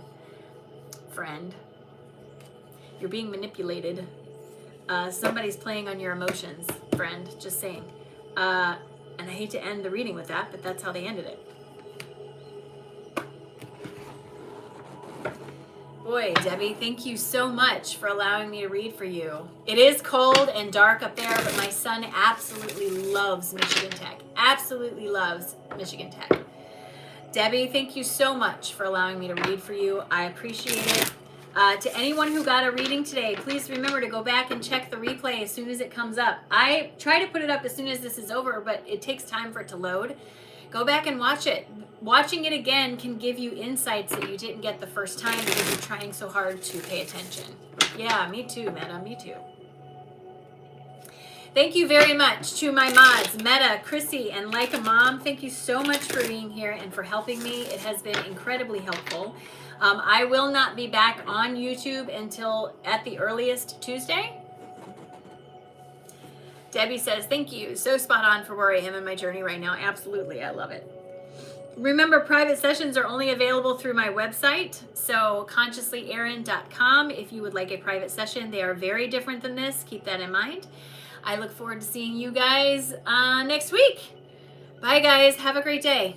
friend, you're being manipulated. Somebody's playing on your emotions, friend, just saying. And I hate to end the reading with that, but that's how they ended it. Boy, Debbie, thank you so much for allowing me to read for you. It is cold and dark up there, but my son absolutely loves Michigan Tech. Absolutely loves Michigan Tech. Debbie, thank you so much for allowing me to read for you. I appreciate it. To anyone who got a reading today, please remember to go back and check the replay as soon as it comes up. I try to put it up as soon as this is over, but it takes time for it to load. Go back and watch it. Watching it again can give you insights that you didn't get the first time because you're trying so hard to pay attention. Yeah, me too, Meta, me too. Thank you very much to my mods, Meta, Chrissy, and Like a Mom. Thank you so much for being here and for helping me. It has been incredibly helpful. I will not be back on YouTube until at the earliest Tuesday. Debbie says, thank you. So spot on for where I am in my journey right now. Absolutely. I love it. Remember, private sessions are only available through my website, so consciouslyerin.com. If you would like a private session, they are very different than this. Keep that in mind. I look forward to seeing you guys next week. Bye, guys. Have a great day.